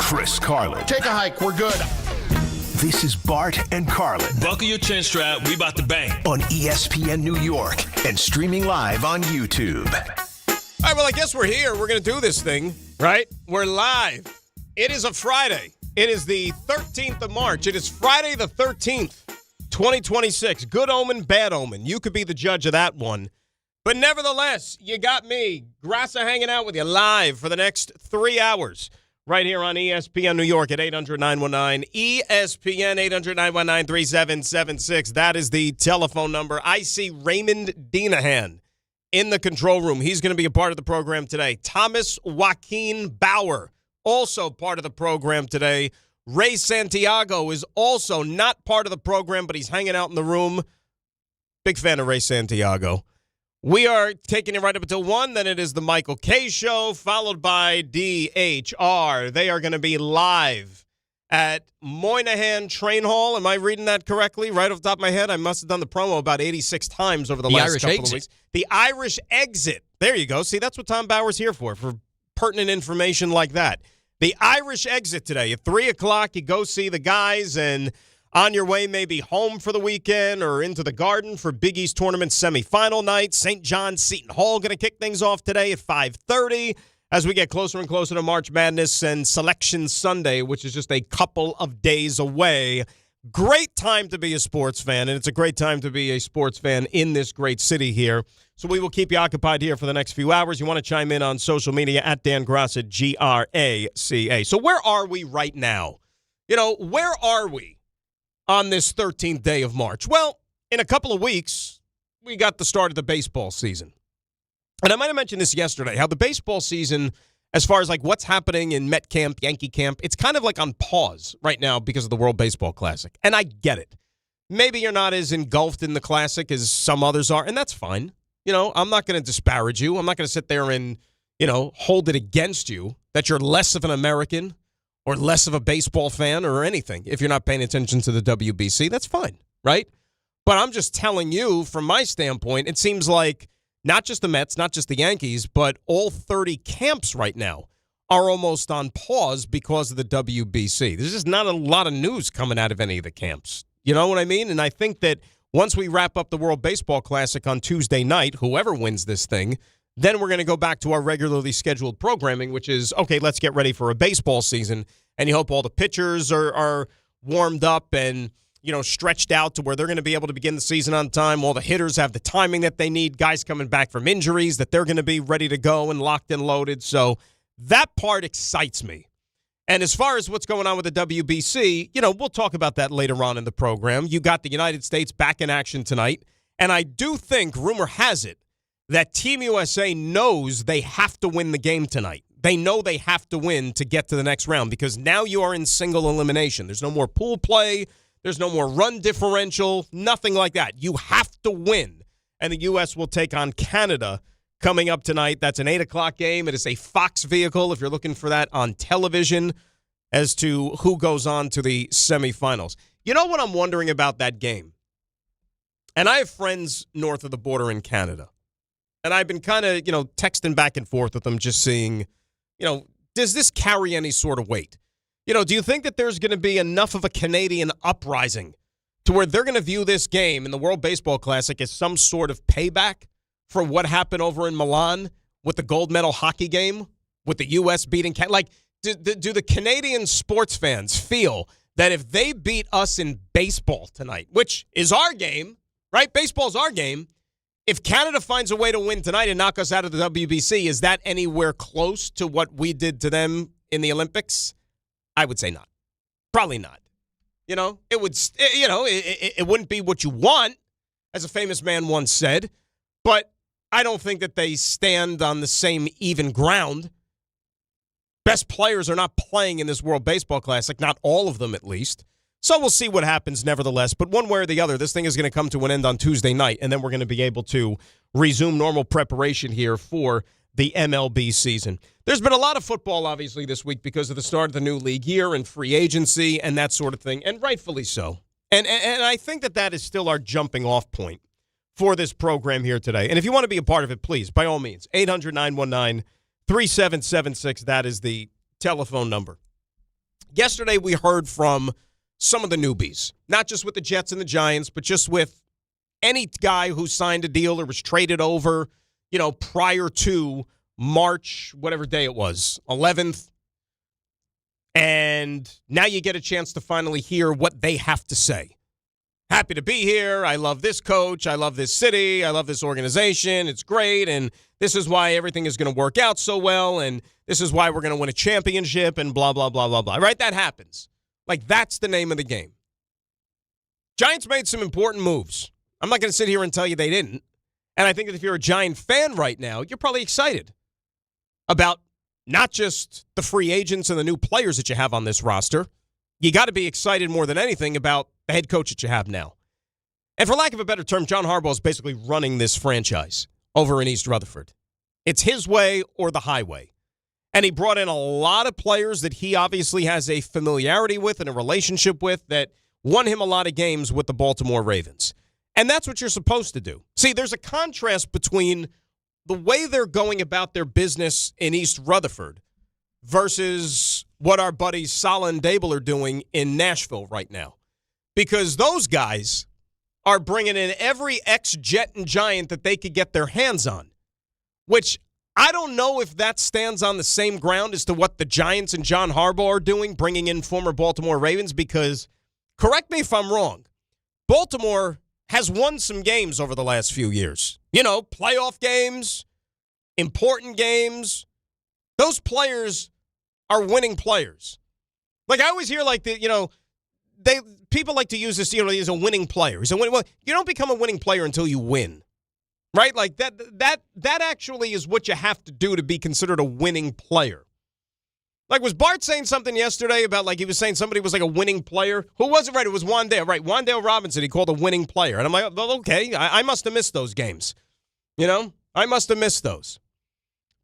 Chris Carlin. Take a hike. We're good. This is Bart and Carlin. Buckle your chin strap. We about to bang. On ESPN New York and streaming live on YouTube. All right, well, I guess we're here. We're going to do this thing, right? We're live. It is a Friday. It is the 13th of March. It is Friday the 13th, 2026. Good omen, bad omen. You could be the judge of that one. But nevertheless, you got me, Graca, hanging out with you live for the next 3 hours right here on ESPN New York at 800-919. ESPN 800-919-3776. That is the telephone number. I see Raymond Denahan in the control room. He's going to be a part of the program today. Thomas Joaquin Bauer, also part of the program today. Ray Santiago is also not part of the program, but he's hanging out in the room. Big fan of Ray Santiago. We are taking it right up until 1. Then it is the Michael K. Show, followed by DHR. They are going to be live at Moynihan Train Hall. Am I reading that correctly? Right off the top of my head, I must have done the promo about 86 times over the last Irish couple exit. of weeks. The Irish Exit. There you go. See, that's what Tom Bauer's here for pertinent information like that. The Irish Exit today at 3 o'clock. You go see the guys, and on your way maybe home for the weekend or into the Garden for Big East Tournament semifinal night. St. John's Seton Hall going to kick things off today at 5:30 as we get closer and closer to March Madness and Selection Sunday, which is just a couple of days away. Great time to be a sports fan, and it's a great time to be a sports fan in this great city here. So we will keep you occupied here for the next few hours. You want to chime in on social media at Dan Graca, Graca. So where are we right now? Where are we on this 13th day of March? Well, in a couple of weeks, we got the start of the baseball season. And I might have mentioned this yesterday, how the baseball season, as far as like what's happening in Met camp, Yankee camp, it's kind of like on pause right now because of the World Baseball Classic. And I get it. Maybe you're not as engulfed in the Classic as some others are, and that's fine. I'm not going to disparage you. I'm not going to sit there and, hold it against you that you're less of an American or less of a baseball fan or anything. If you're not paying attention to the WBC, that's fine, right? But I'm just telling you, from my standpoint, it seems like not just the Mets, not just the Yankees, but all 30 camps right now are almost on pause because of the WBC. There's just not a lot of news coming out of any of the camps. You know what I mean? And I think that once we wrap up the World Baseball Classic on Tuesday night, whoever wins this thing, then we're going to go back to our regularly scheduled programming, which is, okay, let's get ready for a baseball season. And you hope all the pitchers are warmed up and, stretched out to where they're going to be able to begin the season on time. All the hitters have the timing that they need. Guys coming back from injuries that they're going to be ready to go and locked and loaded. So that part excites me. And as far as what's going on with the WBC, we'll talk about that later on in the program. You got the United States back in action tonight. And I do think, rumor has it, that Team USA knows they have to win the game tonight. They know they have to win to get to the next round because now you are in single elimination. There's no more pool play. There's no more run differential, nothing like that. You have to win. And the U.S. will take on Canada coming up tonight. That's an 8 o'clock game. It is a Fox vehicle if you're looking for that on television as to who goes on to the semifinals. You know what I'm wondering about that game? And I have friends north of the border in Canada. And I've been kind of, texting back and forth with them just seeing, does this carry any sort of weight? Do you think that there's going to be enough of a Canadian uprising to where they're going to view this game in the World Baseball Classic as some sort of payback for what happened over in Milan with the gold medal hockey game, with the U.S. beating Canada? Like, do the Canadian sports fans feel that if they beat us in baseball tonight, which is our game, right? Baseball's our game. If Canada finds a way to win tonight and knock us out of the WBC, is that anywhere close to what we did to them in the Olympics? I would say not. Probably not. It would, it wouldn't be what you want, as a famous man once said, but I don't think that they stand on the same even ground. Best players are not playing in this World Baseball Classic, not all of them at least. So we'll see what happens nevertheless. But one way or the other, this thing is going to come to an end on Tuesday night, and then we're going to be able to resume normal preparation here for the MLB season. There's been a lot of football, obviously, this week because of the start of the new league year and free agency and that sort of thing, and rightfully so. And I think that is still our jumping off point for this program here today. And if you want to be a part of it, please, by all means, 800-919-3776. That is the telephone number. Yesterday we heard from some of the newbies, not just with the Jets and the Giants, but just with any guy who signed a deal or was traded over, prior to March, whatever day it was, 11th. And now you get a chance to finally hear what they have to say. Happy to be here. I love this coach. I love this city. I love this organization. It's great. And this is why everything is going to work out so well. And this is why we're going to win a championship and blah, blah, blah, blah, blah. Right? That happens. Like, that's the name of the game. Giants made some important moves. I'm not going to sit here and tell you they didn't. And I think that if you're a Giant fan right now, you're probably excited about not just the free agents and the new players that you have on this roster. You got to be excited more than anything about the head coach that you have now. And for lack of a better term, John Harbaugh is basically running this franchise over in East Rutherford. It's his way or the highway. And he brought in a lot of players that he obviously has a familiarity with and a relationship with that won him a lot of games with the Baltimore Ravens. And that's what you're supposed to do. See, there's a contrast between the way they're going about their business in East Rutherford versus what our buddies Saleh and Dable are doing in Nashville right now. Because those guys are bringing in every ex-Jet and Giant that they could get their hands on, which I don't know if that stands on the same ground as to what the Giants and John Harbaugh are doing, bringing in former Baltimore Ravens, because, correct me if I'm wrong, Baltimore has won some games over the last few years. Playoff games, important games. Those players are winning players. Like, I always hear, people like to use this, he's a winning player. Well, you don't become a winning player until you win. Right? Like, that actually is what you have to do to be considered a winning player. Like, was Bart saying something yesterday about, he was saying somebody was like a winning player? Who was it? Right, it was Wandale. Right, Wandale Robinson he called a winning player. And I'm like, well, okay, I must have missed those games. I must have missed those.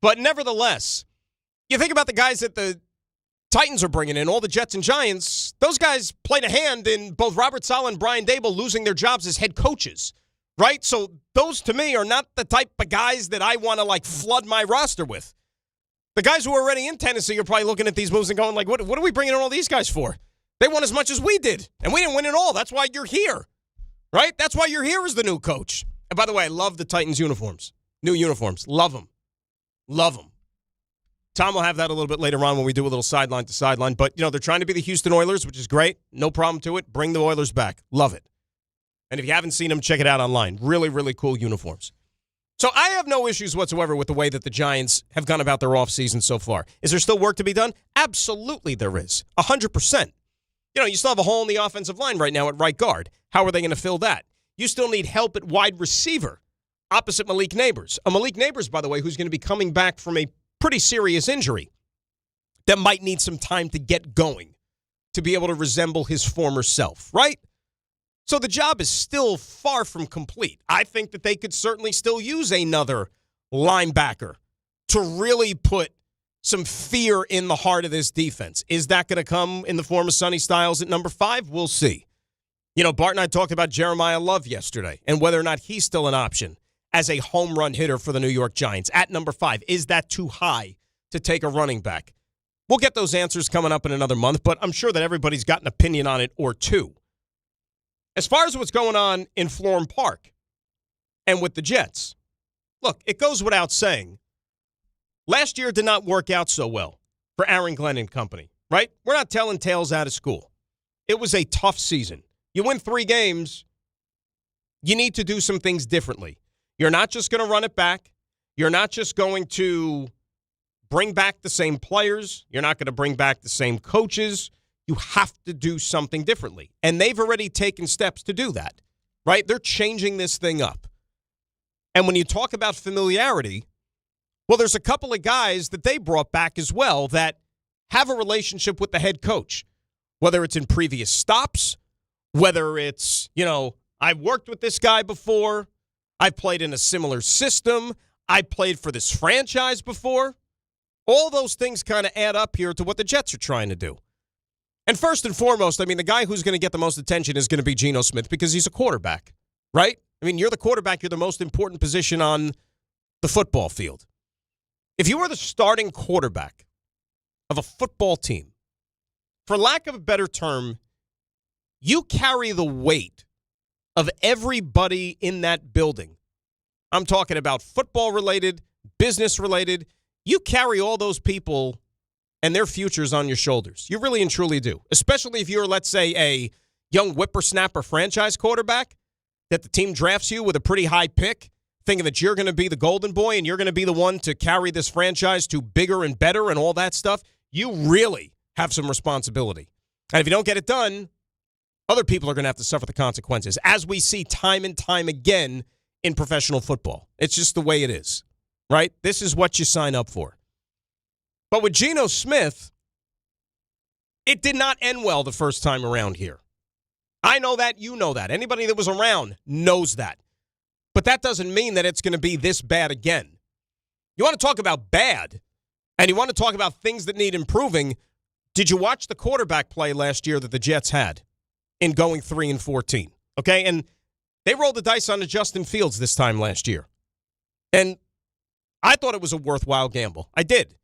But nevertheless, you think about the guys that the Titans are bringing in, all the Jets and Giants, those guys played a hand in both Robert Saleh and Brian Dable losing their jobs as head coaches. Right? So those, to me, are not the type of guys that I want to, flood my roster with. The guys who are already in Tennessee are probably looking at these moves and going, what are we bringing in all these guys for? They won as much as we did, and we didn't win it all. That's why you're here. Right? That's why you're here as the new coach. And by the way, I love the Titans uniforms. New uniforms. Love them. Love them. Tom will have that a little bit later on when we do a little sideline to sideline. But, they're trying to be the Houston Oilers, which is great. No problem to it. Bring the Oilers back. Love it. And if you haven't seen them, check it out online. Really, really cool uniforms. So I have no issues whatsoever with the way that the Giants have gone about their offseason so far. Is there still work to be done? Absolutely there is. 100%. You still have a hole in the offensive line right now at right guard. How are they going to fill that? You still need help at wide receiver opposite Malik Neighbors. Malik Neighbors, by the way, who's going to be coming back from a pretty serious injury that might need some time to get going to be able to resemble his former self, right? So the job is still far from complete. I think that they could certainly still use another linebacker to really put some fear in the heart of this defense. Is that going to come in the form of Sonny Styles at number 5? We'll see. Bart and I talked about Jeremiah Love yesterday and whether or not he's still an option as a home run hitter for the New York Giants at number 5. Is that too high to take a running back? We'll get those answers coming up in another month, but I'm sure that everybody's got an opinion on it or two. As far as what's going on in Florham Park and with the Jets, look, it goes without saying, last year did not work out so well for Aaron Glenn and company, right? We're not telling tales out of school. It was a tough season. You win 3 games, you need to do some things differently. You're not just going to run it back. You're not just going to bring back the same players. You're not going to bring back the same coaches. You have to do something differently. And they've already taken steps to do that, right? They're changing this thing up. And when you talk about familiarity, well, there's a couple of guys that they brought back as well that have a relationship with the head coach, whether it's in previous stops, whether it's, I've worked with this guy before, I've played in a similar system, I played for this franchise before. All those things kind of add up here to what the Jets are trying to do. And first and foremost, the guy who's going to get the most attention is going to be Geno Smith because he's a quarterback, right? You're the quarterback. You're the most important position on the football field. If you were the starting quarterback of a football team, for lack of a better term, you carry the weight of everybody in that building. I'm talking about football-related, business-related. You carry all those people and their futures on your shoulders. You really and truly do, especially if you're, let's say, a young whippersnapper franchise quarterback that the team drafts you with a pretty high pick, thinking that you're going to be the golden boy and you're going to be the one to carry this franchise to bigger and better and all that stuff. You really have some responsibility. And if you don't get it done, other people are going to have to suffer the consequences, as we see time and time again in professional football. It's just the way it is, right? This is what you sign up for. But with Geno Smith, it did not end well the first time around here. I know that. You know that. Anybody that was around knows that. But that doesn't mean that it's going to be this bad again. You want to talk about bad, and you want to talk about things that need improving. Did you watch the quarterback play last year that the Jets had in going 3-14? Okay, and they rolled the dice on the Justin Fields this time last year. And I thought it was a worthwhile gamble. I did.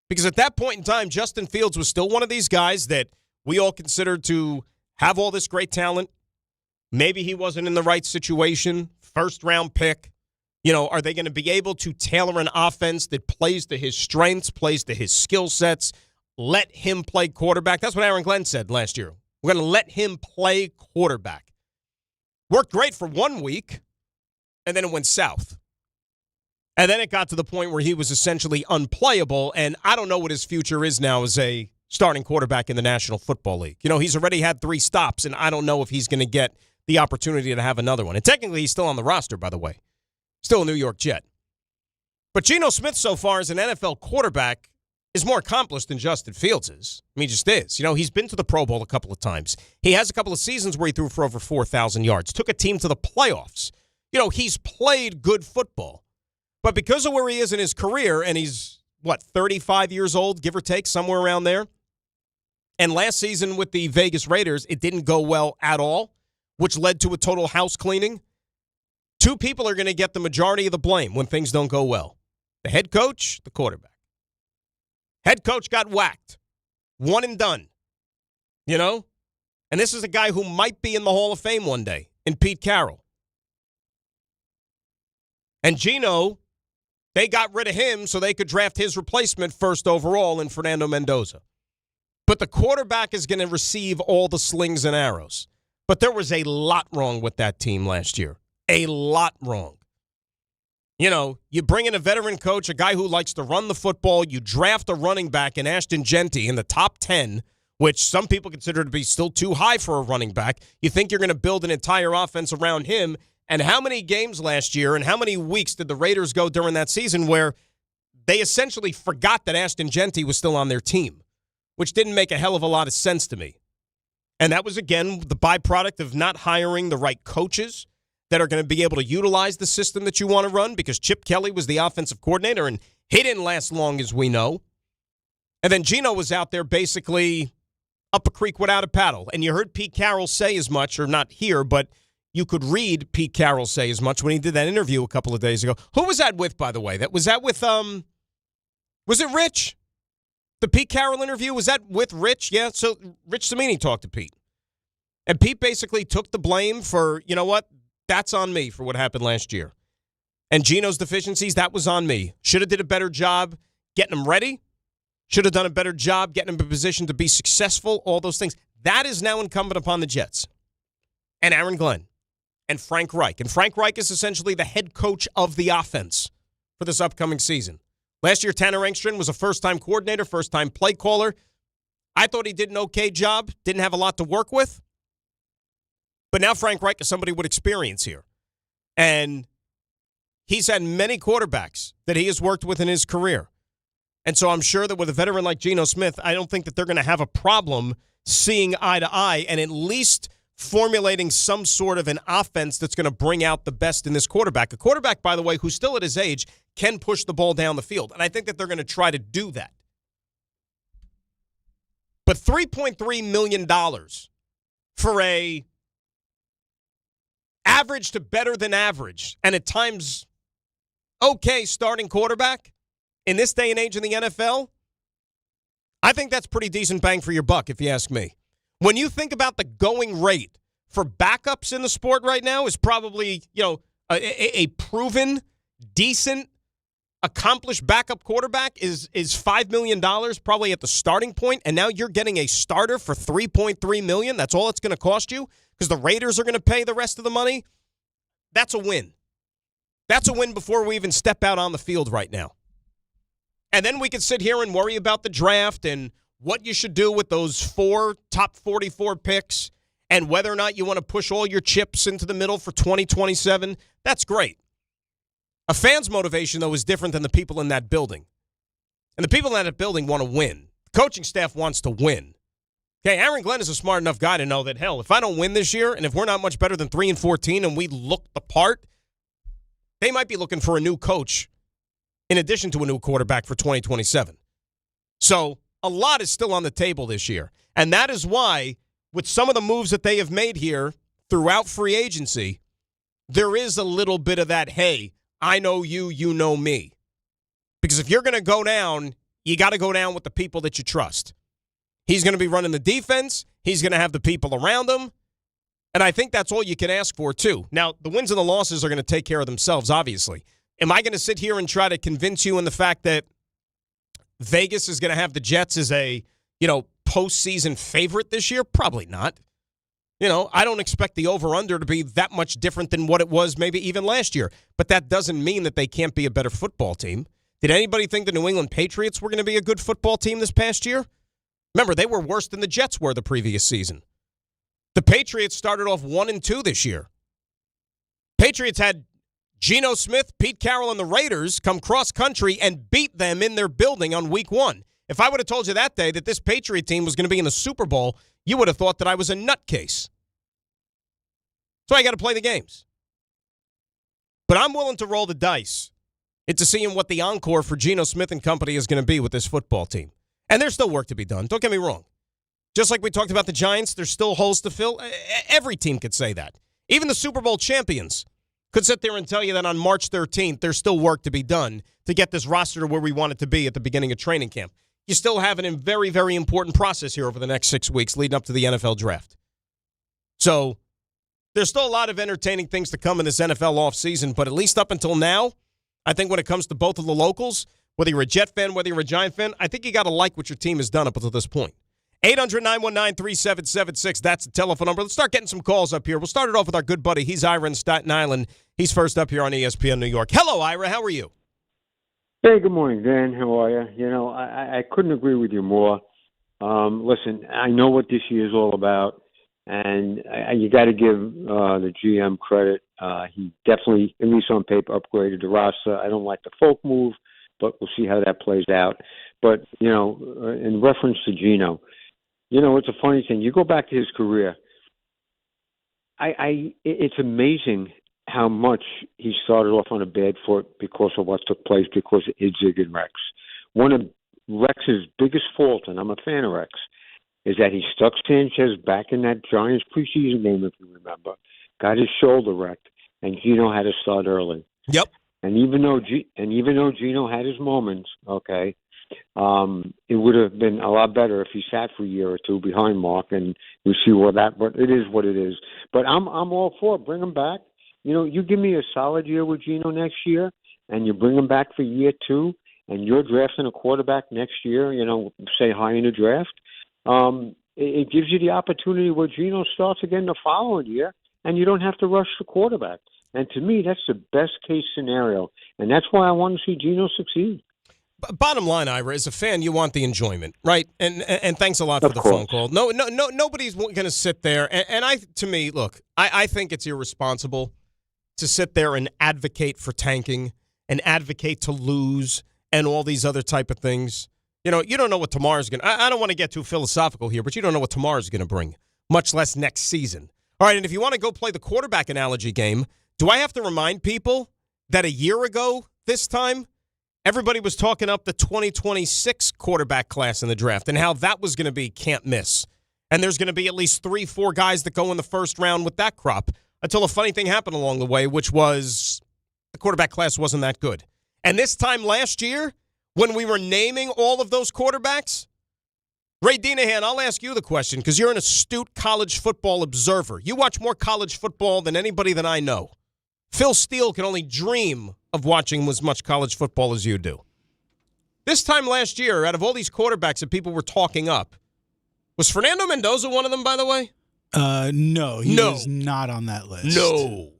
Because at that point in time, Justin Fields was still one of these guys that we all considered to have all this great talent. Maybe he wasn't in the right situation. First-round pick. You know, are they going to be able to tailor an offense that plays to his strengths, plays to his skill sets, let him play quarterback? That's what Aaron Glenn said last year. We're going to let him play quarterback. Worked great for 1 week, and then it went south. And then it got to the point where he was essentially unplayable, and I don't know what his future is now as a starting quarterback in the National Football League. You know, he's already had 3 stops, and I don't know if he's going to get the opportunity to have another one. And technically, he's still on the roster, by the way. Still a New York Jet. But Geno Smith, so far, as an NFL quarterback, is more accomplished than Justin Fields is. I mean, he just is. You know, he's been to the Pro Bowl a couple of times. He has a couple of seasons where he threw for over 4,000 yards. Took a team to the playoffs. You know, he's played good football. But because of where he is in his career, and he's, 35 years old, give or take, somewhere around there. And last season with the Vegas Raiders, it didn't go well at all, which led to a total house cleaning. 2 people are going to get the majority of the blame when things don't go well. The head coach, the quarterback. Head coach got whacked. One and done. You know? And this is a guy who might be in the Hall of Fame one day, in Pete Carroll. And Geno, they got rid of him so they could draft his replacement first overall in Fernando Mendoza. But the quarterback is going to receive all the slings and arrows. But there was a lot wrong with that team last year. A lot wrong. You know, you bring in a veteran coach, a guy who likes to run the football. You draft a running back in Ashton Genty in the top 10, which some people consider to be still too high for a running back. You think you're going to build an entire offense around him. And how many games last year and how many weeks did the Raiders go during that season where they essentially forgot that Ashton Genty was still on their team, which didn't make a hell of a lot of sense to me. And that was, again, the byproduct of not hiring the right coaches that are going to be able to utilize the system that you want to run, because Chip Kelly was the offensive coordinator, and he didn't last long, as we know. And then Geno was out there basically up a creek without a paddle. And you heard Pete Carroll say as much, or not here, but you could read Pete Carroll say as much when he did that interview a couple of days ago. Who was that with, by the way? Was that with, was it Rich? The Pete Carroll interview, was that with Rich? Yeah, so Rich Cimini talked to Pete. And Pete basically took the blame for, you know what? That's on me for what happened last year. And Geno's deficiencies, that was on me. Should have did a better job getting him ready. Should have done a better job getting him in position to be successful, all those things. That is now incumbent upon the Jets. And Aaron Glenn. And Frank Reich. And Frank Reich is essentially the head coach of the offense for this upcoming season. Last year, Tanner Engstrand was a first-time coordinator, first-time play caller. I thought he did an okay job. Didn't have a lot to work with. But now Frank Reich is somebody with experience here. And he's had many quarterbacks that he has worked with in his career. And so I'm sure that with a veteran like Geno Smith, I don't think that they're going to have a problem seeing eye to eye and at least formulating some sort of an offense that's going to bring out the best in this quarterback. A quarterback, by the way, who's still at his age, can push the ball down the field. And I think that they're going to try to do that. But $3.3 million for a average to better than average, and at times okay starting quarterback in this day and age in the NFL, I think that's pretty decent bang for your buck, if you ask me. When you think about the going rate for backups in the sport right now is probably, a proven, decent, accomplished backup quarterback is $5 million probably at the starting point, and now you're getting a starter for $3.3 million. That's all it's going to cost you because the Raiders are going to pay the rest of the money. That's a win. That's a win before we even step out on the field right now. And then we can sit here and worry about the draft and what you should do with those 4 top 44 picks and whether or not you want to push all your chips into the middle for 2027. That's great. A fan's motivation, though, is different than the people in that building. And the people in that building want to win. The coaching staff wants to win. Okay, Aaron Glenn is a smart enough guy to know that, hell, if I don't win this year and if we're not much better than 3-14 and we look the part, they might be looking for a new coach in addition to a new quarterback for 2027. So a lot is still on the table this year. And that is why, with some of the moves that they have made here throughout free agency, there is a little bit of that, hey, I know you, you know me. Because if you're going to go down, you got to go down with the people that you trust. He's going to be running the defense. He's going to have the people around him. And I think that's all you can ask for, too. Now, the wins and the losses are going to take care of themselves, obviously. Am I going to sit here and try to convince you in the fact that Vegas is going to have the Jets as a, postseason favorite this year? Probably not. I don't expect the over-under to be that much different than what it was maybe even last year. But that doesn't mean that they can't be a better football team. Did anybody think the New England Patriots were going to be a good football team this past year? Remember, they were worse than the Jets were the previous season. The Patriots started off 1-2 this year. Patriots had Geno Smith, Pete Carroll, and the Raiders come cross-country and beat them in their building on week 1. If I would have told you that day that this Patriot team was going to be in the Super Bowl, you would have thought that I was a nutcase. So I got to play the games. But I'm willing to roll the dice into seeing what the encore for Geno Smith and company is going to be with this football team. And there's still work to be done. Don't get me wrong. Just like we talked about the Giants, there's still holes to fill. Every team could say that. Even the Super Bowl champions could sit there and tell you that on March 13th, there's still work to be done to get this roster to where we want it to be at the beginning of training camp. You still have a very, very important process here over the next 6 weeks leading up to the NFL draft. So there's still a lot of entertaining things to come in this NFL offseason, but at least up until now, I think when it comes to both of the locals, whether you're a Jet fan, whether you're a Giant fan, I think you got to like what your team has done up until this point. 800-919-3776. That's the telephone number. Let's start getting some calls up here. We'll start it off with our good buddy. He's Ira in Staten Island. He's first up here on ESPN New York. Hello, Ira. How are you? Hey, good morning, Dan. How are you? I couldn't agree with you more. Listen, I know what this year is all about, and you got to give the GM credit. He definitely, at least on paper, upgraded the roster. I don't like the Folk move, but we'll see how that plays out. But, in reference to Geno, it's a funny thing. You go back to his career. It's amazing how much he started off on a bad foot because of what took place because of Idzig and Rex. One of Rex's biggest faults, and I'm a fan of Rex, is that he stuck Sanchez back in that Giants preseason game, if you remember, got his shoulder wrecked, and Geno had to start early. Yep. And even though Geno had his moments, okay, it would have been a lot better if he sat for a year or two behind Mark, and you see what that. But it is what it is. But I'm all for it. Bring him back. You give me a solid year with Geno next year, and you bring him back for year 2, and you're drafting a quarterback next year. Say high in the draft. It gives you the opportunity where Geno starts again the following year, and you don't have to rush the quarterback. And to me, that's the best case scenario, and that's why I want to see Geno succeed. Bottom line, Ira, as a fan, you want the enjoyment, right? And thanks a lot for the phone call. No, nobody's going to sit there. And I think it's irresponsible to sit there and advocate for tanking and advocate to lose and all these other type of things. You don't know what tomorrow's going to. I don't want to get too philosophical here, but you don't know what tomorrow's going to bring, much less next season. All right, and if you want to go play the quarterback analogy game, do I have to remind people that a year ago this time, everybody was talking up the 2026 quarterback class in the draft and how that was going to be can't miss. And there's going to be at least 3-4 guys that go in the first round with that crop until a funny thing happened along the way, which was the quarterback class wasn't that good. And this time last year, when we were naming all of those quarterbacks, Ray Dinahan, I'll ask you the question because you're an astute college football observer. You watch more college football than anybody that I know. Phil Steele can only dream of watching as much college football as you do. This time last year, out of all these quarterbacks that people were talking up, was Fernando Mendoza one of them, by the way? No, he was not on that list. No.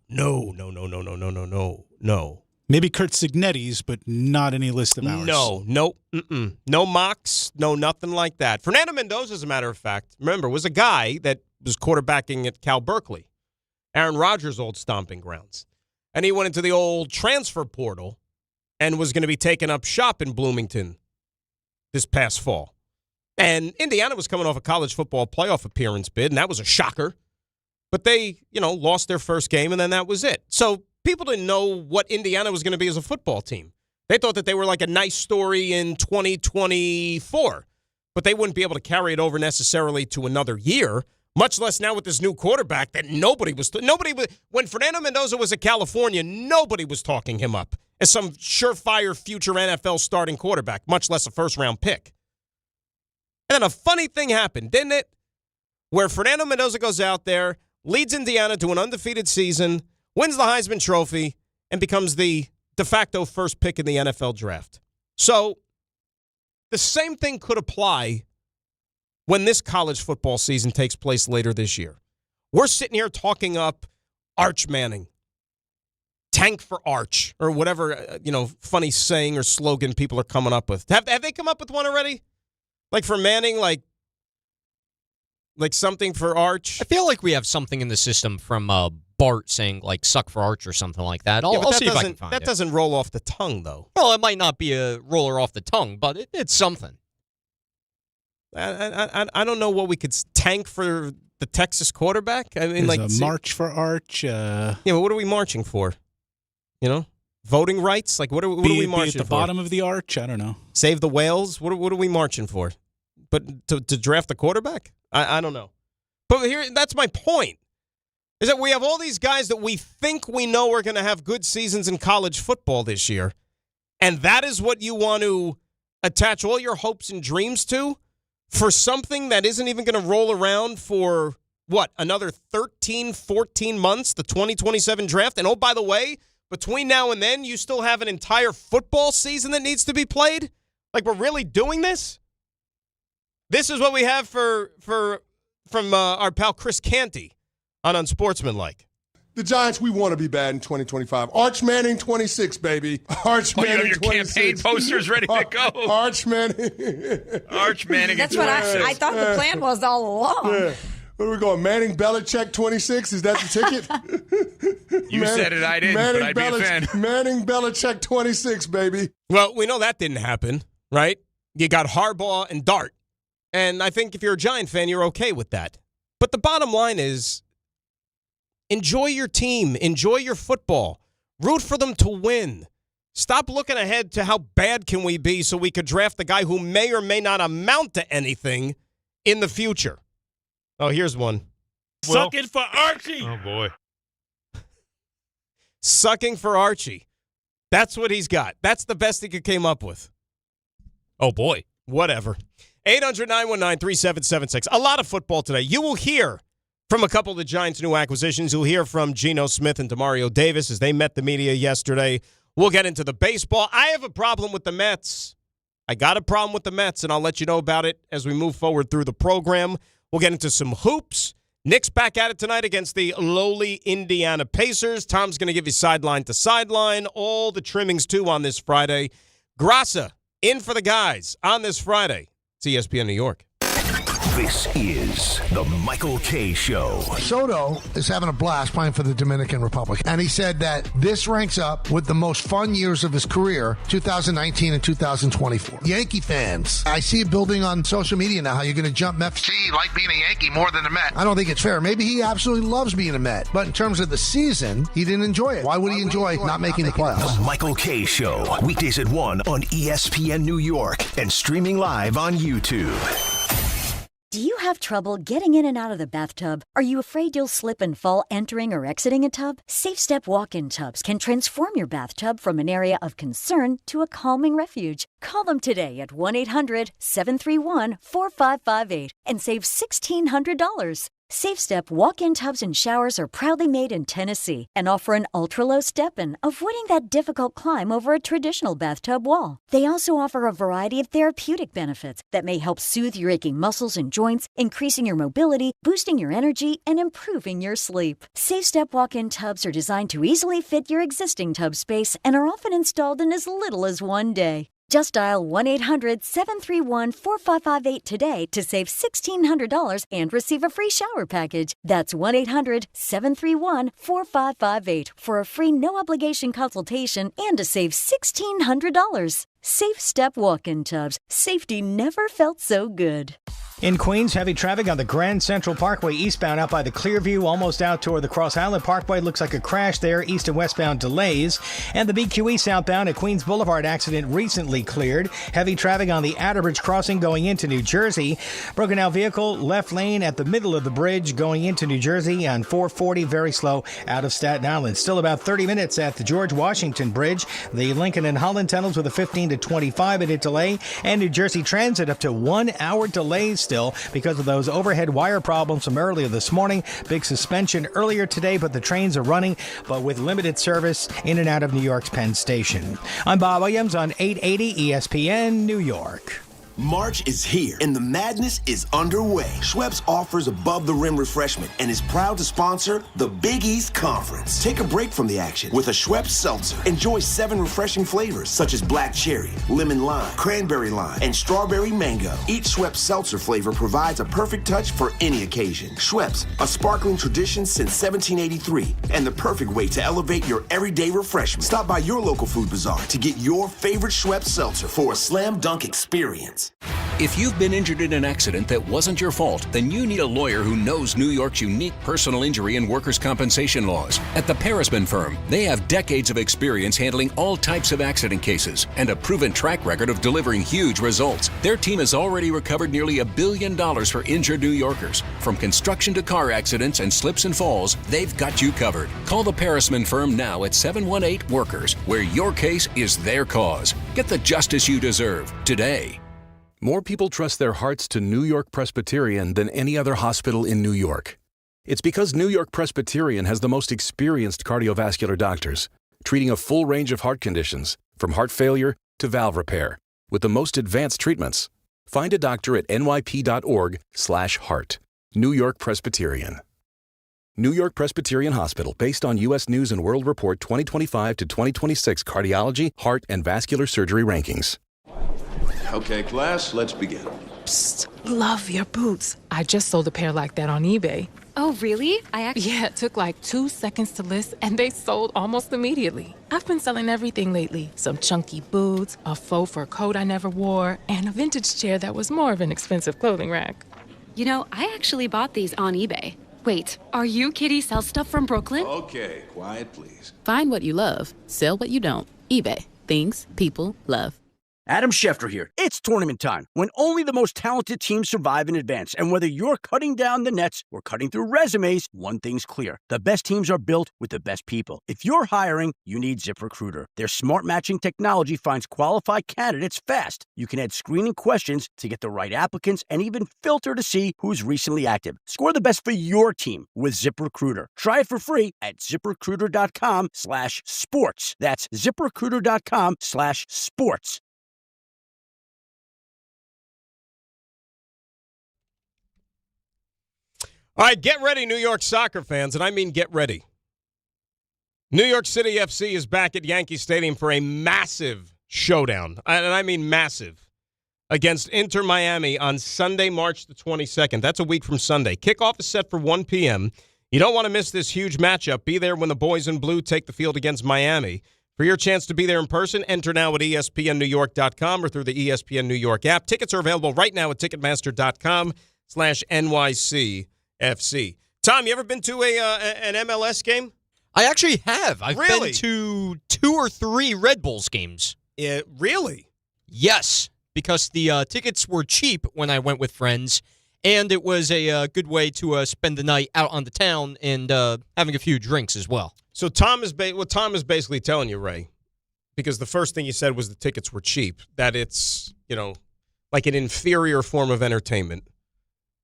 Maybe Kurt Signetti's, but not any list of ours. No mocks, no nothing like that. Fernando Mendoza, as a matter of fact, remember, was a guy that was quarterbacking at Cal Berkeley, Aaron Rodgers' old stomping grounds. And he went into the old transfer portal and was going to be taking up shop in Bloomington this past fall. And Indiana was coming off a college football playoff appearance bid, and that was a shocker. But they, lost their first game, and then that was it. So people didn't know what Indiana was going to be as a football team. They thought that they were like a nice story in 2024, but they wouldn't be able to carry it over necessarily to another year, much less now with this new quarterback that when Fernando Mendoza was at California, nobody was talking him up as some surefire future NFL starting quarterback, much less a first-round pick. And then a funny thing happened, didn't it? Where Fernando Mendoza goes out there, leads Indiana to an undefeated season, wins the Heisman Trophy, and becomes the de facto first pick in the NFL draft. So the same thing could apply when this college football season takes place later this year. We're sitting here talking up Arch Manning, tank for Arch, or whatever, funny saying or slogan people are coming up with. Have they come up with one already? Like for Manning, like something for Arch? I feel like we have something in the system from Bart saying, like, suck for Arch or something like that. I'll see if I can find it. That doesn't roll off the tongue, though. Well, it might not be a roller off the tongue, but it's something. I don't know what we could tank for the Texas quarterback. I mean, There's a march for Arch. Yeah, but what are we marching for? Voting rights? Like, what are we marching for? At the bottom of the arch? I don't know. Save the whales? What are we marching for? But to draft a quarterback? I don't know. But that's my point, is that we have all these guys that we think we know are going to have good seasons in college football this year, and that is what you want to attach all your hopes and dreams to for something that isn't even going to roll around for, another 13, 14 months, the 2027 draft? And, oh, by the way, between now and then, you still have an entire football season that needs to be played? Like, we're really doing this? This is what we have from our pal Chris Canty on Unsportsmanlike. The Giants, we want to be bad in 2025. Arch Manning 26, baby. Arch Manning you have your 26. campaign posters ready to go. Arch Manning. Arch Manning. That's what I thought the plan was all along. Yeah. What are we going? Manning Belichick 26? Is that the ticket? You said it, I didn't, but I'd be a fan. Manning Belichick 26, baby. Well, we know that didn't happen, right? You got Harbaugh and Dart. And I think if you're a Giant fan, you're okay with that. But the bottom line is, enjoy your team. Enjoy your football. Root for them to win. Stop looking ahead to how bad can we be so we could draft the guy who may or may not amount to anything in the future. Oh, here's one. Sucking for Archie. Oh, boy. Sucking for Archie. That's what he's got. That's the best he could came up with. Oh, boy. Whatever. 800-919-3776. A lot of football today. You will hear from a couple of the Giants' new acquisitions. You'll hear from Geno Smith and Demario Davis as they met the media yesterday. We'll get into the baseball. I have a problem with the Mets. I got a problem with the Mets, and I'll let you know about it as we move forward through the program. We'll get into some hoops. Knicks back at it tonight against the lowly Indiana Pacers. Tom's going to give you sideline to sideline. All the trimmings, too, on this Friday. Graca in for the guys on this Friday. It's ESPN New York. This is the Michael K. Show. Soto is having a blast playing for the Dominican Republic. And he said that this ranks up with the most fun years of his career, 2019 and 2024. Yankee fans, I see it building on social media now, how you're going to jump Mets. See, like being a Yankee more than a Met. I don't think it's fair. Maybe he absolutely loves being a Met. But in terms of the season, he didn't enjoy it. Why would he enjoy not making the playoffs? The Michael K. Show. Weekdays at 1 on ESPN New York and streaming live on YouTube. Do you have trouble getting in and out of the bathtub? Are you afraid you'll slip and fall entering or exiting a tub? Safe Step walk-in tubs can transform your bathtub from an area of concern to a calming refuge. Call them today at 1-800-731-4558 and save $1,600. Safe Step walk-in tubs and showers are proudly made in Tennessee and offer an ultra-low step-in, avoiding that difficult climb over a traditional bathtub wall. They also offer a variety of therapeutic benefits that may help soothe your aching muscles and joints, increasing your mobility, boosting your energy, and improving your sleep. Safe Step walk-in tubs are designed to easily fit your existing tub space and are often installed in as little as one day. Just dial 1-800-731-4558 today to save $1,600 and receive a free shower package. That's 1-800-731-4558 for a free no-obligation consultation and to save $1,600. Safe Step walk-in tubs. Safety never felt so good. In Queens, heavy traffic on the Grand Central Parkway eastbound out by the Clearview, almost out toward the Cross Island Parkway. Looks like a crash there. East and westbound delays. And the BQE southbound at Queens Boulevard accident recently cleared. Heavy traffic on the Atterbridge crossing going into New Jersey. Broken out vehicle left lane at the middle of the bridge going into New Jersey on 440. Very slow out of Staten Island. Still about 30 minutes at the George Washington Bridge. The Lincoln and Holland tunnels with a 15 to 25 minute delay. And New Jersey Transit up to 1 hour delays still because of those overhead wire problems from earlier this morning. Big suspension earlier today, but the trains are running, but with limited service in and out of New York's Penn Station. I'm Bob Williams on 880 ESPN New York. March is here, and the madness is underway. Schweppes offers above-the-rim refreshment and is proud to sponsor the Big East Conference. Take a break from the action with a Schweppes Seltzer. Enjoy 7 refreshing flavors, such as black cherry, lemon lime, cranberry lime, and strawberry mango. Each Schweppes Seltzer flavor provides a perfect touch for any occasion. Schweppes, a sparkling tradition since 1783, and the perfect way to elevate your everyday refreshment. Stop by your local food bazaar to get your favorite Schweppes Seltzer for a slam dunk experience. If you've been injured in an accident that wasn't your fault, then you need a lawyer who knows New York's unique personal injury and workers' compensation laws. At the Parisman Firm, they have decades of experience handling all types of accident cases and a proven track record of delivering huge results. Their team has already recovered nearly $1 billion for injured New Yorkers. From construction to car accidents and slips and falls, they've got you covered. Call the Parisman Firm now at 718-WORKERS, where your case is their cause. Get the justice you deserve today. More people trust their hearts to New York Presbyterian than any other hospital in New York. It's because New York Presbyterian has the most experienced cardiovascular doctors, treating a full range of heart conditions, from heart failure to valve repair, with the most advanced treatments. Find a doctor at nyp.org/heart. New York Presbyterian. New York Presbyterian Hospital, based on U.S. News & World Report 2025 to 2026 cardiology, heart, and vascular surgery rankings. Okay, class, let's begin. Psst, love your boots. I just sold a pair like that on eBay. Oh, really? Yeah, it took like 2 seconds to list, and they sold almost immediately. I've been selling everything lately. Some chunky boots, a faux fur coat I never wore, and a vintage chair that was more of an expensive clothing rack. You know, I actually bought these on eBay. Wait, are you Kitty Sell Stuff from Brooklyn? Okay, quiet, please. Find what you love, sell what you don't. eBay. Things people love. Adam Schefter here. It's tournament time, when only the most talented teams survive in advance. And whether you're cutting down the nets or cutting through resumes, one thing's clear. The best teams are built with the best people. If you're hiring, you need ZipRecruiter. Their smart matching technology finds qualified candidates fast. You can add screening questions to get the right applicants and even filter to see who's recently active. Score the best for your team with ZipRecruiter. Try it for free at ZipRecruiter.com/sports. That's ZipRecruiter.com/sports. All right, get ready, New York soccer fans, and I mean get ready. New York City FC is back at Yankee Stadium for a massive showdown, and I mean massive, against Inter Miami on Sunday, March the 22nd. That's a week from Sunday. Kickoff is set for 1 p.m. You don't want to miss this huge matchup. Be there when the boys in blue take the field against Miami. For your chance to be there in person, enter now at ESPNNewYork.com or through the ESPN New York app. Tickets are available right now at Ticketmaster.com/NYC. FC. Tom, you ever been to an MLS game? I actually have. I've really? been to 2 or 3 Red Bulls games. Really? Yes, because the tickets were cheap when I went with friends, And it was a good way to spend the night out on the town and having a few drinks as well. So Tom is basically telling you, Ray, because the first thing you said was the tickets were cheap, that it's, like an inferior form of entertainment.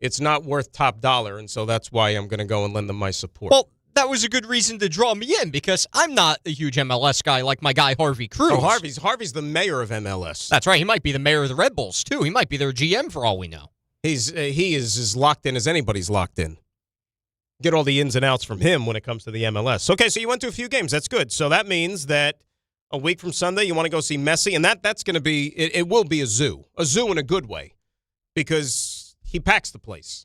It's not worth top dollar, and so that's why I'm going to go and lend them my support. Well, that was a good reason to draw me in because I'm not a huge MLS guy like my guy Harvey Cruz. Oh, Harvey's the mayor of MLS. That's right. He might be the mayor of the Red Bulls, too. He might be their GM for all we know. He is as locked in as anybody's locked in. Get all the ins and outs from him when it comes to the MLS. Okay, so you went to a few games. That's good. So that means that a week from Sunday you want to go see Messi, and that's going to be it will be a zoo in a good way because he packs the place,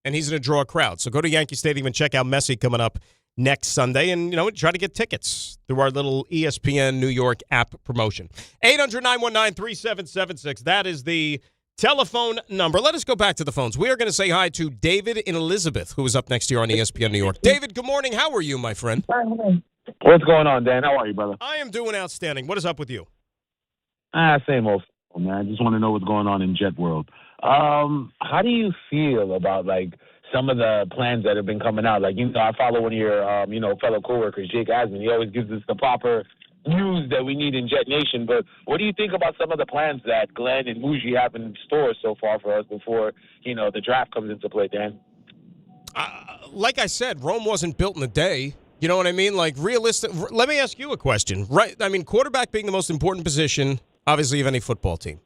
and he's going to draw a crowd. So go to Yankee Stadium and check out Messi coming up next Sunday, and try to get tickets through our little ESPN New York app promotion. 800-919-3776. That is the telephone number. Let us go back to the phones. We are going to say hi to David in Elizabeth, who is up next year on ESPN New York. David, good morning. How are you, my friend? What's going on, Dan? How are you, brother? I am doing outstanding. What is up with you? Same old, man. I just want to know what's going on in Jet World. How do you feel about, some of the plans that have been coming out? I follow one of your, fellow coworkers, Jake Asman. He always gives us the proper news that we need in Jet Nation. But what do you think about some of the plans that Glenn and Muji have in store so far for us before, the draft comes into play, Dan? Like I said, Rome wasn't built in a day. You know what I mean? Realistic. Let me ask you a question. Right? I mean, quarterback being the most important position, obviously, of any football team.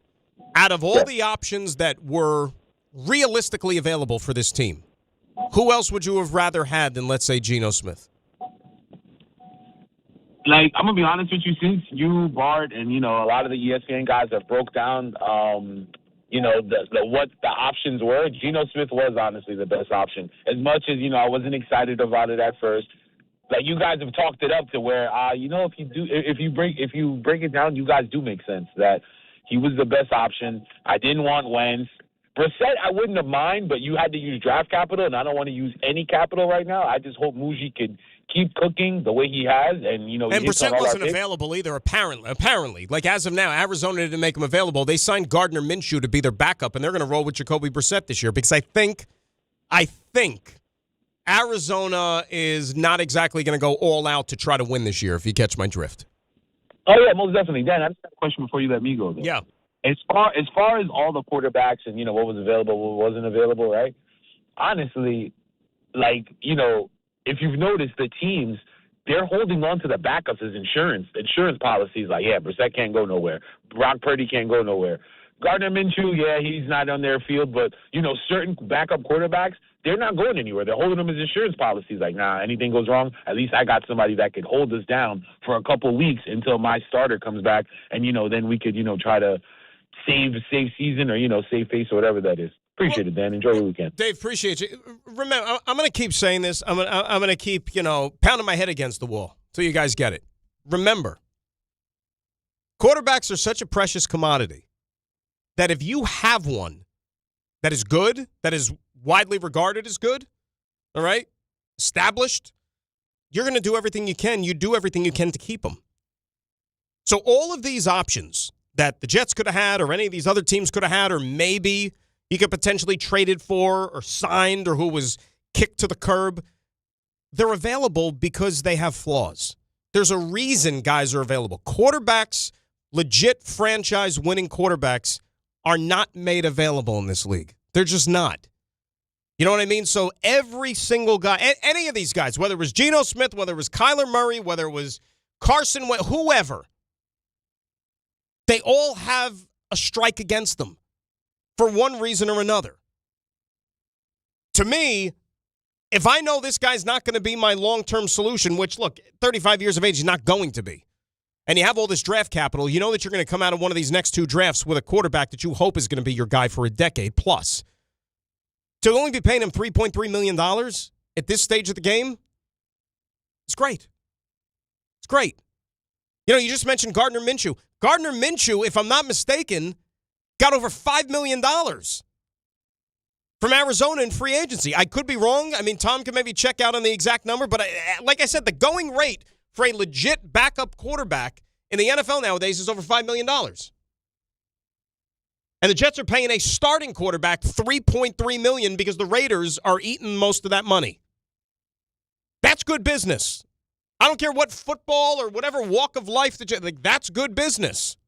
Out of all the options that were realistically available for this team, who else would you have rather had than, let's say, Geno Smith? I'm going to be honest with you, since you, Bart, and, a lot of the ESPN guys have broke down, what the options were, Geno Smith was honestly the best option. As much as, I wasn't excited about it at first. You guys have talked it up to where, if you break it down, you guys do make sense that he was the best option. I didn't want Wentz. Brissett, I wouldn't have mind, but you had to use draft capital, and I don't want to use any capital right now. I just hope Muji could keep cooking the way he has, and And Brissett wasn't available either. Apparently, as of now, Arizona didn't make him available. They signed Gardner Minshew to be their backup, and they're going to roll with Jacoby Brissett this year because I think Arizona is not exactly going to go all out to try to win this year. If you catch my drift. Oh yeah, most definitely. Dan, I just have a question before you let me go, though. Yeah. As far as all the quarterbacks and, what was available, what wasn't available, right? Honestly, if you've noticed, the teams, they're holding on to the backups as insurance policies. Brissett can't go nowhere. Brock Purdy can't go nowhere. Gardner Minshew, he's not on their field, but, certain backup quarterbacks, they're not going anywhere. They're holding them as insurance policies. Anything goes wrong, at least I got somebody that could hold us down for a couple weeks until my starter comes back, and, then we could, try to save season or, save face or whatever that is. Appreciate it, Dan. Enjoy your weekend. Dave, appreciate you. Remember, I'm going to keep saying this. I'm going to keep, pounding my head against the wall till you guys get it. Remember, quarterbacks are such a precious commodity that if you have one that is good, that is widely regarded as good, all right, established, you're going to do everything you can. You do everything you can to keep them. So all of these options that the Jets could have had or any of these other teams could have had or maybe you could potentially traded for or signed or who was kicked to the curb, they're available because they have flaws. There's a reason guys are available. Quarterbacks, legit franchise-winning quarterbacks, are not made available in this league. They're just not. You know what I mean? So every single guy, any of these guys, whether it was Geno Smith, whether it was Kyler Murray, whether it was Carson, whoever, they all have a strike against them for one reason or another. To me, if I know this guy's not going to be my long-term solution, which, look, 35 years of age, he's not going to be, and you have all this draft capital, you know that you're going to come out of one of these next two drafts with a quarterback that you hope is going to be your guy for a decade plus. To only be paying him $3.3 million at this stage of the game, it's great. It's great. You just mentioned Gardner Minshew. Gardner Minshew, if I'm not mistaken, got over $5 million from Arizona in free agency. I could be wrong. I mean, Tom can maybe check out on the exact number, but like I said, the going rate for a legit backup quarterback in the NFL nowadays is over $5 million. And the Jets are paying a starting quarterback $3.3 million because the Raiders are eating most of that money. That's good business. I don't care what football or whatever walk of life that's good business.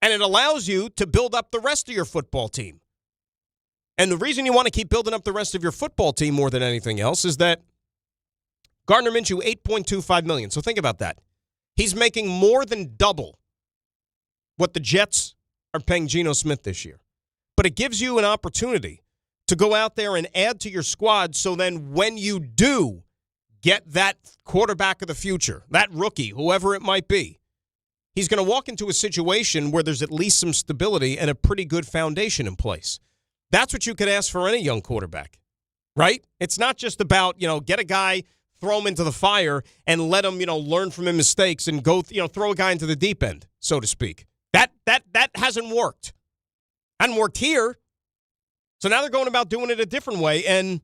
And it allows you to build up the rest of your football team. And the reason you want to keep building up the rest of your football team more than anything else is that Gardner Minshew, $8.25 million. So think about that. He's making more than double what the Jets are paying Geno Smith this year. But it gives you an opportunity to go out there and add to your squad so then when you do get that quarterback of the future, that rookie, whoever it might be, he's going to walk into a situation where there's at least some stability and a pretty good foundation in place. That's what you could ask for any young quarterback, right? It's not just about, get a guy, throw him into the fire, and let him, learn from his mistakes and go, throw a guy into the deep end, so to speak. That hasn't worked. Hasn't worked here. So now they're going about doing it a different way, and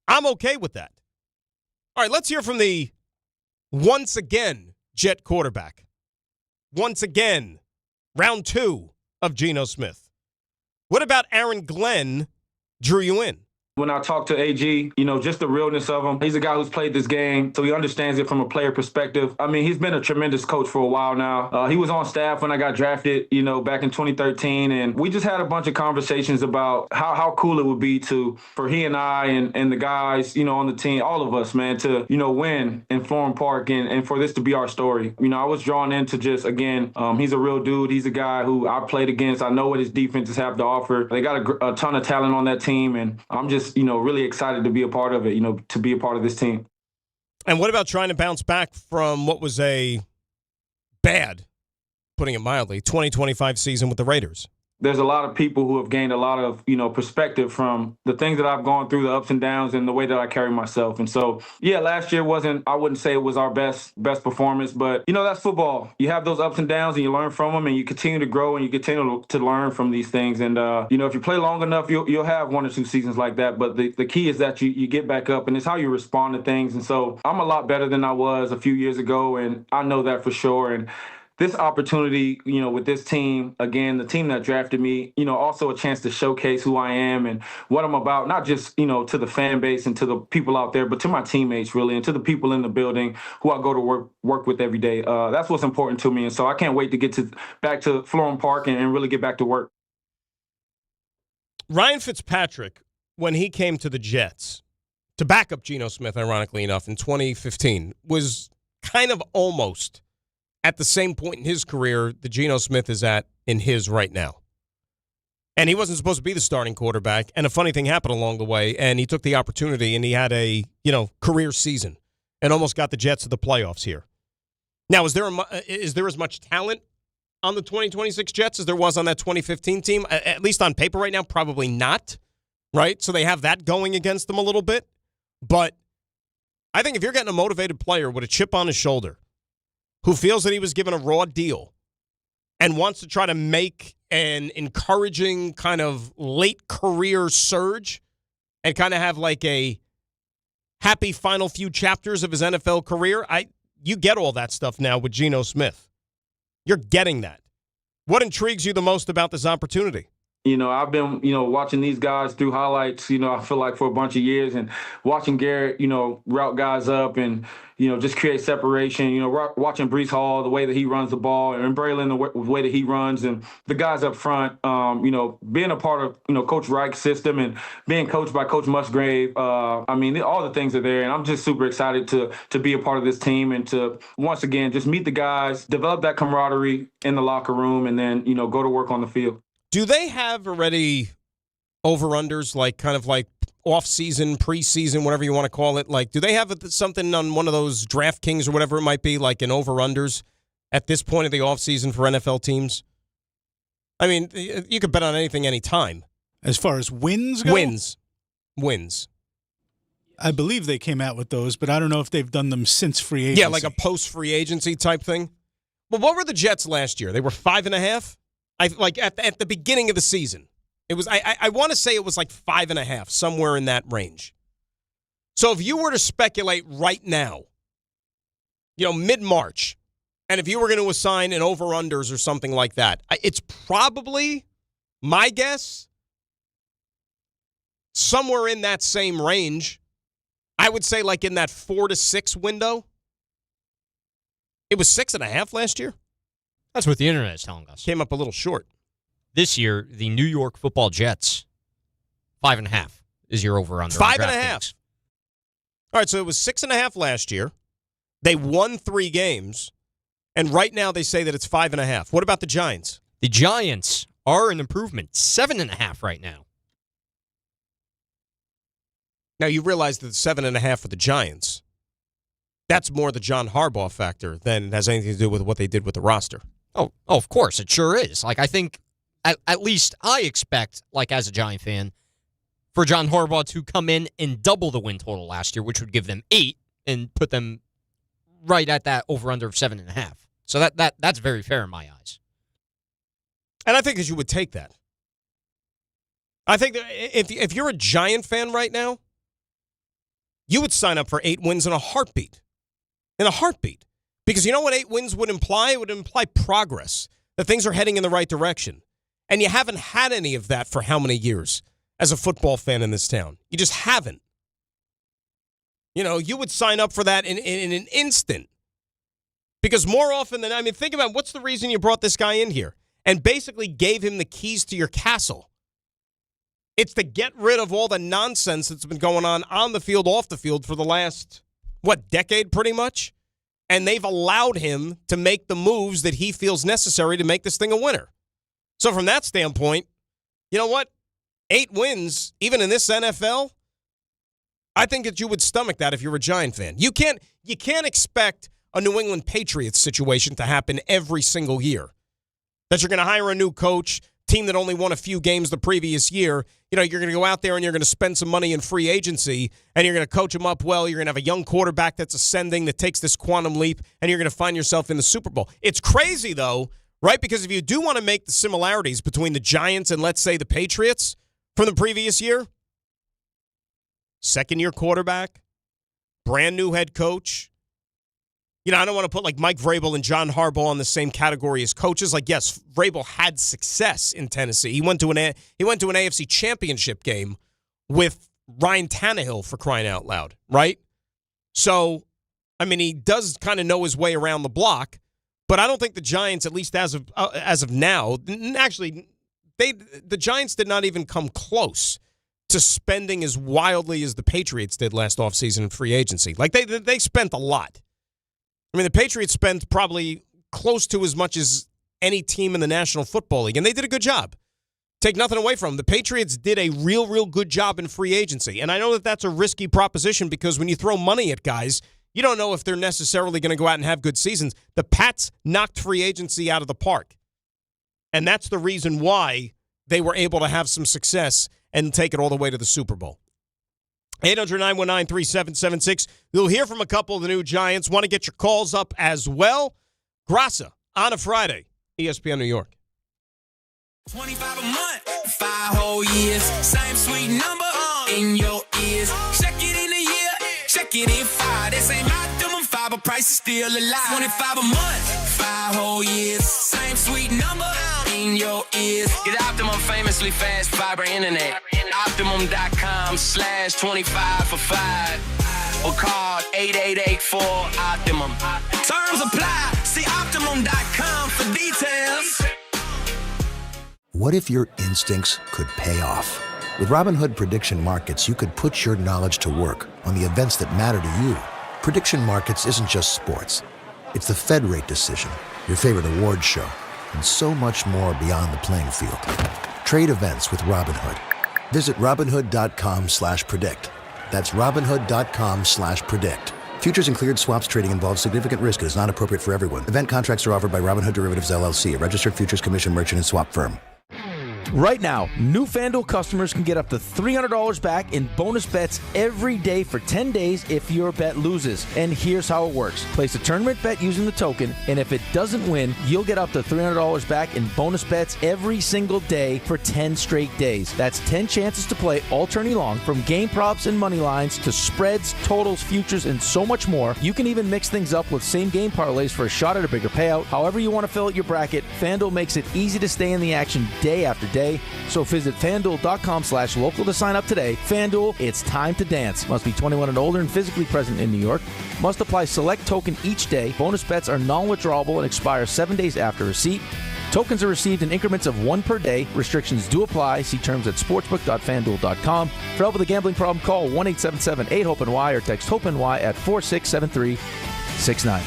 I'm okay with that. All right, let's hear from the once again Jet quarterback. Once again, round 2 of Geno Smith. What about Aaron Glenn drew you in? When I talk to AG, just the realness of him. He's a guy who's played this game, so he understands it from a player perspective. I mean, he's been a tremendous coach for a while now. He was on staff when I got drafted, back in 2013, and we just had a bunch of conversations about how cool it would be for he and I and the guys, on the team, all of us, man, to, win in Florham Park and for this to be our story. I was drawn into just, again, he's a real dude. He's a guy who I played against. I know what his defenses have to offer. They got a ton of talent on that team, and I'm just really excited to be a part of it, to be a part of this team. And what about trying to bounce back from what was a bad, putting it mildly, 2025 season with the Raiders? There's a lot of people who have gained a lot of, perspective from the things that I've gone through, the ups and downs, and the way that I carry myself. And so, last year I wouldn't say it was our best performance, but, that's football. You have those ups and downs, and you learn from them, and you continue to grow, and you continue to learn from these things. And, if you play long enough, you'll have 1 or 2 seasons like that. But the key is that you get back up, and it's how you respond to things. And so I'm a lot better than I was a few years ago, and I know that for sure. And this opportunity, with this team, again, the team that drafted me, also a chance to showcase who I am and what I'm about, not just, to the fan base and to the people out there, but to my teammates, really, and to the people in the building who I go to work with every day. That's what's important to me. And so I can't wait to get back to Florham Park and really get back to work. Ryan Fitzpatrick, when he came to the Jets to back up Geno Smith, ironically enough, in 2015, was kind of almost at the same point in his career that Geno Smith is at in his right now. And he wasn't supposed to be the starting quarterback, and a funny thing happened along the way, and he took the opportunity, and he had a, career season and almost got the Jets to the playoffs here. Now, is there as much talent on the 2026 Jets as there was on that 2015 team? At least on paper right now, probably not, right? So they have that going against them a little bit. But I think if you're getting a motivated player with a chip on his shoulder who feels that he was given a raw deal and wants to try to make an encouraging kind of late career surge and kind of have like a happy final few chapters of his NFL career, you get all that stuff now with Geno Smith. You're getting that. What intrigues you the most about this opportunity? I've been, watching these guys through highlights, I feel like for a bunch of years, and watching Garrett, route guys up and, just create separation, watching Breece Hall, the way that he runs the ball, and Braylon, the way that he runs, and the guys up front, being a part of, Coach Reich's system and being coached by Coach Musgrave. All the things are there, and I'm just super excited to be a part of this team and to, once again, just meet the guys, develop that camaraderie in the locker room, and then, go to work on the field. Do they have already over-unders, like kind of like off-season, preseason, whatever you want to call it? Like, do they have something on one of those DraftKings or whatever it might be, like an over-unders at this point of the off-season for NFL teams? I mean, you could bet on anything anytime. As far as wins go? Wins. I believe they came out with those, but I don't know if they've done them since free agency. Yeah, like a post-free agency type thing. Well, what were the Jets last year? They were 5.5? At the beginning of the season, it was. I want to say it was like 5.5, somewhere in that range. So if you were to speculate right now, mid-March, and if you were going to assign an over-unders or something like that, it's probably My guess, somewhere in that same range. I would say like in that 4 to 6 window. It was 6.5 last year. That's what the internet is telling us. Came up a little short. This year, the New York Football Jets, 5.5 is your over-under. 5.5. All right, so it was 6.5 last year. They won 3 games, and right now they say that it's 5.5. What about the Giants? The Giants are an improvement, 7.5 right now. Now, you realize that 7.5 for the Giants, that's more the John Harbaugh factor than it has anything to do with what they did with the roster. Oh, of course, it sure is. Like, I think, at least I expect, like, as a Giant fan, for John Harbaugh to come in and double the win total last year, which would give them 8 and put them right at that over-under of 7.5. So that's very fair in my eyes. And I think that you would take that. I think that if you're a Giant fan right now, you would sign up for 8 wins in a heartbeat. In a heartbeat. Because you know what 8 wins would imply? It would imply progress, that things are heading in the right direction. And you haven't had any of that for how many years as a football fan in this town? You just haven't. You know, you would sign up for that in an instant. Because more often than, think about what's the reason you brought this guy in here and basically gave him the keys to your castle. It's to get rid of all the nonsense that's been going on the field, off the field for the last, decade pretty much? And they've allowed him to make the moves that he feels necessary to make this thing a winner. So from that standpoint, you know what? 8 wins, even in this NFL, I think that you would stomach that if you're a Giant fan. You can't expect a New England Patriots situation to happen every single year. That you're going to hire a new coach, team that only won a few games the previous year. You know, you're going to go out there and you're going to spend some money in free agency, and you're going to coach them up well. You're going to have a young quarterback that's ascending, that takes this quantum leap, and you're going to find yourself in the Super Bowl. It's crazy, though, right? Because if you do want to make the similarities between the Giants and, let's say, the Patriots from the previous year, second-year quarterback, brand new head coach. You know, I don't want to put like Mike Vrabel and John Harbaugh in the same category as coaches. Like, yes, Vrabel had success in Tennessee. He went to an AFC championship game with Ryan Tannehill, for crying out loud, right? So, he does kind of know his way around the block, but I don't think the Giants, at least as of now, actually, the Giants did not even come close to spending as wildly as the Patriots did last offseason in free agency. Like, they spent a lot. The Patriots spent probably close to as much as any team in the National Football League, and they did a good job. Take nothing away from them. The Patriots did a real good job in free agency, and I know that that's a risky proposition because when you throw money at guys, you don't know if they're necessarily going to go out and have good seasons. The Pats knocked free agency out of the park, and that's the reason why they were able to have some success and take it all the way to the Super Bowl. 800-919-3776. You'll hear from a couple of the new Giants. Want to get your calls up as well. Graca on a Friday, ESPN New York. 25 a month, 5 whole years. Same sweet number in your ears. Check it in a year, check it in 5. This ain't optimum 5, but price is still alive. 25 a month, 5 whole years. Same sweet number in your ears. Get Optimum famously fast fiber internet. Optimum.com/25 for 5. Or call 8884-OPTIMUM. Terms apply. See Optimum.com for details. What if your instincts could pay off? With Robinhood Prediction Markets, you could put your knowledge to work on the events that matter to you. Prediction Markets isn't just sports. It's the Fed rate decision, your favorite award show, and so much more beyond the playing field. Trade events with Robinhood. Visit Robinhood.com/predict. That's Robinhood.com/predict. Futures and cleared swaps trading involves significant risk and is not appropriate for everyone. Event contracts are offered by Robinhood Derivatives LLC, a registered futures commission merchant and swap firm. Right now, new FanDuel customers can get up to $300 back in bonus bets every day for 10 days if your bet loses. And here's how it works. Place a tournament bet using the token, and if it doesn't win, you'll get up to $300 back in bonus bets every single day for 10 straight days. That's 10 chances to play all tourney long, from game props and money lines to spreads, totals, futures, and so much more. You can even mix things up with same-game parlays for a shot at a bigger payout. However you want to fill out your bracket, FanDuel makes it easy to stay in the action day after day. So visit FanDuel.com/local to sign up today. FanDuel, it's time to dance. Must be 21 and older and physically present in New York. Must apply select token each day. Bonus bets are non-withdrawable and expire 7 days after receipt. Tokens are received in increments of 1 per day. Restrictions do apply. See terms at sportsbook.fanduel.com. For help with a gambling problem, call 1-877-8-HOPE-NY or text HOPE-NY at 467-369.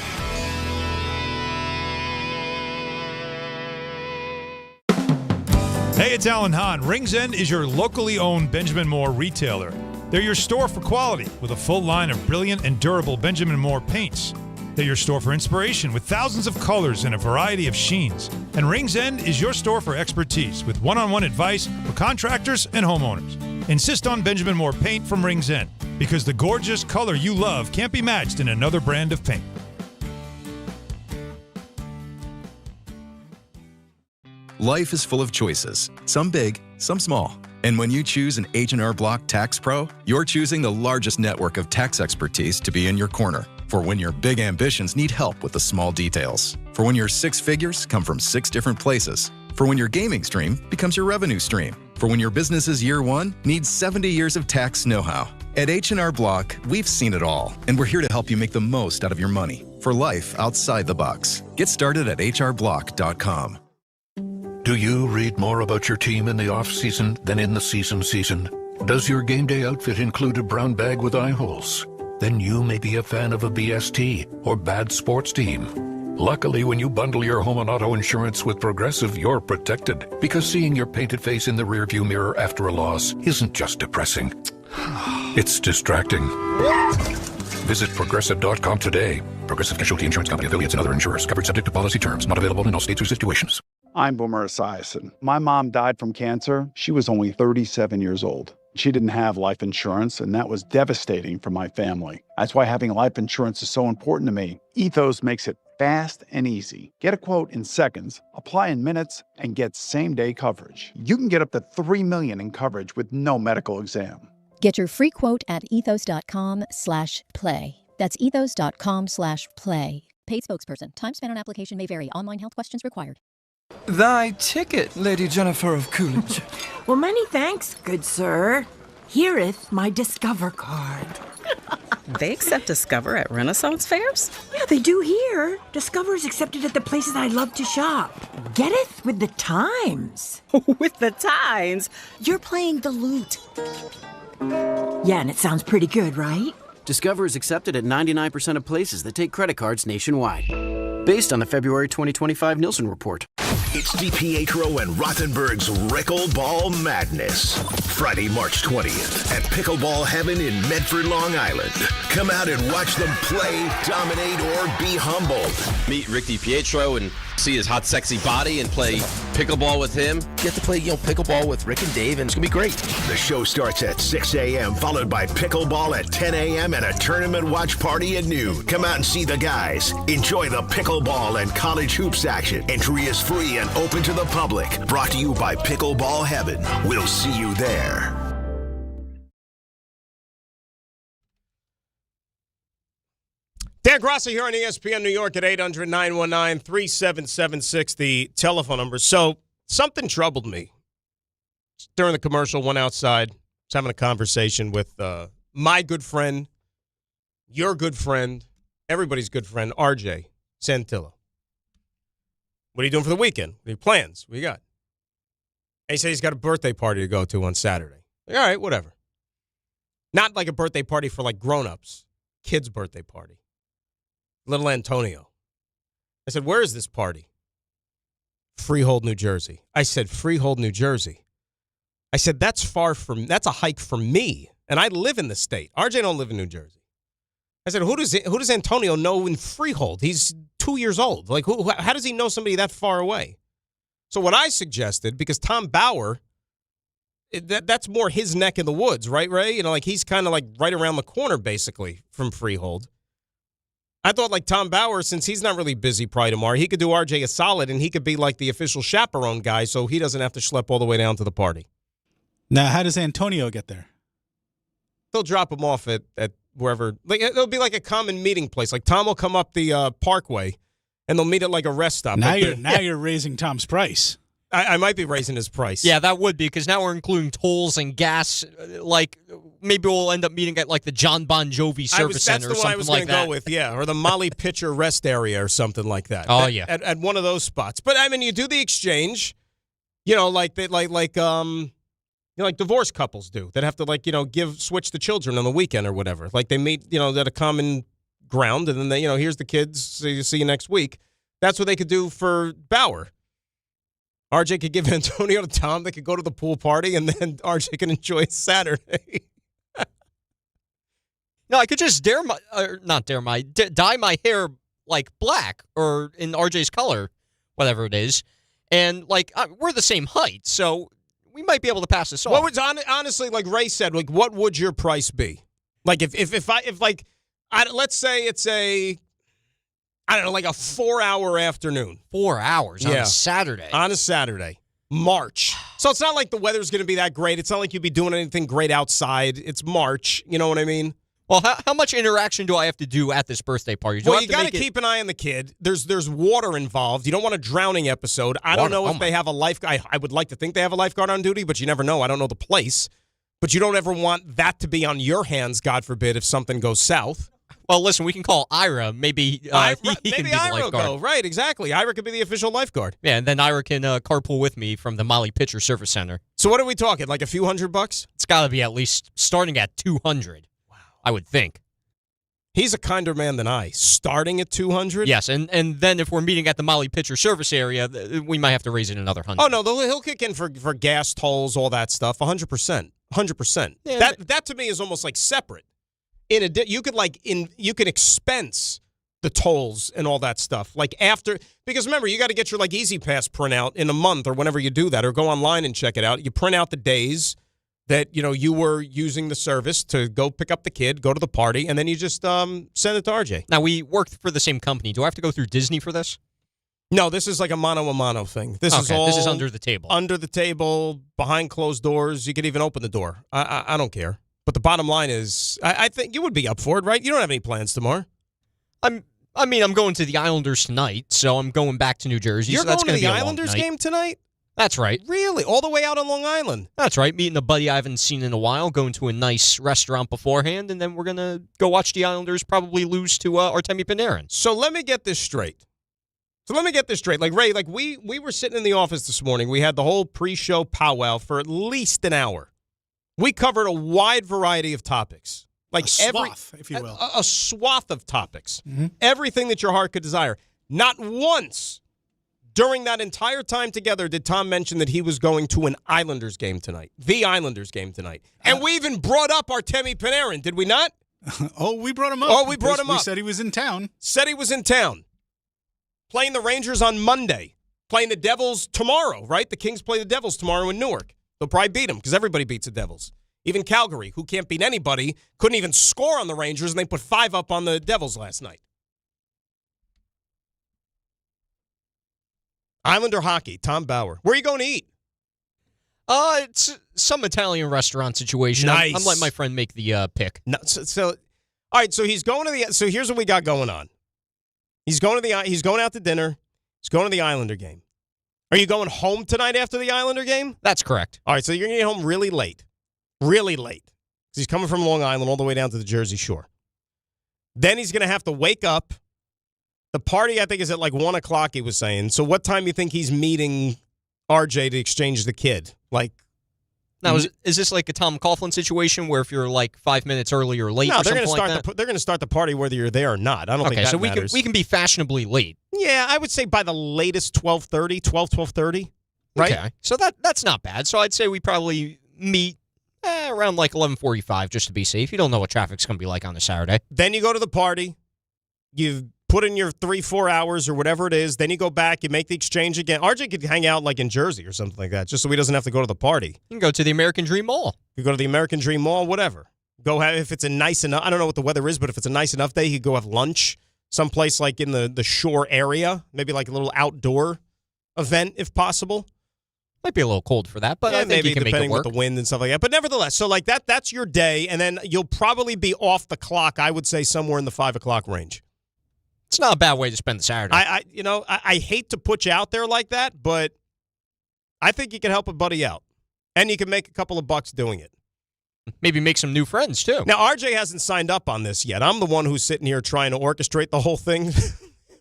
Hey, it's Alan Hahn. Rings End is your locally owned Benjamin Moore retailer. They're your store for quality with a full line of brilliant and durable Benjamin Moore paints. They're your store for inspiration with thousands of colors and a variety of sheens. And Rings End is your store for expertise with one-on-one advice for contractors and homeowners. Insist on Benjamin Moore paint from Rings End because the gorgeous color you love can't be matched in another brand of paint. Life is full of choices, some big, some small. And when you choose an H&R Block Tax Pro, you're choosing the largest network of tax expertise to be in your corner. For when your big ambitions need help with the small details. For when your 6 figures come from 6 different places. For when your gaming stream becomes your revenue stream. For when your business's year 1 needs 70 years of tax know-how. At H&R Block, we've seen it all, and we're here to help you make the most out of your money for life outside the box. Get started at hrblock.com. Do you read more about your team in the off-season than in the season? Does your game day outfit include a brown bag with eye holes? Then you may be a fan of a BST or bad sports team. Luckily, when you bundle your home and auto insurance with Progressive, you're protected, because seeing your painted face in the rearview mirror after a loss isn't just depressing. It's distracting. Visit Progressive.com today. Progressive Casualty Insurance Company, affiliates, and other insurers. Covered subject to policy terms. Not available in all states or situations. I'm Boomer Esiason. My mom died from cancer. She was only 37 years old. She didn't have life insurance, and that was devastating for my family. That's why having life insurance is so important to me. Ethos makes it fast and easy. Get a quote in seconds, apply in minutes, and get same-day coverage. You can get up to $3 million in coverage with no medical exam. Get your free quote at ethos.com/play. That's ethos.com/play. Paid spokesperson. Time spent on application may vary. Online health questions required. Thy ticket, Lady Jennifer of Coolidge. Well, many thanks, good sir. Here'th my Discover card. They accept Discover at Renaissance fairs? Yeah, they do here. Discover is accepted at the places I love to shop. Getteth with the times. With the times? You're playing the lute. Yeah, and it sounds pretty good, right? Discover is accepted at 99% of places that take credit cards nationwide. Based on the February 2025 Nielsen report. It's DiPietro and Rothenberg's Pickleball Madness. Friday, March 20th at Pickleball Heaven in Medford, Long Island. Come out and watch them play, dominate, or be humbled. Meet Rick DiPietro and see his hot, sexy body and play pickleball with him. Get to play, pickleball with Rick and Dave, and it's going to be great. The show starts at 6 a.m., followed by pickleball at 10 a.m. and a tournament watch party at noon. Come out and see the guys. Enjoy the pickleball and college hoops action. Entry is free and open to the public. Brought to you by Pickleball Heaven. We'll see you there. Dan Graca here on ESPN New York at 800-919-3776, the telephone number. So something troubled me. During the commercial, went outside, was having a conversation with my good friend, your good friend, everybody's good friend, RJ Santillo. What are you doing for the weekend? What are your plans? What you got? And he said he's got a birthday party to go to on Saturday. All right, whatever. Not like a birthday party for like grown-ups. Kid's birthday party. Little Antonio. I said, where is this party? Freehold, New Jersey. I said, Freehold, New Jersey. I said, that's a hike for me. And I live in the state. RJ don't live in New Jersey. I said, who does Antonio know in Freehold? He's 2 years old. Like, how does he know somebody that far away? So what I suggested, because Tom Bauer, that's more his neck in the woods, right, Ray? Like he's kind of like right around the corner, basically, from Freehold. I thought like Tom Bauer, since he's not really busy probably tomorrow, he could do RJ a solid and he could be like the official chaperone guy so he doesn't have to schlep all the way down to the party. Now, how does Antonio get there? They'll drop him off at wherever. Like it'll be like a common meeting place. Like Tom will come up the Parkway and they'll meet at like a rest stop. Now you're raising Tom's price. I might be raising his price. Yeah, that would be, because now we're including tolls and gas. Like, maybe we'll end up meeting at, like, the John Bon Jovi Service Center or something like that. That's the one I was going to go with, yeah. Or the Molly Pitcher Rest Area or something like that. Oh, yeah. At one of those spots. But, I mean, you do the exchange, like divorced couples do that have to, switch the children on the weekend or whatever. Like, they meet, at a common ground, and then they, here's the kids, see you next week. That's what they could do for Bauer. RJ could give Antonio to Tom. They could go to the pool party, and then RJ can enjoy Saturday. No, I could just dye my hair like black or in RJ's color, whatever it is, and we're the same height, so we might be able to pass this off. What would honestly, like Ray said, like what would your price be? Like if let's say it's a. I don't know, like a 4-hour afternoon. 4 hours on a Saturday. On a Saturday. March. So it's not like the weather's going to be that great. It's not like you'd be doing anything great outside. It's March. You know what I mean? Well, how much interaction do I have to do at this birthday party? Well, you got to keep an eye on the kid. There's water involved. You don't want a drowning episode. I don't know if they have a lifeguard. I would like to think they have a lifeguard on duty, but you never know. I don't know the place. But you don't ever want that to be on your hands, God forbid, if something goes south. Well, listen, we can call Ira. Maybe he can be the Ira lifeguard. Go. Right, exactly. Ira could be the official lifeguard. Yeah, and then Ira can carpool with me from the Molly Pitcher Service Center. So what are we talking, like a few $100? It's got to be at least starting at $200. Wow. I would think. He's a kinder man than I. Starting at $200? Yes, and then if we're meeting at the Molly Pitcher Service area, we might have to raise it another $100. Oh, no, he'll kick in for gas tolls, all that stuff, 100%. 100%. Yeah, that to me is almost like separate. You could expense the tolls and all that stuff because remember you got to get your Easy Pass printout in a month or whenever you do that, or go online and check it out. You print out the days that you were using the service to go pick up the kid, go to the party, and then you just send it to RJ. Now we work for the same company. Do I have to go through Disney for this? No, this is like a mano thing. This is under the table. Under the table, behind closed doors. You could even open the door. I don't care. But the bottom line is, I think you would be up for it, right? You don't have any plans tomorrow. I'm going to the Islanders tonight, so I'm going back to New Jersey. You're so that's going to be the Islanders game tonight? That's right. Really? All the way out on Long Island? That's right. Meeting a buddy I haven't seen in a while, going to a nice restaurant beforehand, and then we're going to go watch the Islanders probably lose to Artemi Panarin. So let me get this straight. Like, Ray, we were sitting in the office this morning. We had the whole pre-show powwow for at least an hour. We covered a wide variety of topics. Like a swath, if you will. A swath of topics. Mm-hmm. Everything that your heart could desire. Not once during that entire time together did Tom mention that he was going to an Islanders game tonight. The Islanders game tonight. And we even brought up Artemi Panarin, did we not? We brought him up. Oh, we brought him up. We said he was in town. Playing the Rangers on Monday. Playing the Devils tomorrow, right? The Kings play the Devils tomorrow in Newark. They'll probably beat them because everybody beats the Devils. Even Calgary, who can't beat anybody, couldn't even score on the Rangers, and they put 5 up on the Devils last night. Islander hockey, Tom Bauer. Where are you going to eat? It's some Italian restaurant situation. Nice. I'm letting my friend make the pick. No, so all right, so he's going to the. So here's what we got going on. He's going out to dinner. He's going to the Islander game. Are you going home tonight after the Islander game? That's correct. All right, so you're going to get home really late. Really late. Because he's coming from Long Island all the way down to the Jersey Shore. Then he's going to have to wake up. The party, I think, is at 1 o'clock, he was saying. So what time do you think he's meeting RJ to exchange the kid? Now, is this like a Tom Coughlin situation where if you're 5 minutes early or late? No, or they're going to start start. They're going to start the party whether you're there or not. I don't think that matters. So we can be fashionably late. Yeah, I would say by the latest 12:30, right? Okay, so that's not bad. So I'd say we probably meet around 11:45 just to be safe. You don't know what traffic's going to be like on a Saturday. Then you go to the party. You put in your 3-4 hours or whatever it is. Then you go back. You make the exchange again. RJ could hang out in Jersey or something like that, just so he doesn't have to go to the party. You can go to the American Dream Mall. You go to the American Dream Mall, whatever. Go have, if it's a nice enough, I don't know what the weather is, but if it's a nice enough day, you could go have lunch someplace in the shore area, maybe a little outdoor event if possible. Might be a little cold for that, but I think maybe you can make it work. depending with the wind and stuff like that. But nevertheless, so that's your day, and then you'll probably be off the clock, I would say, somewhere in the 5 o'clock range. It's not a bad way to spend the Saturday. I hate to put you out there like that, but I think you can help a buddy out. And you can make a couple of bucks doing it. Maybe make some new friends, too. Now, RJ hasn't signed up on this yet. I'm the one who's sitting here trying to orchestrate the whole thing.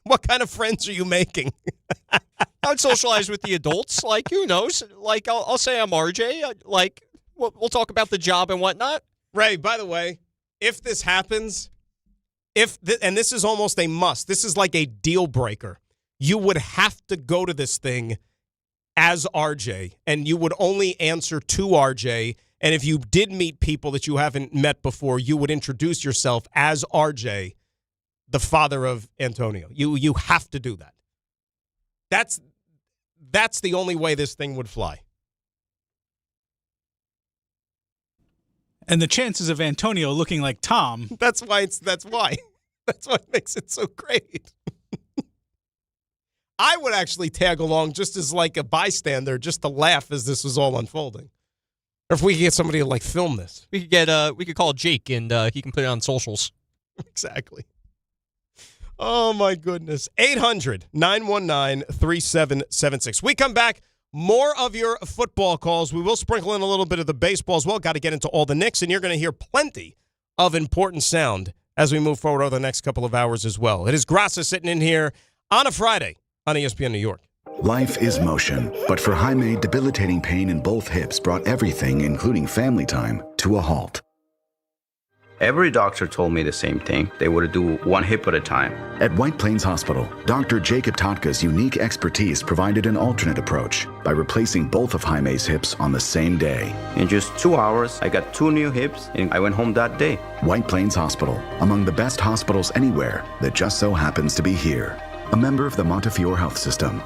What kind of friends are you making? I would socialize with the adults. Like, who knows? Like, I'll say I'm RJ. Like, we'll talk about the job and whatnot. Ray, by the way, if this happens, and this is almost a must, this is like a deal breaker. You would have to go to this thing as RJ, and you would only answer to RJ. And if you did meet people that you haven't met before, you would introduce yourself as RJ, the father of Antonio. You have to do that. That's the only way this thing would fly. And the chances of Antonio looking like Tom. That's why. That's what makes it so great. I would actually tag along just as like a bystander, just to laugh as this was all unfolding. Or if we could get somebody to like film this. We could call Jake and he can put it on socials. Exactly. Oh my goodness. 800-919-3776. We come back. More of your football calls. We will sprinkle in a little bit of the baseball as well. Got to get into all the Knicks, and you're going to hear plenty of important sound as we move forward over the next couple of hours as well. It is Graca sitting in here on a Friday on ESPN New York. Life is motion, but for Jaime, debilitating pain in both hips brought everything, including family time, to a halt. Every doctor told me the same thing. They would do one hip at a time. At White Plains Hospital, Dr. Jacob Totka's unique expertise provided an alternate approach by replacing both of Jaime's hips on the same day. In just 2 hours, I got 2 new hips, and I went home that day. White Plains Hospital, among the best hospitals anywhere that just so happens to be here. A member of the Montefiore Health System.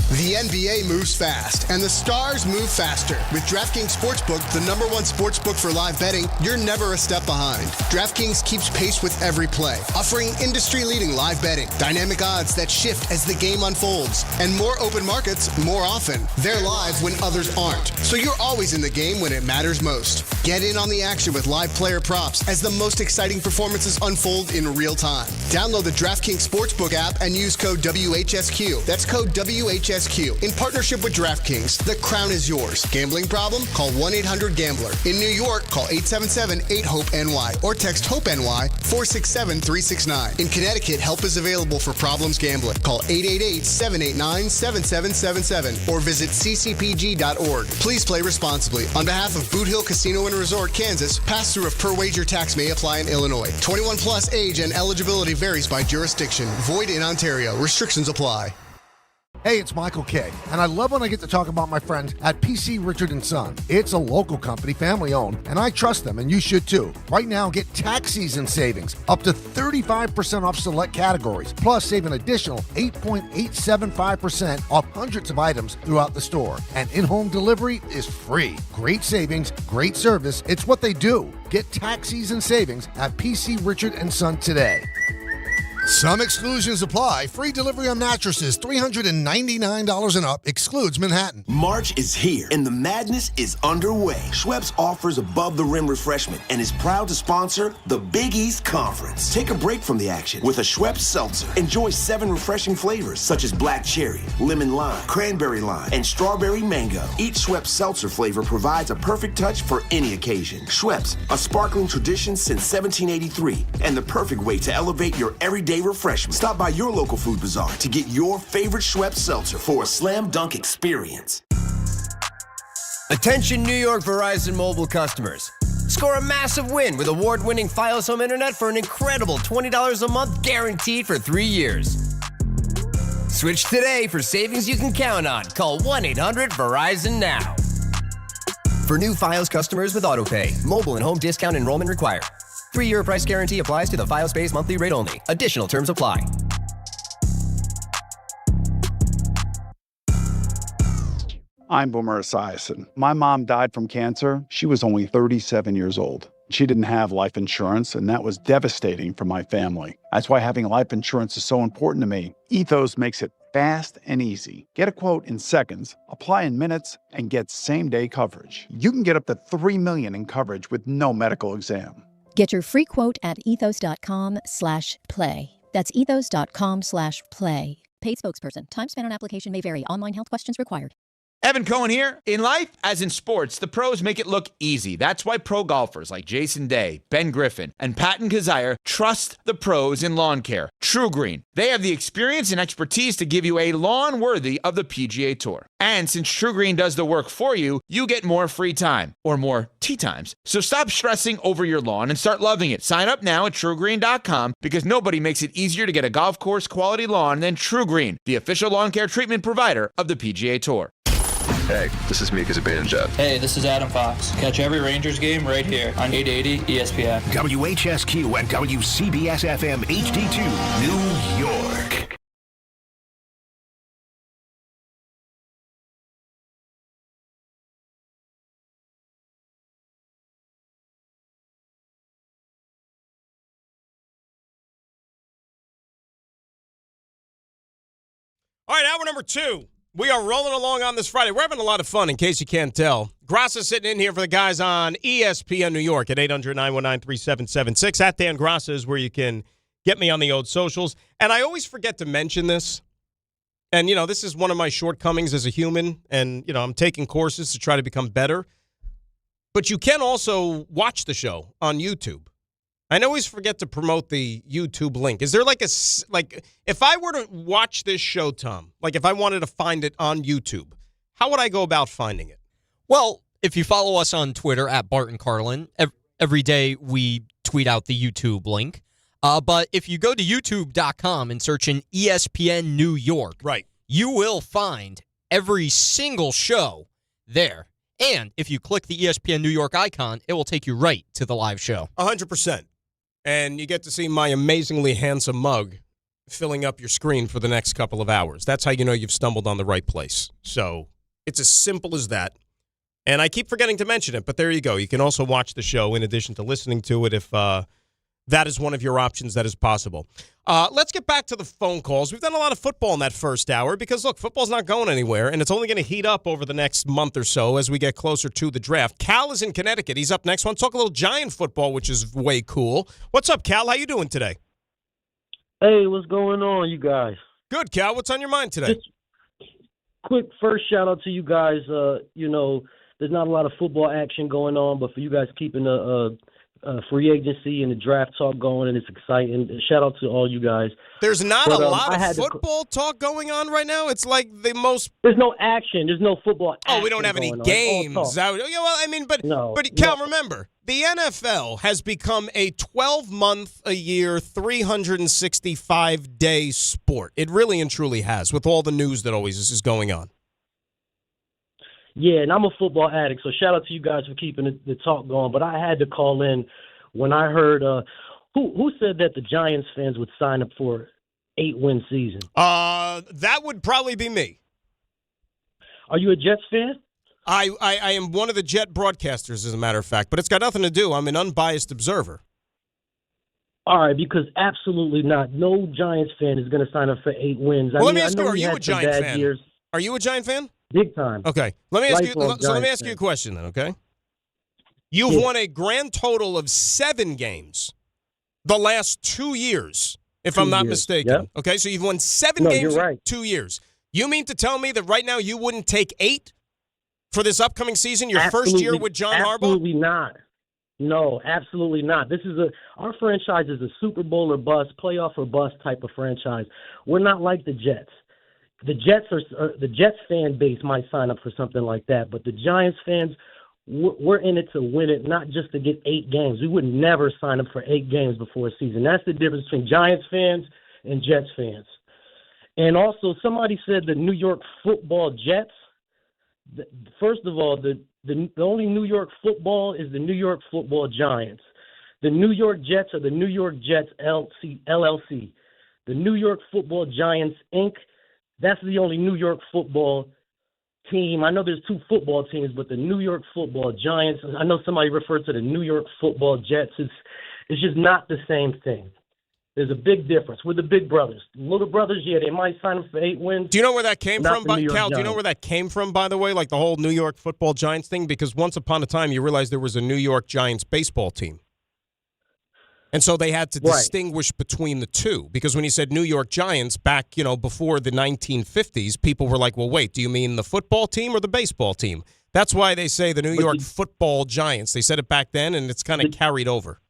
The NBA moves fast, and the stars move faster. With DraftKings Sportsbook, the #1 sportsbook for live betting, you're never a step behind. DraftKings keeps pace with every play, offering industry-leading live betting, dynamic odds that shift as the game unfolds, and more open markets more often. They're live when others aren't, so you're always in the game when it matters most. Get in on the action with live player props as the most exciting performances unfold in real time. Download the DraftKings Sportsbook app and use code WHSQ. That's code WHSQ. In partnership with DraftKings, the crown is yours. Gambling problem? Call 1-800-GAMBLER. In New York, call 877-8-HOPE-NY or text HOPE-NY 467-369. In Connecticut, help is available for problems gambling. Call 888-789-7777 or visit ccpg.org. Please play responsibly. On behalf of Boot Hill Casino and Resort, Kansas, pass-through of per-wager tax may apply in Illinois. 21 plus age and eligibility varies by jurisdiction. Void in Ontario. Restrictions apply. Hey, it's Michael K, and I love when I get to talk about my friends at PC Richard & Son. It's a local company, family-owned, and I trust them, and you should too. Right now, get tax season savings, up to 35% off select categories, plus save an additional 8.875% off hundreds of items throughout the store. And in-home delivery is free. Great savings, great service. It's what they do. Get tax season savings at PC Richard & Son today. Some exclusions apply. Free delivery on mattresses, $399 and up, excludes Manhattan. March is here, and the madness is underway. Schweppes offers above-the-rim refreshment and is proud to sponsor the Big East Conference. Take a break from the action with a Schweppes Seltzer. Enjoy 7 refreshing flavors, such as black cherry, lemon lime, cranberry lime, and strawberry mango. Each Schweppes Seltzer flavor provides a perfect touch for any occasion. Schweppes, a sparkling tradition since 1783, and the perfect way to elevate your everyday refreshment. Stop by your local food bazaar to get your favorite Schweppes Seltzer for a slam dunk experience. Attention New York Verizon mobile customers. Score a massive win with award-winning Fios Home Internet for an incredible $20 a month guaranteed for 3 years. Switch today for savings you can count on. Call 1-800-VERIZON now. For new Fios customers with AutoPay, mobile and home discount enrollment required. 3-year price guarantee applies to the Fios-based monthly rate only. Additional terms apply. I'm Boomer Esiason. My mom died from cancer. She was only 37 years old. She didn't have life insurance, and that was devastating for my family. That's why having life insurance is so important to me. Ethos makes it fast and easy. Get a quote in seconds, apply in minutes, and get same-day coverage. You can get up to $3 million in coverage with no medical exam. Get your free quote at ethos.com/play. That's ethos.com/play. Paid spokesperson. Time spent on application may vary. Online health questions required. Evan Cohen here. In life, as in sports, the pros make it look easy. That's why pro golfers like Jason Day, Ben Griffin, and Patton Kazire trust the pros in lawn care. True Green. They have the experience and expertise to give you a lawn worthy of the PGA Tour. And since True Green does the work for you, you get more free time, or more tee times. So stop stressing over your lawn and start loving it. Sign up now at TrueGreen.com because nobody makes it easier to get a golf course quality lawn than True Green, the official lawn care treatment provider of the PGA Tour. Hey, this is Mika Zibanejad. Hey, this is Adam Fox. Catch every Rangers game right here on 880 ESPN. WHSQ and WCBS-FM HD2, New York. All right, hour number 2. We are rolling along on this Friday. We're having a lot of fun, in case you can't tell. Graca sitting in here for the guys on ESPN New York at 800-919-3776. At Dan Graca is where you can get me on the old socials. And I always forget to mention this. And, this is one of my shortcomings as a human. And, I'm taking courses to try to become better. But you can also watch the show on YouTube. I always forget to promote the YouTube link. Is there if I were to watch this show, Tom, if I wanted to find it on YouTube, how would I go about finding it? Well, if you follow us on Twitter at Bart and Carlin, every day we tweet out the YouTube link. But if you go to youtube.com and search in ESPN New York, right, you will find every single show there. And if you click the ESPN New York icon, it will take you right to the live show. 100%. And you get to see my amazingly handsome mug filling up your screen for the next couple of hours. That's how you know you've stumbled on the right place. So it's as simple as that. And I keep forgetting to mention it, but there you go. You can also watch the show in addition to listening to it if that is one of your options that is possible. Let's get back to the phone calls. We've done a lot of football in that first hour because, look, football's not going anywhere, and it's only going to heat up over the next month or so as we get closer to the draft. Cal is in Connecticut. He's up next. Want to talk a little Giant football, which is way cool. What's up, Cal? How you doing today? Hey, what's going on, you guys? Good, Cal. What's on your mind today? Just quick first shout-out to you guys. There's not a lot of football action going on, but for you guys keeping the free agency and the draft talk going, and it's exciting. Shout out to all you guys. There's not a lot of football talk going on right now. It's like the most. There's no action. There's no football action. Oh, we don't have any games. But Cal, remember, the NFL has become a 12-month-a-year, 365-day sport. It really and truly has, with all the news that always is going on. Yeah, and I'm a football addict, so shout out to you guys for keeping the talk going. But I had to call in when I heard who said that the Giants fans would sign up for 8-win season. That would probably be me. Are you a Jets fan? I am one of the Jet broadcasters, as a matter of fact, but it's got nothing to do. I'm an unbiased observer. All right, because absolutely not. No Giants fan is going to sign up for 8 wins. Well, let me ask you: are you a Giant fan? Are you a Giant fan? Big time. Okay. Let me ask you a question then, okay? You've won a grand total of 7 games the last 2 years, if I'm not mistaken. Yep. Okay, so you've won 7 games in 2 years. You mean to tell me that right now you wouldn't take 8 for this upcoming season, your first year with John Harbaugh? Absolutely not. No, absolutely not. Our franchise is a Super Bowl or bust, playoff or bust type of franchise. We're not like the Jets. The Jets fan base might sign up for something like that, but the Giants fans, we're in it to win it, not just to get 8 games. We would never sign up for 8 games before a season. That's the difference between Giants fans and Jets fans. And also, somebody said the New York football Jets. First of all, the only New York football is the New York football Giants. The New York Jets are the New York Jets LLC. The New York football Giants, Inc., that's the only New York football team. I know there's 2 football teams, but the New York football Giants, I know somebody referred to the New York football Jets. It's just not the same thing. There's a big difference. We're the big brothers. Little brothers, yeah, they might sign up for 8 wins. Do you know where that came from, Cal? Do you know where that came from, by the way, like the whole New York football Giants thing? Because once upon a time, you realized there was a New York Giants baseball team. And so they had to distinguish between the two, because when you said New York Giants back, before the 1950s, people were like, well, wait, do you mean the football team or the baseball team? That's why they say the New York Football Giants. They said it back then, and it's kind of carried over.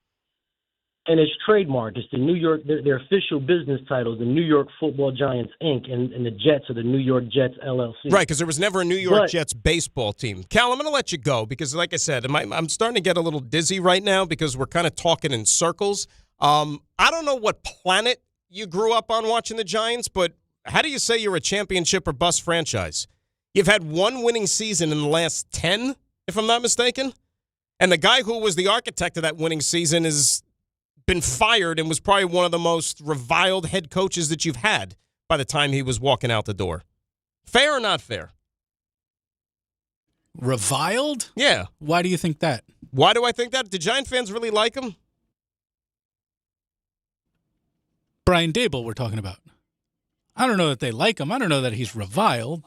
And it's trademarked. It's the New York, their official business title, the New York Football Giants, Inc., and the Jets are the New York Jets, LLC. Right, because there was never a New York Jets baseball team. Cal, I'm going to let you go because, like I said, I'm starting to get a little dizzy right now because we're kind of talking in circles. I don't know what planet you grew up on watching the Giants, but how do you say you're a championship or bust franchise? You've had one winning season in the last 10, if I'm not mistaken, and the guy who was the architect of that winning season has been fired and was probably one of the most reviled head coaches that you've had by the time he was walking out the door. Fair or not fair? Reviled? Yeah. Why do you think that? Why do I think that? Do Giant fans really like him? Brian Dable we're talking about. I don't know that they like him. I don't know that he's reviled.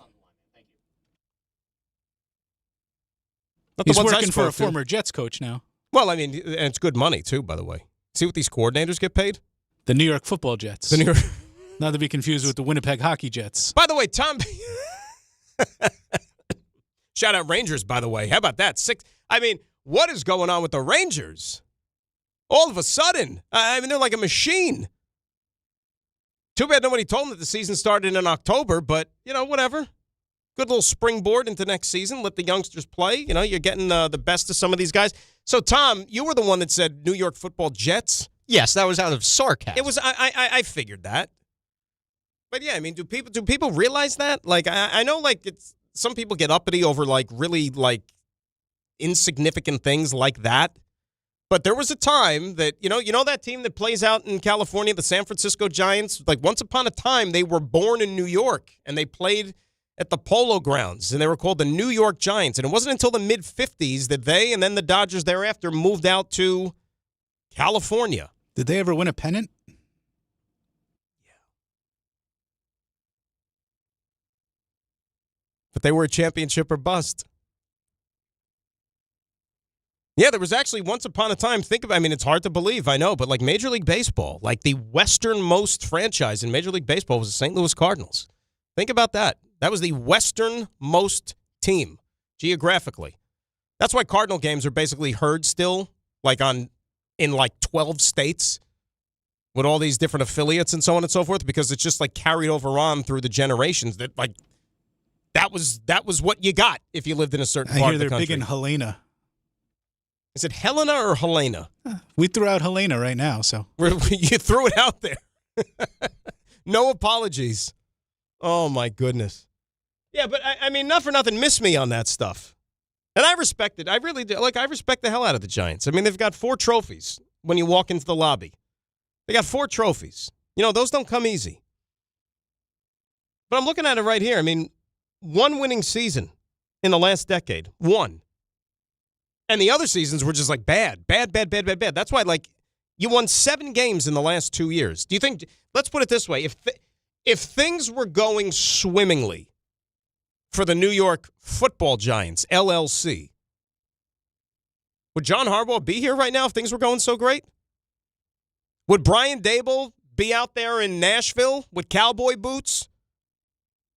He's working for a former Jets coach now. Well, I mean, and it's good money, too, by the way. See what these coordinators get paid? The New York Football Jets. Not to be confused with the Winnipeg Hockey Jets. By the way, Tom... Shout out Rangers, by the way. How about that? What is going on with the Rangers? All of a sudden. They're like a machine. Too bad nobody told them that the season started in October, but, whatever. Good little springboard into next season. Let the youngsters play. You're getting the best of some of these guys. So, Tom, you were the one that said New York Football Jets. Yes, that was out of sarcasm. It was. I figured that. But yeah, do people realize that? Like, I know, like, it's some people get uppity over like really like insignificant things like that. But there was a time that you know that team that plays out in California, the San Francisco Giants. Like once upon a time, they were born in New York and they played at the Polo Grounds, and they were called the New York Giants. And it wasn't until the mid-'50s that they and then the Dodgers thereafter moved out to California. Did they ever win a pennant? Yeah. But they were a championship or bust. Yeah, there was actually once upon a time, it's hard to believe, I know, but like Major League Baseball, like the westernmost franchise in Major League Baseball was the St. Louis Cardinals. Think about that. That was the westernmost team geographically. That's why Cardinal games are basically heard still, in 12 states with all these different affiliates and so on and so forth, because it's just like carried over on through the generations that like that was what you got if you lived in a certain part of the country. I hear they're big in Helena. Is it Helena or Helena? We threw out Helena right now, so. You threw it out there. No apologies. Oh, my goodness. Yeah, but, not for nothing, miss me on that stuff. And I respect it. I really do. Like, I respect the hell out of the Giants. They've got 4 trophies when you walk into the lobby. They got 4 trophies. Those don't come easy. But I'm looking at it right here. One winning season in the last decade. One. And the other seasons were just like bad. That's why, you won 7 games in the last 2 years. Do you think, let's put it this way, if things were going swimmingly for the New York Football Giants, LLC, would John Harbaugh be here right now if things were going so great? Would Brian Dable be out there in Nashville with cowboy boots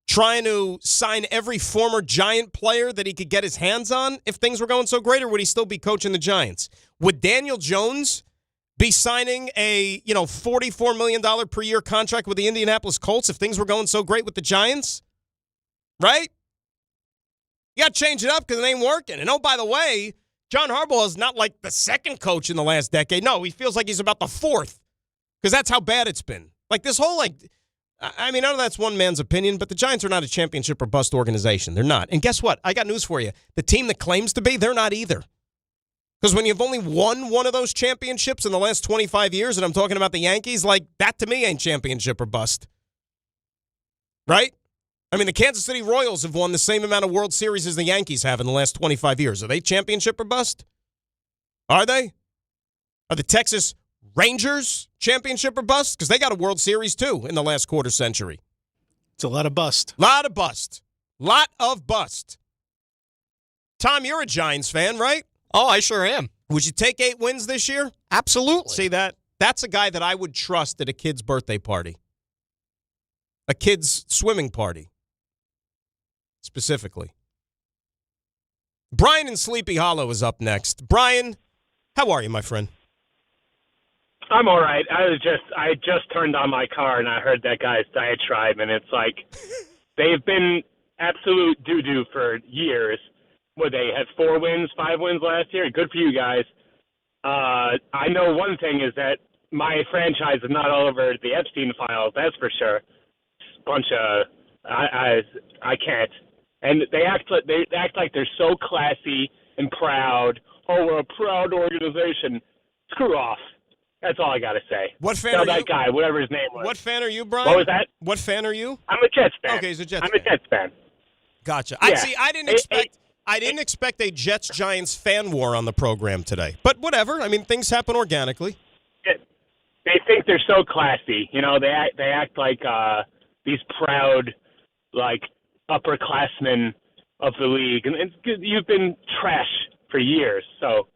trying to sign every former Giant player that he could get his hands on if things were going so great, or would he still be coaching the Giants? Would Daniel Jones be signing a $44 million per year contract with the Indianapolis Colts if things were going so great with the Giants? Right? You got to change it up because it ain't working. And, oh, by the way, John Harbaugh is not like the second coach in the last decade. No, he feels like he's about the 4th because that's how bad it's been. Like this whole, I know that's one man's opinion, but the Giants are not a championship or bust organization. They're not. And guess what? I got news for you. The team that claims to be, they're not either. Because when you've only won one of those championships in the last 25 years, and I'm talking about the Yankees, that to me ain't championship or bust. Right? The Kansas City Royals have won the same amount of World Series as the Yankees have in the last 25 years. Are they championship or bust? Are they? Are the Texas Rangers championship or bust? Because they got a World Series, too, in the last quarter century. It's a lot of bust. Lot of bust. Tom, you're a Giants fan, right? Oh, I sure am. Would you take 8 wins this year? Absolutely. See that? That's a guy that I would trust at a kid's birthday party. A kid's swimming party, specifically. Brian in Sleepy Hollow is up next. Brian, how are you, my friend? I'm all right. I just turned on my car and I heard that guy's diatribe, and it's like they've been absolute doo-doo for years. Where they had 4 wins, 5 wins last year. Good for you guys. I know one thing is that my franchise is not all over the Epstein files. That's for sure. Bunch of I can't. And they act like they're so classy and proud. Oh, we're a proud organization. Screw off. That's all I got to say. What fan Tell are that you? guy, whatever his name was. What fan are you, Brian? What was that? What fan are you? I'm a Jets fan. Okay, he's a Jets I'm fan. a Jets fan. Gotcha. Yeah. I didn't expect a Jets-Giants fan war on the program today. But whatever. I mean, things happen organically. They think they're so classy. You know, they act like these proud, like, upperclassmen of the league. And you've been trash for years, so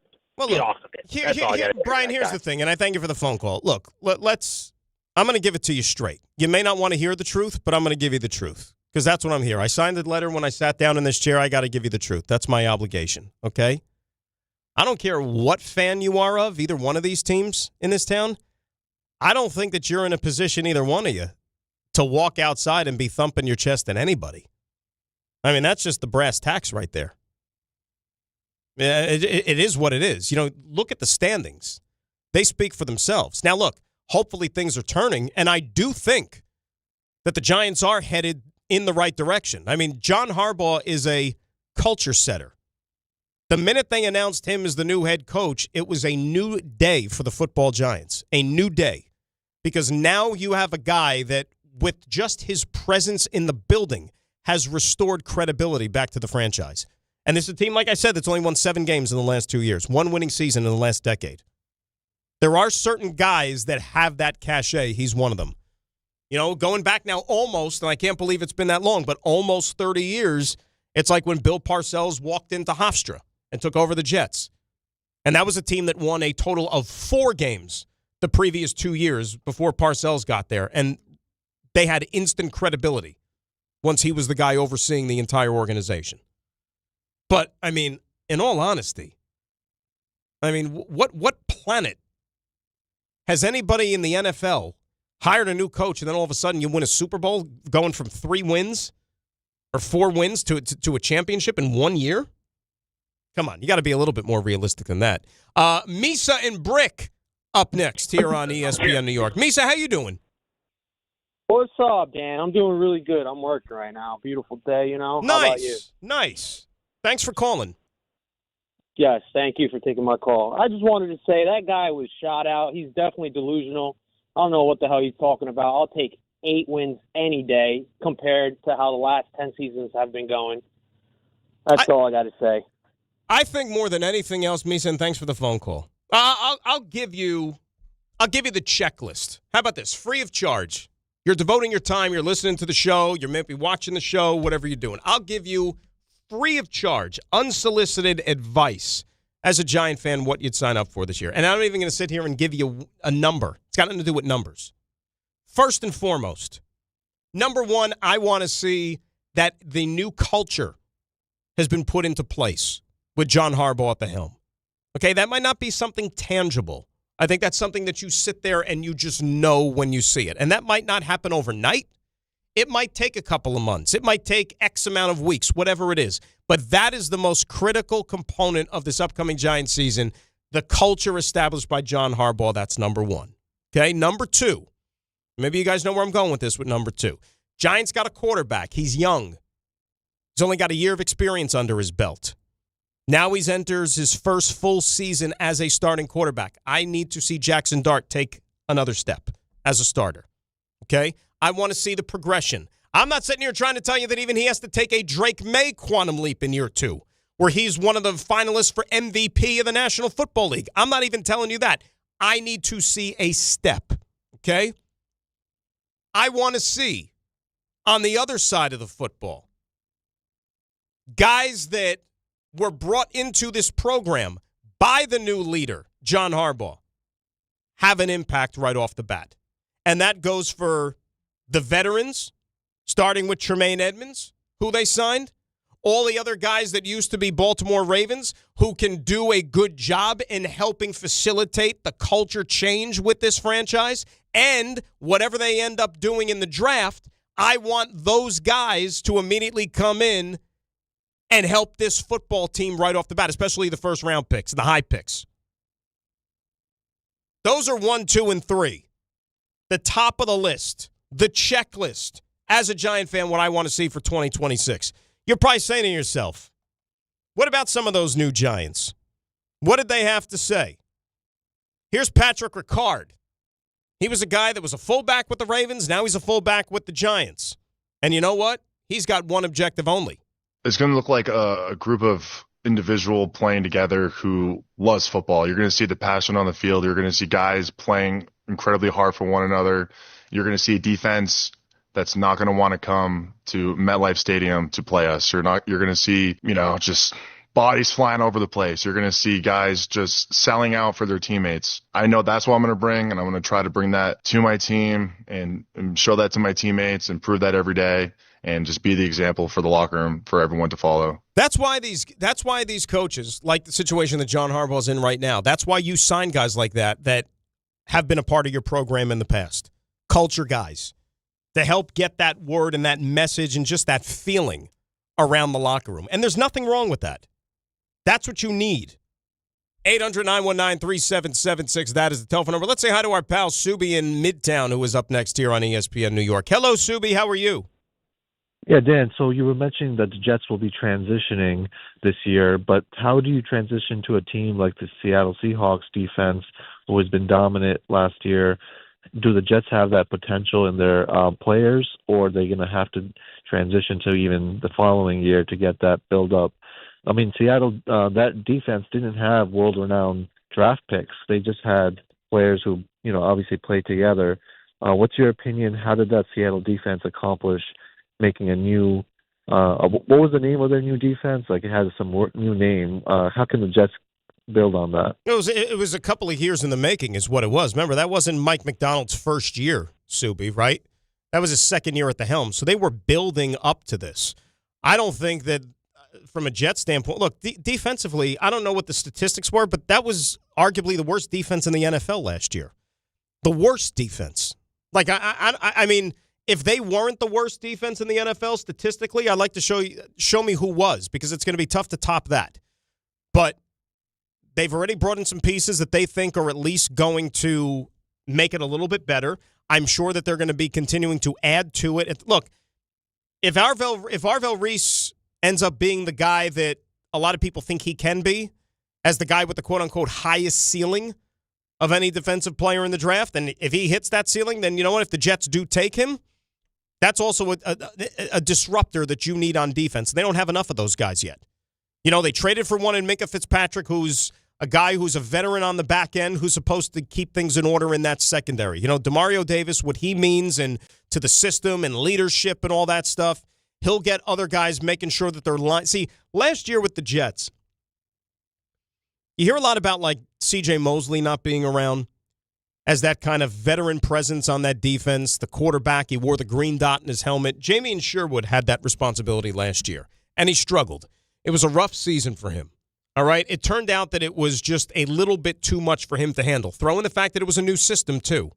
get off of it. That's all I got to say. Brian, here's the thing, and I thank you for the phone call. Look, I'm going to give it to you straight. You may not want to hear the truth, but I'm going to give you the truth. Because that's what I'm here. I signed the letter when I sat down in this chair. I got to give you the truth. That's my obligation, okay? I don't care what fan you are of either one of these teams in this town. I don't think that you're in a position, either one of you, to walk outside and be thumping your chest at anybody. I mean, that's just the brass tacks right there. Yeah, it is what it is. You know, look at the standings. They speak for themselves. Now, look, hopefully things are turning, and I do think that the Giants are headed in the right direction. I mean, John Harbaugh is a culture setter. The minute they announced him as the new head coach, it was a new day for the football Giants. A new day. Because now you have a guy that, with just his presence in the building, has restored credibility back to the franchise. And this is a team, like I said, that's only won 7 games in the last 2 years. 1 winning season in the last decade. There are certain guys that have that cachet. He's one of them. You know, going back now almost, and I can't believe it's been that long, but almost 30 years, it's like when Bill Parcells walked into Hofstra and took over the Jets. And that was a team that won a total of 4 games the previous 2 years before Parcells got there. And they had instant credibility once he was the guy overseeing the entire organization. But, I mean, in all honesty, I mean, what planet has anybody in the NFL hired a new coach, and then all of a sudden you win a Super Bowl going from 3 wins or 4 wins to a championship in 1 year? Come on, you got to be a little bit more realistic than that. Misa and Brick up next here on ESPN New York. Misa, how you doing? What's up, Dan? I'm doing really good. I'm working right now. Beautiful day, you know. How about you? Nice. Thanks for calling. Yes, thank you for taking my call. I just wanted to say that guy was shot out. He's definitely delusional. I don't know what the hell he's talking about. I'll take 8 wins any day compared to how the last 10 seasons have been going. That's all I got to say. I think more than anything else, Misa, and thanks for the phone call. I'll give you the checklist. How about this? Free of charge. You're devoting your time. You're listening to the show. You're maybe watching the show, whatever you're doing. I'll give you free of charge, unsolicited advice as a Giant fan what you'd sign up for this year. And I'm not even going to sit here and give you a number. It's got nothing to do with numbers. First and foremost, number one, I want to see that the new culture has been put into place with John Harbaugh at the helm. Okay, that might not be something tangible. I think that's something that you sit there and you just know when you see it. And that might not happen overnight. It might take a couple of months. It might take X amount of weeks, whatever it is. But that is the most critical component of this upcoming Giants season, the culture established by John Harbaugh. That's number one. Okay, number two. Maybe you guys know where I'm going with this with number two. Giants got a quarterback. He's young. He's only got a year of experience under his belt. Now he enters his first full season as a starting quarterback. I need to see Jackson Dart take another step as a starter. Okay? I want to see the progression. I'm not sitting here trying to tell you that even he has to take a Drake May quantum leap in year 2, where he's one of the finalists for MVP of the National Football League. I'm not even telling you that. I need to see a step. Okay? I want to see, on the other side of the football, guys that were brought into this program by the new leader, John Harbaugh. have an impact right off the bat. And that goes for the veterans, starting with Tremaine Edmonds, who they signed, all the other guys that used to be Baltimore Ravens who can do a good job in helping facilitate the culture change with this franchise, and whatever they end up doing in the draft, I want those guys to immediately come in and help this football team right off the bat, especially the first-round picks, the high picks. Those are 1, 2, and 3. The top of the list, the checklist, as a Giant fan, what I want to see for 2026. You're probably saying to yourself, what about some of those new Giants? What did they have to say? Here's Patrick Ricard. He was a guy that was a fullback with the Ravens. Now he's a fullback with the Giants. And you know what? He's got one objective only. It's going to look like a group of individual playing together who loves football. You're going to see the passion on the field. You're going to see guys playing incredibly hard for one another. You're going to see a defense that's not going to want to come to MetLife Stadium to play us. You're going to see, just bodies flying over the place. You're going to see guys just selling out for their teammates. I know that's what I'm going to bring, and I'm going to try to bring that to my team and show that to my teammates and prove that every day and just be the example for the locker room for everyone to follow. That's why these coaches, like the situation that John Harbaugh is in right now, that's why you sign guys like that have been a part of your program in the past. Culture guys. To help get that word and that message and just that feeling around the locker room. And there's nothing wrong with that. That's what you need. 800-919-3776. That is the telephone number. Let's say hi to our pal Subi in Midtown, who is up next here on ESPN New York. Hello, Subi. How are you? Yeah, Dan, so you were mentioning that the Jets will be transitioning this year, but how do you transition to a team like the Seattle Seahawks defense, who has been dominant last year? Do the Jets have that potential in their players, or are they going to have to transition to even the following year to get that build up? I mean, Seattle, that defense didn't have world-renowned draft picks. They just had players who, obviously played together. What's your opinion? How did that Seattle defense accomplish making a new what was the name of their new defense? Like, it has some new name. How can the Jets build on that? It was a couple of years in the making is what it was. Remember, that wasn't Mike McDonald's first year, Subi, right? That was his second year at the helm. So they were building up to this. I don't think that from a Jet standpoint, look, defensively, I don't know what the statistics were, but that was arguably the worst defense in the NFL last year. The worst defense. Like, I mean, if they weren't the worst defense in the NFL statistically, I'd like to show me who was, because it's going to be tough to top that. But they've already brought in some pieces that they think are at least going to make it a little bit better. I'm sure that they're going to be continuing to add to it. Look, if Arvell Reese ends up being the guy that a lot of people think he can be, as the guy with the quote-unquote highest ceiling of any defensive player in the draft, and if he hits that ceiling, then you know what? If the Jets do take him, that's also a disruptor that you need on defense. They don't have enough of those guys yet. They traded for one in Minkah Fitzpatrick, who's a guy who's a veteran on the back end who's supposed to keep things in order in that secondary. DeMario Davis, what he means and to the system and leadership and all that stuff, he'll get other guys making sure that they're line. See, last year with the Jets, you hear a lot about like C.J. Mosley not being around as that kind of veteran presence on that defense. The quarterback, he wore the green dot in his helmet. Jamie Sherwood had that responsibility last year, and he struggled. It was a rough season for him. All right, it turned out that it was just a little bit too much for him to handle. Throw in the fact that it was a new system, too.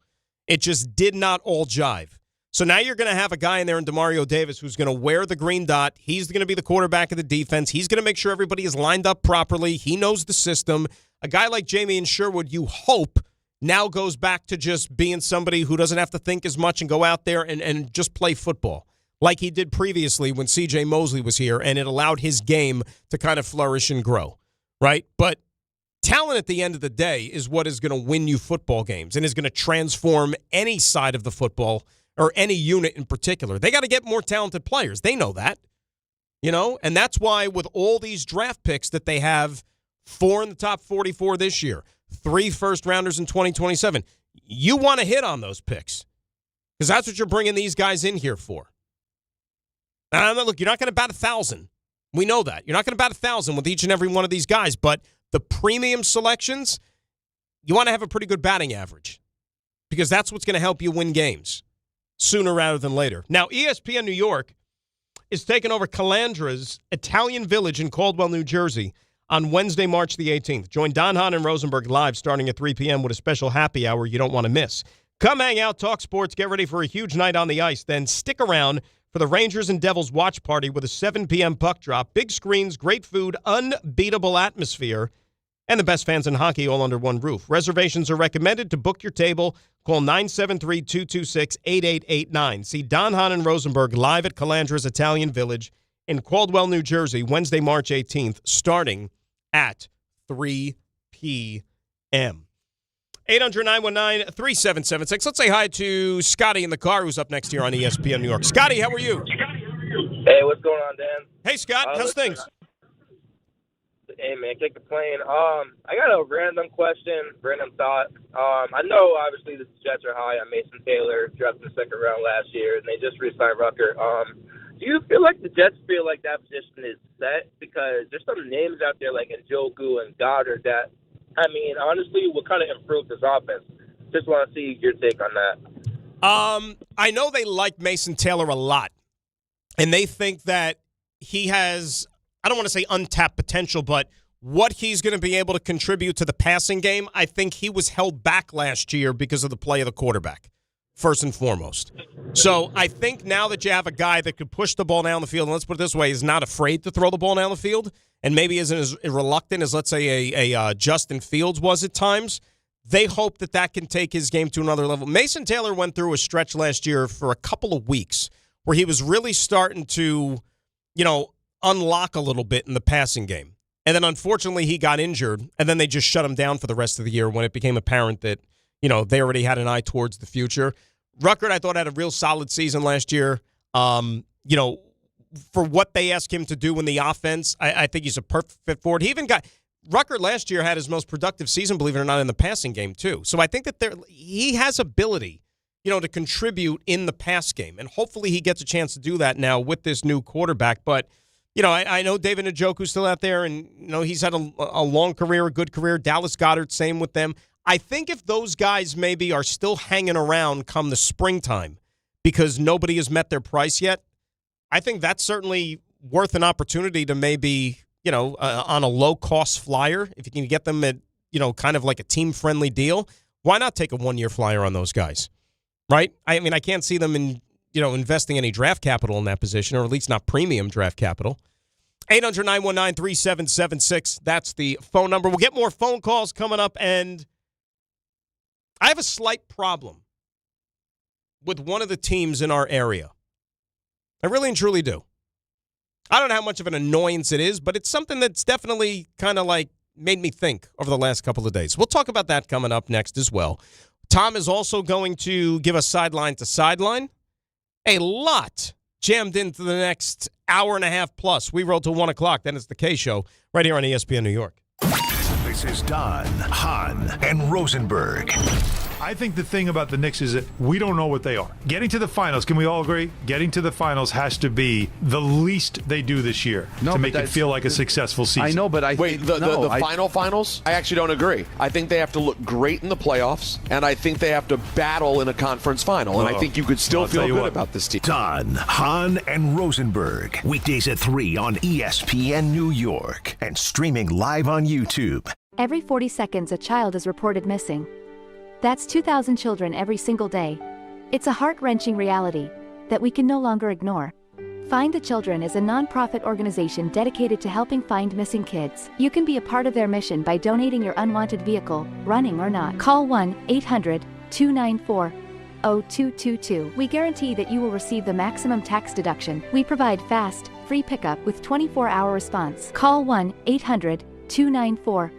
It just did not all jive. So now you're going to have a guy in there in DeMario Davis who's going to wear the green dot. He's going to be the quarterback of the defense. He's going to make sure everybody is lined up properly. He knows the system. A guy like Jamie Sherwood, you hope, now goes back to just being somebody who doesn't have to think as much and go out there and just play football, like he did previously when C.J. Mosley was here, and it allowed his game to kind of flourish and grow. Right? But talent at the end of the day is what is going to win you football games and is going to transform any side of the football or any unit in particular. They got to get more talented players. They know that. And that's why with all these draft picks that they have, 4 in the top 44 this year, 3 first-rounders in 2027, you want to hit on those picks because that's what you're bringing these guys in here for. Now, look, you're not going to bat 1,000. We know that. You're not going to bat 1,000 with each and every one of these guys, but the premium selections, you want to have a pretty good batting average because that's what's going to help you win games sooner rather than later. Now, ESPN New York is taking over Calandra's Italian Village in Caldwell, New Jersey on Wednesday, March the 18th. Join Don Hahn and Rosenberg live starting at 3 p.m. with a special happy hour you don't want to miss. Come hang out, talk sports, get ready for a huge night on the ice, then stick around for the Rangers and Devils watch party with a 7 p.m. puck drop, big screens, great food, unbeatable atmosphere, and the best fans in hockey all under one roof. Reservations are recommended. To book your table, call 973-226-8889. See Don Hahn and Rosenberg live at Calandra's Italian Village in Caldwell, New Jersey, Wednesday, March 18th, starting at 3 p.m. 800-919-3776. Let's say hi to Scotty in the car, who's up next here on ESPN New York. Scotty, how are you? Hey, what's going on, Dan? Hey, Scott. How's things? Hey, man, can't complain. I got a random question, random thought. I know, obviously, the Jets are high on Mason Taylor, drafted in the second round last year, and they just re-signed Rucker. Do you feel like the Jets feel like that position is set? Because there's some names out there like Njoku and Goddard that, I mean, honestly, will kind of improve this offense. Just want to see your take on that. I know they like Mason Taylor a lot, and they think that he has, I don't want to say untapped potential, but what he's going to be able to contribute to the passing game, I think he was held back last year because of the play of the quarterback, first and foremost. So I think now that you have a guy that could push the ball down the field, and let's put it this way, is not afraid to throw the ball down the field, and maybe isn't as reluctant as, let's say, a Justin Fields was at times, they hope that that can take his game to another level. Mason Taylor went through a stretch last year for a couple of weeks where he was really starting to, unlock a little bit in the passing game. And then, unfortunately, he got injured, and then they just shut him down for the rest of the year when it became apparent that, they already had an eye towards the future. Ruckert, I thought, had a real solid season last year. For what they asked him to do in the offense, I think he's a perfect fit for it. Ruckert last year had his most productive season, believe it or not, in the passing game, too. So I think that he has ability, to contribute in the pass game. And hopefully he gets a chance to do that now with this new quarterback. But, I know David Njoku's still out there, and, he's had a long career, a good career. Dallas Goedert, same with them. I think if those guys maybe are still hanging around come the springtime because nobody has met their price yet, I think that's certainly worth an opportunity to maybe, on a low-cost flyer, if you can get them at, kind of like a team-friendly deal, why not take a one-year flyer on those guys, right? I mean, I can't see them in, investing any draft capital in that position, or at least not premium draft capital. 800-919-3776, that's the phone number. We'll get more phone calls coming up, and I have a slight problem with one of the teams in our area. I really and truly do. I don't know how much of an annoyance it is, but it's something that's definitely kind of like made me think over the last couple of days. We'll talk about that coming up next as well. Tom is also going to give us sideline to sideline. A lot jammed into the next hour and a half plus. We roll till 1 o'clock. Then it's the K Show right here on ESPN New York. This is Don, Hahn, and Rosenberg. I think the thing about the Knicks is that we don't know what they are. Getting to the finals, can we all agree? Getting to the finals has to be the least they do this year to make it feel like a successful season. I know, but the finals, I actually don't agree. I think they have to look great in the playoffs, and I think they have to battle in a conference final, and I think you could still feel good about this team. Don, Hahn, and Rosenberg. Weekdays at 3 on ESPN New York and streaming live on YouTube. Every 40 seconds, a child is reported missing. That's 2,000 children every single day. It's a heart-wrenching reality that we can no longer ignore. Find the Children is a non-profit organization dedicated to helping find missing kids. You can be a part of their mission by donating your unwanted vehicle, running or not. Call 1-800-294-0222. We guarantee that you will receive the maximum tax deduction. We provide fast, free pickup with 24-hour response. Call 1-800-294-0222.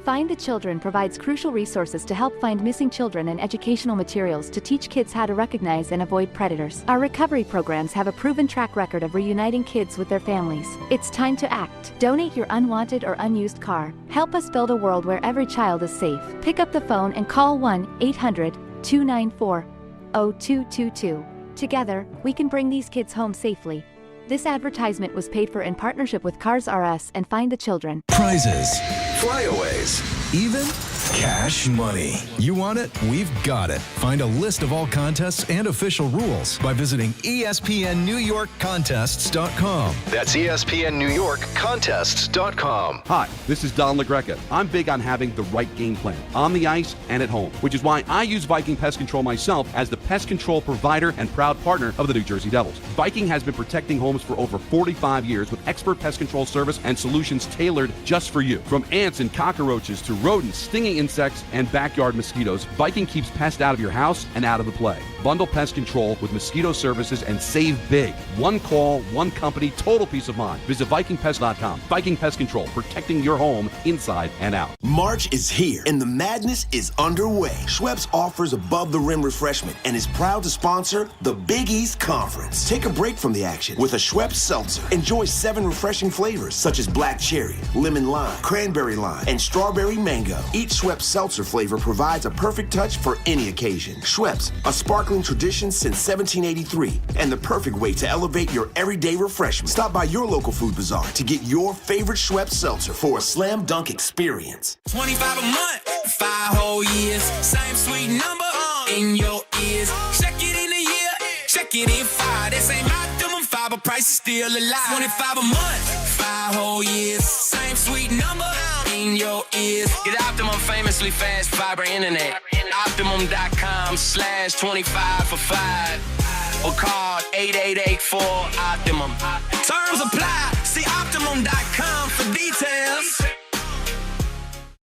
Find the Children provides crucial resources to help find missing children and educational materials to teach kids how to recognize and avoid predators. Our recovery programs have a proven track record of reuniting kids with their families. It's time to act. Donate your unwanted or unused car. Help us build a world where every child is safe. Pick up the phone and call 1-800-294-0222. Together, we can bring these kids home safely. This advertisement was paid for in partnership with Cars R Us and Find the Children. Prizes, flyaways, even cash money. You want it? We've got it. Find a list of all contests and official rules by visiting ESPNNewYorkContests.com. That's ESPNNewYorkContests.com. Hi, this is Don LaGreca. I'm big on having the right game plan on the ice and at home, which is why I use Viking Pest Control myself as the pest control provider and proud partner of the New Jersey Devils. Viking has been protecting homes for over 45 years with expert pest control service and solutions tailored just for you. From ants and cockroaches to rodents, stinging insects, and backyard mosquitoes, Viking keeps pests out of your house and out of the play. Bundle pest control with mosquito services and save big. One call, one company, total peace of mind. Visit VikingPest.com. Viking Pest Control, protecting your home inside and out. March is here and the madness is underway. Schweppes offers above-the-rim refreshment and is proud to sponsor the Big East Conference. Take a break from the action with a Schweppes seltzer. Enjoy 7 refreshing flavors such as black cherry, lemon lime, cranberry lime, and strawberry mango. Each Schweppes seltzer flavor provides a perfect touch for any occasion. Schweppes, a sparkling tradition since 1783 and the perfect way to elevate your everyday refreshment. Stop by your local food bazaar to get your favorite Schweppes seltzer for a slam dunk experience. 25 a month, 5 whole years, same sweet number in your ears. Check it in a year, check it in 5. This ain't optimum 5, but price is still alive. 25 a month, 5 whole years, same sweet number in your ears. Get Optimum famously fast fiber internet. Optimum.com/25 for 5. Or call 8884-OPTIMUM. Terms apply. See Optimum.com for details.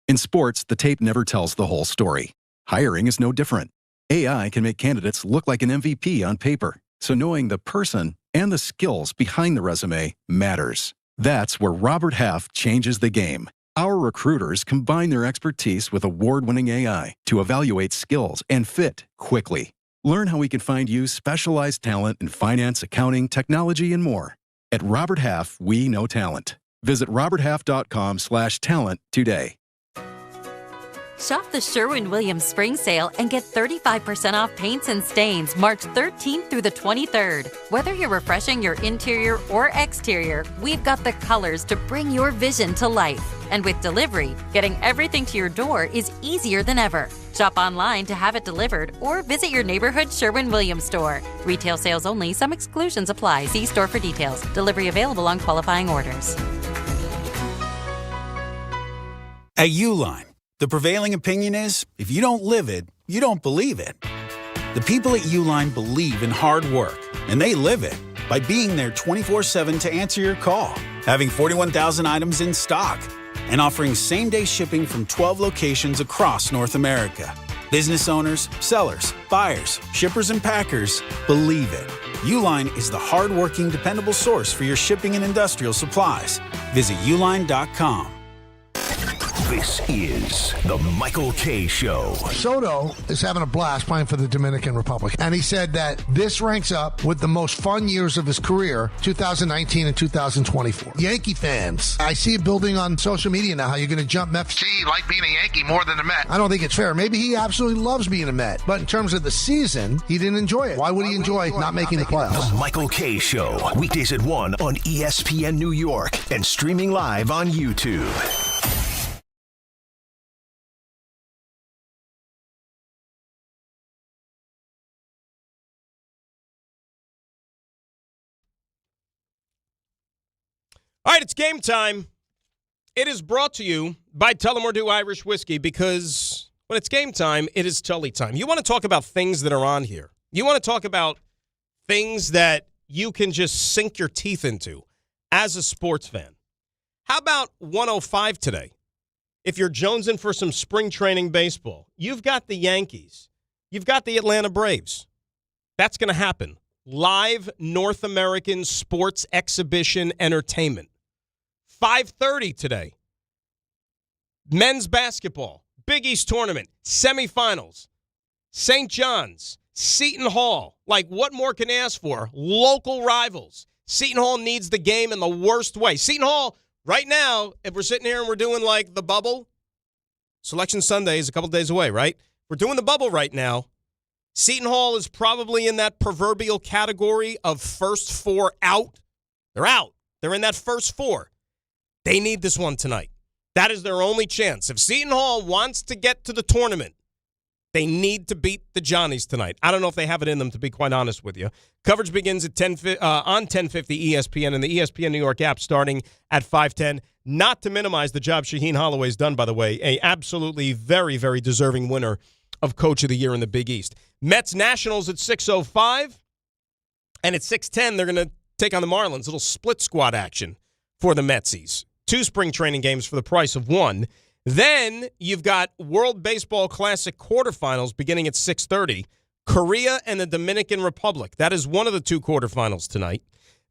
In sports, the tape never tells the whole story. Hiring is no different. AI can make candidates look like an MVP on paper, so knowing the person and the skills behind the resume matters. That's where Robert Half changes the game. Our recruiters combine their expertise with award-winning AI to evaluate skills and fit quickly. Learn how we can find you specialized talent in finance, accounting, technology, and more. At Robert Half, we know talent. Visit roberthalf.com/talent today. Shop the Sherwin-Williams Spring Sale and get 35% off paints and stains March 13th through the 23rd. Whether you're refreshing your interior or exterior, we've got the colors to bring your vision to life. And with delivery, getting everything to your door is easier than ever. Shop online to have it delivered or visit your neighborhood Sherwin-Williams store. Retail sales only. Some exclusions apply. See store for details. Delivery available on qualifying orders. At Uline, the prevailing opinion is, if you don't live it, you don't believe it. The people at Uline believe in hard work, and they live it by being there 24/7 to answer your call, having 41,000 items in stock, and offering same-day shipping from 12 locations across North America. Business owners, sellers, buyers, shippers, and packers believe it. Uline is the hard-working, dependable source for your shipping and industrial supplies. Visit uline.com. This is the Michael Kay Show. Soto is having a blast playing for the Dominican Republic, and he said that this ranks up with the most fun years of his career, 2019 and 2024. Yankee fans, I see it building on social media now how you're going to jump Mets. See, like being a Yankee more than a Met. I don't think it's fair. Maybe he absolutely loves being a Met, but in terms of the season, he didn't enjoy it. Why would he enjoy not making the playoffs? The Michael Kay Show, weekdays at 1 on ESPN New York and streaming live on YouTube. All right, it's game time. It is brought to you by Tullamore Irish Whiskey because when it's game time, it is Tully time. You want to talk about things that are on here. You want to talk about things that you can just sink your teeth into as a sports fan. How about 105 today? If you're jonesing for some spring training baseball, you've got the Yankees. You've got the Atlanta Braves. That's going to happen. Live North American sports exhibition entertainment. 5:30 today. Men's basketball, Big East tournament, semifinals, St. John's, Seton Hall. Like, what more can you ask for? Local rivals. Seton Hall needs the game in the worst way. Seton Hall, right now, if we're sitting here and we're doing, like, the bubble, Selection Sunday is a couple days away, right? We're doing the bubble right now. Seton Hall is probably in that proverbial category of first 4 out. They're out. They're in that first 4. They need this one tonight. That is their only chance. If Seton Hall wants to get to the tournament, they need to beat the Johnnies tonight. I don't know if they have it in them, to be quite honest with you. Coverage begins at on 1050 ESPN and the ESPN New York app starting at 5:10. Not to minimize the job Shaheen Holloway's done, by the way. A absolutely very, very deserving winner of Coach of the Year in the Big East. Mets Nationals at 6:05. And at 6:10, they're going to take on the Marlins. Little split squad action for the Metsies. 2 spring training games for the price of 1. Then you've got World Baseball Classic quarterfinals beginning at 6:30. Korea and the Dominican Republic. That is one of the 2 quarterfinals tonight.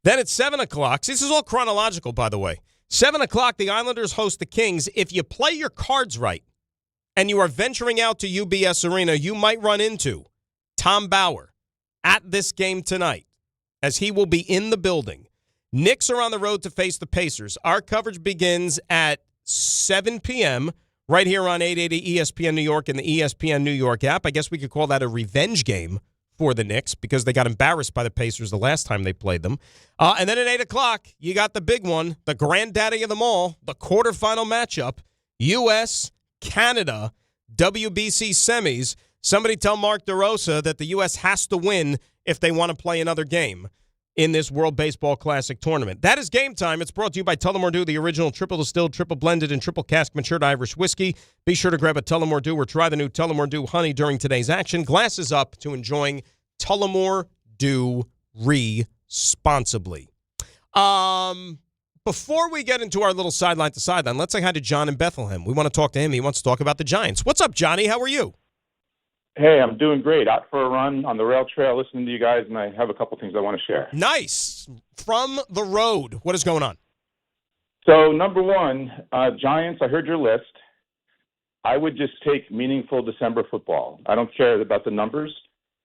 Then at 7 o'clock, this is all chronological, by the way. 7 o'clock, the Islanders host the Kings. If you play your cards right and you are venturing out to UBS Arena, you might run into Tom Bauer at this game tonight, as he will be in the building. Knicks are on the road to face the Pacers. Our coverage begins at 7 p.m. right here on 880 ESPN New York and the ESPN New York app. I guess we could call that a revenge game for the Knicks because they got embarrassed by the Pacers the last time they played them. And then at 8 o'clock, you got the big one, the granddaddy of them all, the quarterfinal matchup, U.S., Canada, WBC semis. Somebody tell Mark DeRosa that the U.S. has to win if they want to play another game in this World Baseball Classic tournament. That is Game Time. It's brought to you by Tullamore Dew, the original triple distilled, triple blended, and triple cask matured Irish whiskey. Be sure to grab a Tullamore Dew or try the new Tullamore Dew Honey during today's action. Glasses up to enjoying Tullamore Dew responsibly. Before we get into our little sideline to sideline, let's say hi to John in Bethlehem. We want to talk to him. He wants to talk about the Giants. What's up, Johnny? How are you? Hey, I'm doing great. Out for a run on the rail trail, listening to you guys, and I have a couple things I want to share. Nice. From the road, what is going on? So, number one, Giants, I heard your list. I would just take meaningful December football. I don't care about the numbers.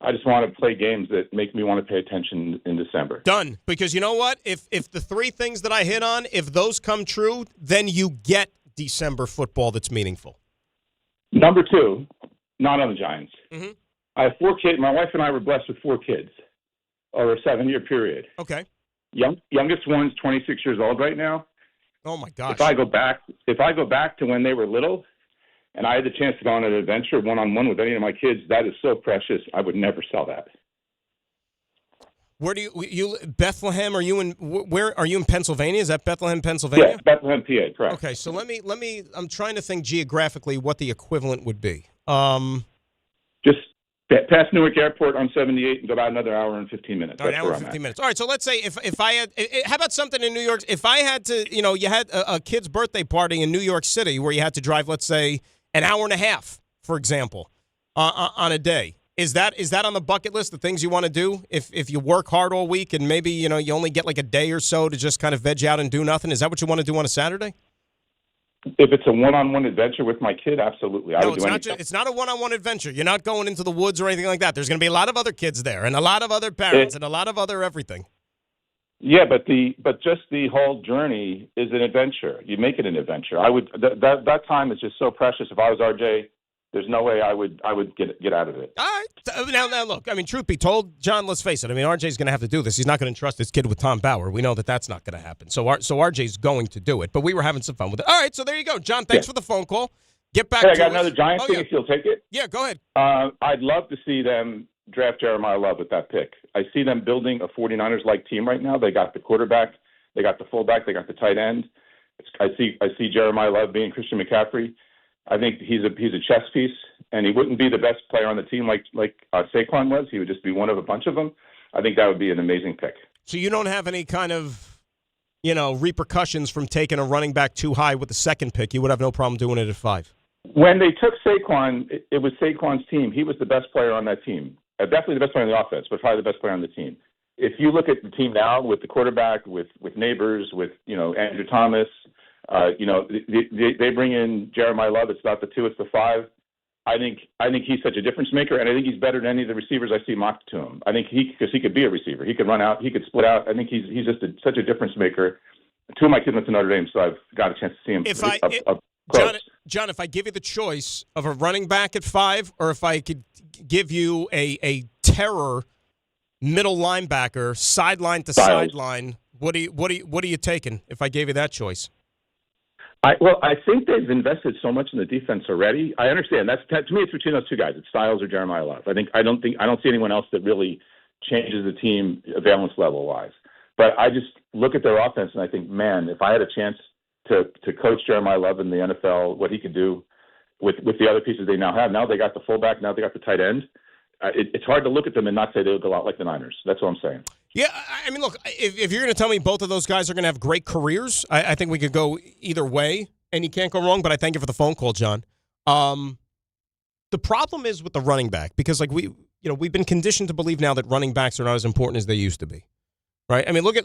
I just want to play games that make me want to pay attention in December. Done. Because you know what? If the 3 things that I hit on, if those come true, then you get December football that's meaningful. Number 2, not on the Giants. Mm-hmm. I have 4 kids. My wife and I were blessed with 4 kids over a 7-year period. Okay. Youngest one's 26 years old right now. Oh my gosh. If I go back to when they were little, and I had the chance to go on an adventure one-on-one with any of my kids, that is so precious. I would never sell that. Where do you Bethlehem? Are you in where are you in Pennsylvania? Is that Bethlehem, Pennsylvania? Yes, Bethlehem, PA, correct. Okay, so let me. I'm trying to think geographically what the equivalent would be. Just past Newark Airport on 78 and go about another hour and 15 minutes. An hour and 15 minutes. All right, so let's say if I had, how about something in New York? If I had to, you had a kid's birthday party in New York City where you had to drive, let's say, an hour and a half, for example, on a day. Is that on the bucket list, the things you want to do? If you work hard all week and maybe, you only get like a day or so to just kind of veg out and do nothing, is that what you want to do on a Saturday? If it's a one-on-one adventure with my kid, absolutely. I would do anything. It's not a one-on-one adventure. You're not going into the woods or anything like that. There's going to be a lot of other kids there and a lot of other parents and a lot of other everything. Yeah, but just the whole journey is an adventure. You make it an adventure. I would that time is just so precious. If I was RJ, there's no way I would get out of it. All right. Now look, I mean, truth be told, John, let's face it. I mean, RJ's going to have to do this. He's not going to entrust his kid with Tom Bauer. We know that that's not going to happen. So RJ's going to do it. But we were having some fun with it. All right, so there you go. John, thanks for the phone call. Get back to us. I got another Giants thing if you'll take it. Yeah, go ahead. I'd love to see them draft Jeremiah Love with that pick. I see them building a 49ers-like team right now. They got the quarterback. They got the fullback. They got the tight end. I see Jeremiah Love being Christian McCaffrey. I think he's a chess piece, and he wouldn't be the best player on the team like Saquon was. He would just be one of a bunch of them. I think that would be an amazing pick. So you don't have any kind of, repercussions from taking a running back too high with the second pick. You would have no problem doing it at 5. When they took Saquon, it was Saquon's team. He was the best player on that team. Definitely the best player on the offense, but probably the best player on the team. If you look at the team now with the quarterback, with Neighbors, with Andrew Thomas, they bring in Jeremiah Love. It's not the 2, it's the 5. I think he's such a difference maker, and I think he's better than any of the receivers I see mocked to him. I think because he could be a receiver, he could run out, he could split out. I think he's just such a difference maker. 2 of my kids went to Notre Dame, so I've got a chance to see him up close. John, if I give you the choice of a running back at 5, or if I could give you a terror middle linebacker, sideline to sideline, what are you taking if I gave you that choice? I think they've invested so much in the defense already. I understand. To me, it's between those two guys. It's Styles or Jeremiah Love. I don't see anyone else that really changes the team valence level wise. But I just look at their offense and I think, man, if I had a chance to coach Jeremiah Love in the NFL, what he could do with the other pieces they now have. Now they got the fullback. Now they got the tight end. It's hard to look at them and not say they'll go out like the Niners. That's what I'm saying. Yeah, I mean, look, if you're going to tell me both of those guys are going to have great careers, I think we could go either way, and you can't go wrong, but I thank you for the phone call, John. The problem is with the running back, because we've been conditioned to believe now that running backs are not as important as they used to be, right? I mean, look,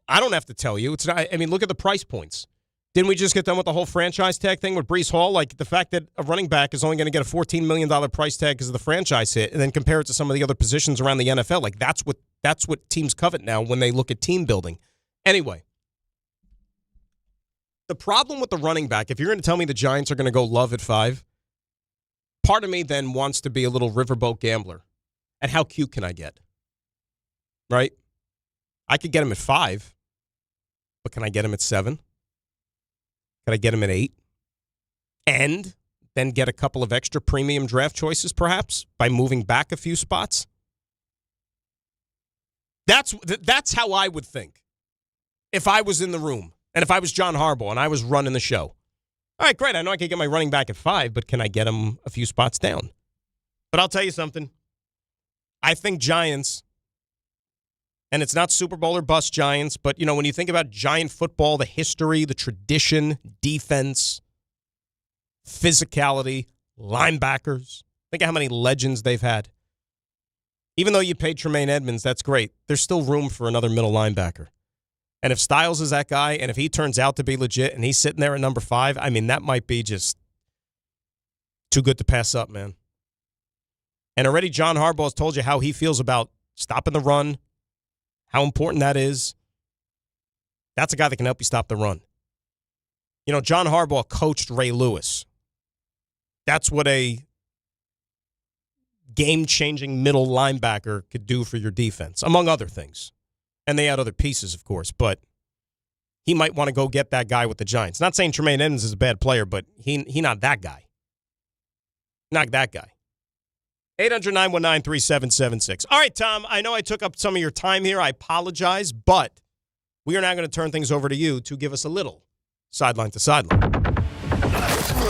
I don't have to tell you. It's not, I mean, look at the price points. Didn't we just get done with the whole franchise tag thing with Breece Hall? Like, the fact that a running back is only going to get a $14 million price tag because of the franchise hit, and then compare it to some of the other positions around the NFL, like that's what teams covet now when they look at team building. Anyway, the problem with the running back, if you're going to tell me the Giants are going to go Love at 5, part of me then wants to be a little riverboat gambler. And how cute can I get? Right? I could get him at 5, but can I get him at 7? Could I get him at 8? And then get a couple of extra premium draft choices, perhaps, by moving back a few spots? That's how I would think if I was in the room and if I was John Harbaugh and I was running the show. All right, great. I know I could get my running back at 5, but can I get him a few spots down? But I'll tell you something. I think Giants, and it's not Super Bowl or bust Giants, but, when you think about Giant football, the history, the tradition, defense, physicality, linebackers, think of how many legends they've had. Even though you paid Tremaine Edmonds, that's great. There's still room for another middle linebacker. And if Styles is that guy, and if he turns out to be legit, and he's sitting there at number 5, I mean, that might be just too good to pass up, man. And already John Harbaugh has told you how he feels about stopping the run, how important that is. That's a guy that can help you stop the run. John Harbaugh coached Ray Lewis. That's what a game-changing middle linebacker could do for your defense, among other things. And they had other pieces, of course, but he might want to go get that guy with the Giants. Not saying Tremaine Edmonds is a bad player, but he not that guy. Not that guy. 800-919-3776. All right, Tom, I know I took up some of your time here. I apologize, but we are now going to turn things over to you to give us a little sideline to sideline.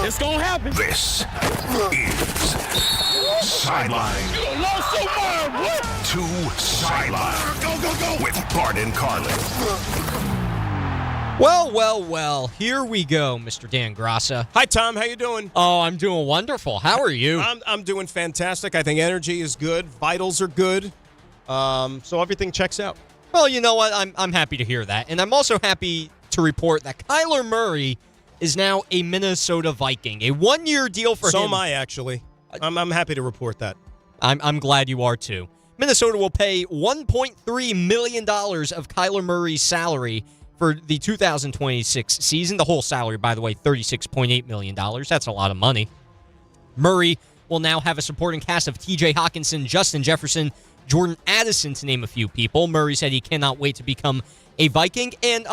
It's going to happen. This is Sideline to Sideline. Go. With Bart and Carlin. Well, here we go, Mr. Dan Graca. Hi, Tom. How you doing? Oh, I'm doing wonderful. How are you? I'm doing fantastic. I think energy is good. Vitals are good. So everything checks out. Well, you know what? I'm happy to hear that. And I'm also happy to report that Kyler Murray is now a Minnesota Viking. A one-year deal for him. So am I, actually. I'm happy to report that. I'm glad you are, too. Minnesota will pay $1.3 million of Kyler Murray's salary for the 2026 season. The whole salary, by the way, $36.8 million. That's a lot of money. Murray will now have a supporting cast of T.J. Hawkinson, Justin Jefferson, Jordan Addison, to name a few people. Murray said he cannot wait to become a Viking. And,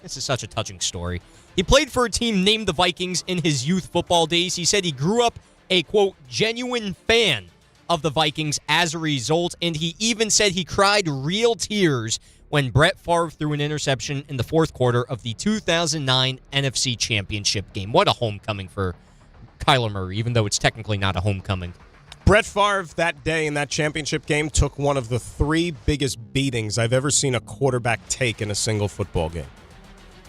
this is such a touching story. He played for a team named the Vikings in his youth football days. He said he grew up a, quote, genuine fan of the Vikings as a result, and he even said he cried real tears when Brett Favre threw an interception in the fourth quarter of the 2009 NFC Championship game. What a homecoming for Kyler Murray, even though it's technically not a homecoming. Brett Favre that day in that championship game took one of the 3 biggest beatings I've ever seen a quarterback take in a single football game.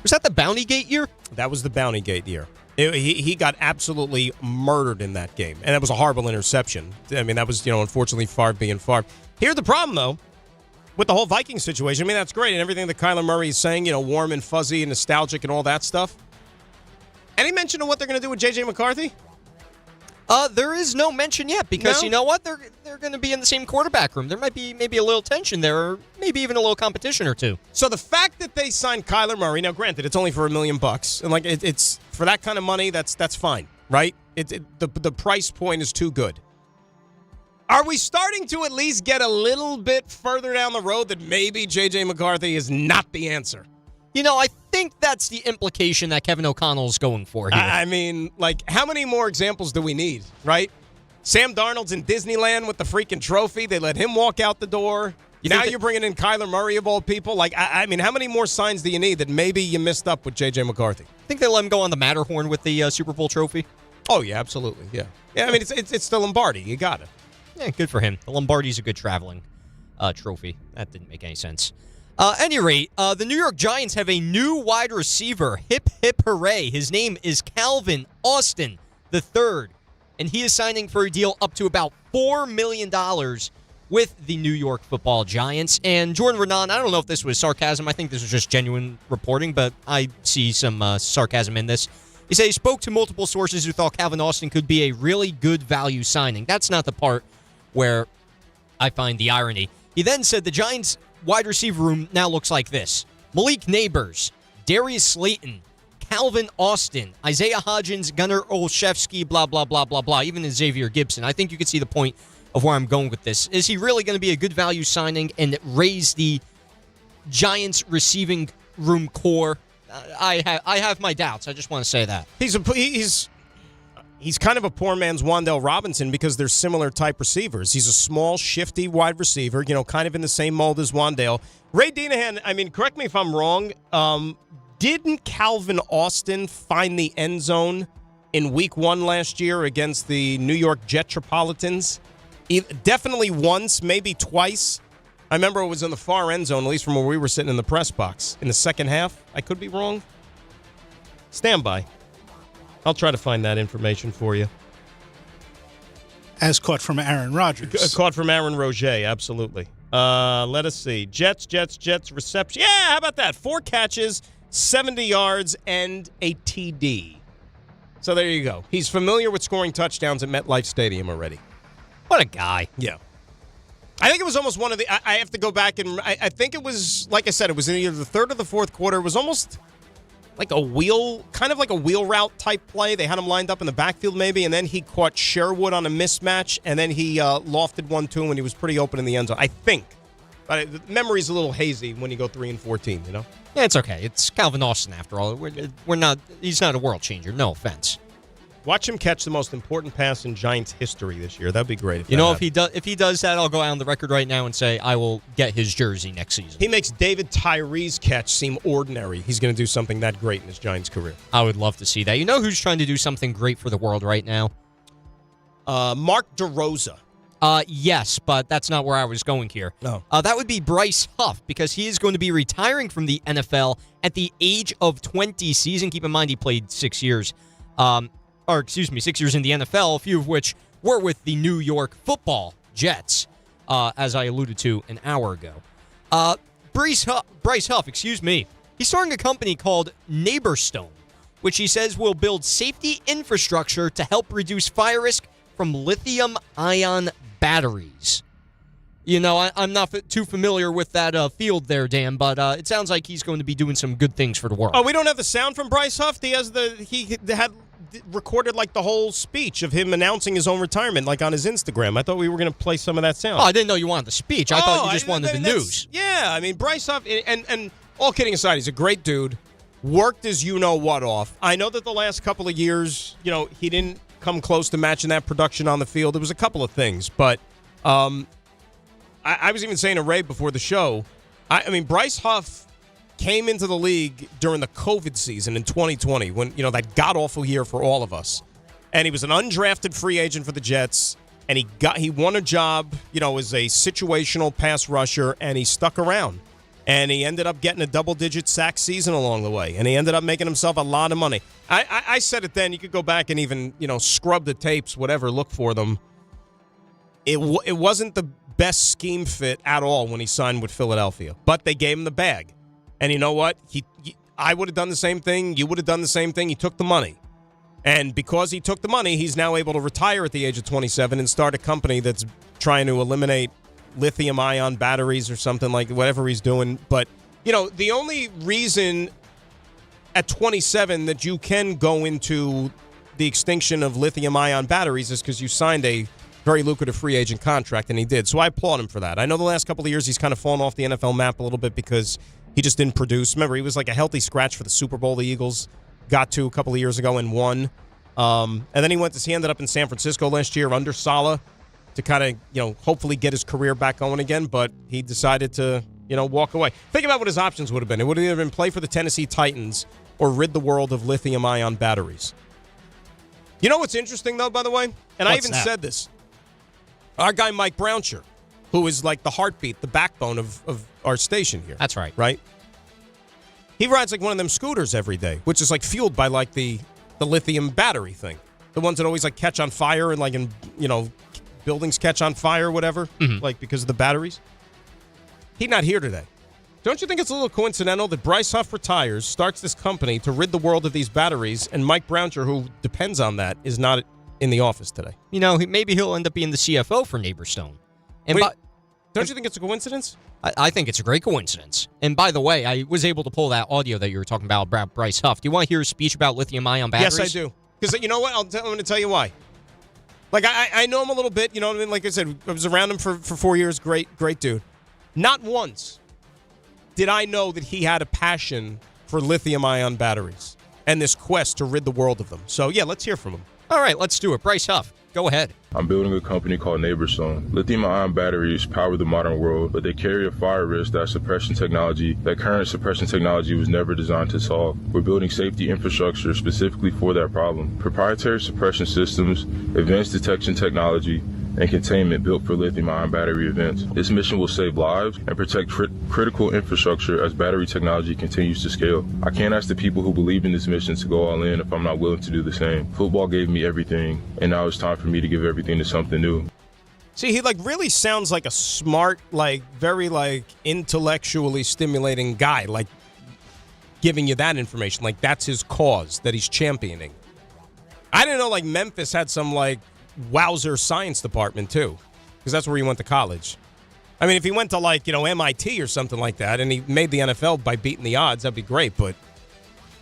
Was that the Bounty Gate year? That was the Bounty Gate year. He got absolutely murdered in that game, and that was a horrible interception. I mean, that was, unfortunately, Favre being Favre. Here's the problem, though, with the whole Viking situation. I mean, that's great, and everything that Kyler Murray is saying, warm and fuzzy and nostalgic and all that stuff. Any mention of what they're going to do with J.J. McCarthy? There is no mention yet because, You know what? They're going to be in the same quarterback room. There might be maybe a little tension there or maybe even a little competition or two. So the fact that they signed Kyler Murray, now granted, it's only for $1 million, and it's for that kind of money, that's fine, right? The price point is too good. Are we starting to at least get a little bit further down the road that maybe J.J. McCarthy is not the answer? I think that's the implication that Kevin O'Connell's going for here. I mean, like, how many more examples do we need, right? Sam Darnold's in Disneyland with the freaking trophy. They let him walk out the door. Now you're bringing in Kyler Murray of all people. Like, I mean, how many more signs do you need that maybe you missed up with J.J. McCarthy? Think they let him go on the Matterhorn with the Super Bowl trophy? Oh, yeah, absolutely, yeah. Yeah, I mean, it's the Lombardi. You got it. Yeah, good for him. The Lombardi's a good traveling trophy. That didn't make any sense. At any rate, the New York Giants have a new wide receiver. Hip, hip, hooray. His name is Calvin Austin III, and he is signing for a deal up to about $4 million with the New York Football Giants. And Jordan Renan, I don't know if this was sarcasm. I think this was just genuine reporting, but I see some sarcasm in this. He said he spoke to multiple sources who thought Calvin Austin could be a really good value signing. That's not the part where I find the irony. He then said the Giants' wide receiver room now looks like this: Malik Neighbors, Darius Slayton, Calvin Austin, Isaiah Hodgins, Gunnar Olszewski, blah, blah, blah, blah, blah, even Xavier Gibson. I think you can see the point of where I'm going with this. Is he really going to be a good value signing and raise the Giants' receiving room core? I have my doubts. I just want to say that. He's kind of a poor man's Wan'Dale Robinson because they're similar type receivers. He's a small, shifty wide receiver, kind of in the same mold as Wan'Dale. Ray Denahan, I mean, correct me if I'm wrong, didn't Calvin Austin find the end zone in Week 1 last year against the New York Jetropolitans? Definitely once, maybe twice. I remember it was in the far end zone, at least from where we were sitting in the press box in the second half. I could be wrong. Stand by. I'll try to find that information for you. As caught from Aaron Rodgers. Caught from Aaron Roget, absolutely. Let us see. Jets, reception. Yeah, how about that? 4 catches, 70 yards, and a TD. So there you go. He's familiar with scoring touchdowns at MetLife Stadium already. What a guy. Yeah. I think it was almost one of the... I have to go back and... I think it was, like I said, it was in either the third or the fourth quarter. It was almost like a wheel route type play. They had him lined up in the backfield maybe, and then he caught Sherwood on a mismatch, and then he lofted one to him, and he was pretty open in the end zone, I think. But the memory's a little hazy when you go 3-14, Yeah, it's okay. It's Calvin Austin after all. We're not... He's not a world changer. No offense. Watch him catch the most important pass in Giants history this year. That'd be great. If he does that, I'll go out on the record right now and say I will get his jersey next season. He makes David Tyree's catch seem ordinary. He's going to do something that great in his Giants career. I would love to see that. You know who's trying to do something great for the world right now? Mark DeRosa. Yes, but that's not where I was going here. No. That would be Bryce Huff, because he is going to be retiring from the NFL at the age of 20 season. Keep in mind he played 6 years. 6 years in the NFL, a few of which were with the New York Football Jets, as I alluded to an hour ago. Bryce Huff, he's starting a company called Neighborstone, which he says will build safety infrastructure to help reduce fire risk from lithium-ion batteries. I'm not too familiar with that field there, Dan, but it sounds like he's going to be doing some good things for the world. Oh, we don't have the sound from Bryce Huff? He had recorded like the whole speech of him announcing his own retirement, like on his Instagram. I thought we were going to play some of that sound. Oh, I didn't know you wanted the speech. I thought you just wanted the news. Yeah, I mean, Bryce Huff, and all kidding aside, he's a great dude. Worked his you-know-what off. I know that the last couple of years, he didn't come close to matching that production on the field. There was a couple of things, but I was even saying to Ray before the show, I mean, Bryce Huff came into the league during the COVID season in 2020 when, that god-awful year for all of us. And he was an undrafted free agent for the Jets, and he won a job, as a situational pass rusher, and he stuck around. And he ended up getting a double-digit sack season along the way, and he ended up making himself a lot of money. I said it then. You could go back and even, scrub the tapes, whatever, look for them. It wasn't the best scheme fit at all when he signed with Philadelphia, but they gave him the bag. And you know what? I would have done the same thing. You would have done the same thing. He took the money. And because he took the money, he's now able to retire at the age of 27 and start a company that's trying to eliminate lithium-ion batteries or something like whatever he's doing. But, the only reason at 27 that you can go into the extinction of lithium-ion batteries is because you signed a very lucrative free agent contract, and he did. So I applaud him for that. I know the last couple of years he's kind of fallen off the NFL map a little bit because He just didn't produce. Remember, he was like a healthy scratch for the Super Bowl the Eagles got to a couple of years ago and won. And then he ended up in San Francisco last year under Saleh to kind of, hopefully get his career back going again. But he decided to, walk away. Think about what his options would have been. It would have either been play for the Tennessee Titans or rid the world of lithium-ion batteries. You know what's interesting, though, by the way? And I even said this. Our guy Mike Brownshire, who is like the heartbeat, the backbone of our station here. That's right. Right? He rides like one of them scooters every day, which is like fueled by like the lithium battery thing. The ones that always like catch on fire and like in, buildings catch on fire or whatever, like because of the batteries. He's not here today. Don't you think it's a little coincidental that Bryce Huff retires, starts this company to rid the world of these batteries, and Mike Brownshire, who depends on that, is not in the office today? Maybe he'll end up being the CFO for Neighborstone. And don't you think it's a coincidence? I think it's a great coincidence. And by the way, I was able to pull that audio that you were talking about Bryce Huff. Do you want to hear his speech about lithium-ion batteries? Yes, I do. Because you know what? I'm going to tell you why. Like, I know him a little bit. You know what I mean? Like I said, I was around him for 4 years. Great dude. Not once did I know that he had a passion for lithium-ion batteries and this quest to rid the world of them. So, yeah, let's hear from him. All right, let's do it. Bryce Huff, go ahead. I'm building a company called Neighborstone. Lithium-ion batteries power the modern world, but they carry a fire risk that current suppression technology was never designed to solve. We're building safety infrastructure specifically for that problem. Proprietary suppression systems, advanced detection technology, and containment built for lithium-ion battery events. This mission will save lives and protect critical infrastructure as battery technology continues to scale. I can't ask the people who believe in this mission to go all in if I'm not willing to do the same. Football gave me everything, and now it's time for me to give everything to something new. See, he really sounds like a smart, very intellectually stimulating guy, giving you that information. That's his cause that he's championing. I didn't know Memphis had some wowzer science department too, because that's where he went to college. I mean, if he went to MIT or something like that and he made the NFL by beating the odds, that'd be great. But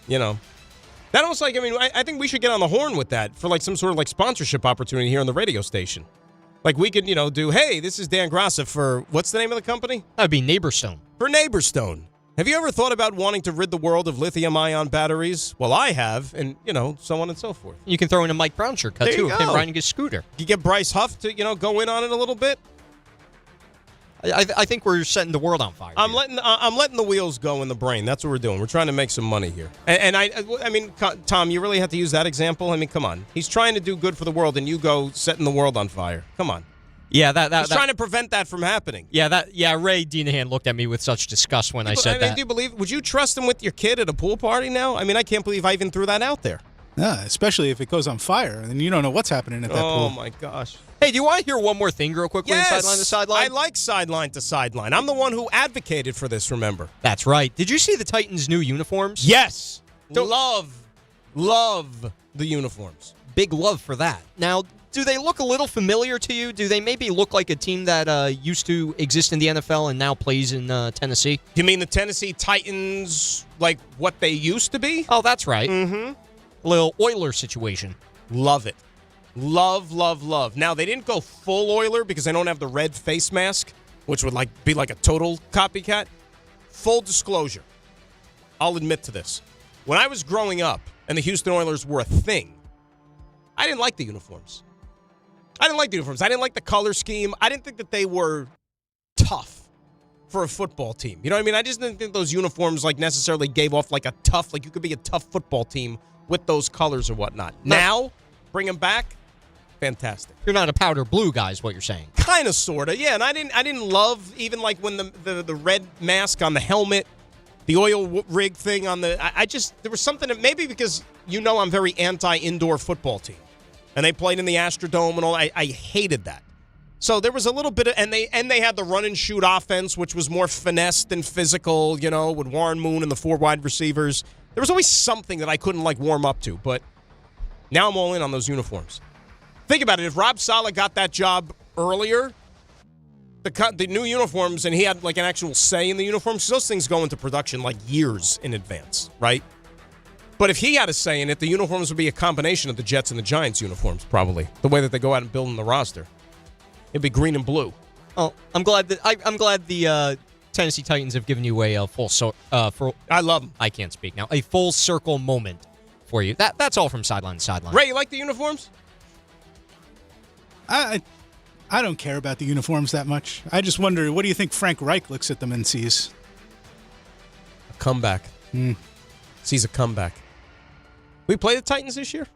that almost I think we should get on the horn with that for some sort of sponsorship opportunity here on the radio station. We could do, hey, this is Dan Graca for what's the name of the company? That'd be Neighborstone. For Neighborstone. Have you ever thought about wanting to rid the world of lithium-ion batteries? Well, I have, and, so on and so forth. You can throw in a Mike Brownshire cut, too, of him riding his scooter. You get Bryce Huff to, go in on it a little bit? I think we're setting the world on fire. I'm letting the wheels go in the brain. That's what we're doing. We're trying to make some money here. And I mean, Tom, you really have to use that example? I mean, come on. He's trying to do good for the world, and you go setting the world on fire. Come on. Yeah, He's trying to prevent that from happening. Yeah, Ray Deanahan looked at me with such disgust when I said that. Do you believe? Would you trust him with your kid at a pool party now? I mean, I can't believe I even threw that out there. Yeah, especially if it goes on fire, and you don't know what's happening at that pool. Oh my gosh! Hey, do you want to hear one more thing real quickly? Yes, Sideline to sideline. I like sideline to sideline. I'm the one who advocated for this. Remember? That's right. Did you see the Titans' new uniforms? Yes. Love the uniforms. Big love for that. Now, do they look a little familiar to you? Do they maybe look like a team that used to exist in the NFL and now plays in Tennessee? You mean the Tennessee Titans, like what they used to be? Oh, that's right. Mm-hmm. A little Oiler situation. Love it. Love. Now, they didn't go full Oiler because they don't have the red face mask, which would be like a total copycat. Full disclosure, I'll admit to this. When I was growing up and the Houston Oilers were a thing, I didn't like the uniforms. I didn't like the color scheme. I didn't think that they were tough for a football team. You know what I mean? I just didn't think those uniforms necessarily gave off a tough, you could be a tough football team with those colors or whatnot. Now, bring them back, fantastic. You're not a powder blue guy is what you're saying. Kind of, sort of, yeah. And I didn't love even when the red mask on the helmet, the oil rig thing on the, there was something that maybe because I'm very anti-indoor football team. And they played in the Astrodome and all. I hated that. So there was a little bit of, and they had the run and shoot offense, which was more finessed and physical, with Warren Moon and the 4 wide receivers. There was always something that I couldn't warm up to. But now I'm all in on those uniforms. Think about it. If Rob Saleh got that job earlier, the new uniforms, and he had an actual say in the uniforms, those things go into production years in advance, right? But if he had a say in it, the uniforms would be a combination of the Jets and the Giants uniforms, probably. The way that they go out and build in the roster. It'd be green and blue. Oh, I'm glad the Tennessee Titans have given you a full I love them. I can't speak now. A full circle moment for you. That's all from sideline to sideline. Ray, you like the uniforms? I don't care about the uniforms that much. I just wonder, what do you think Frank Reich looks at them and sees? A comeback. Sees a comeback. We play the Titans this year?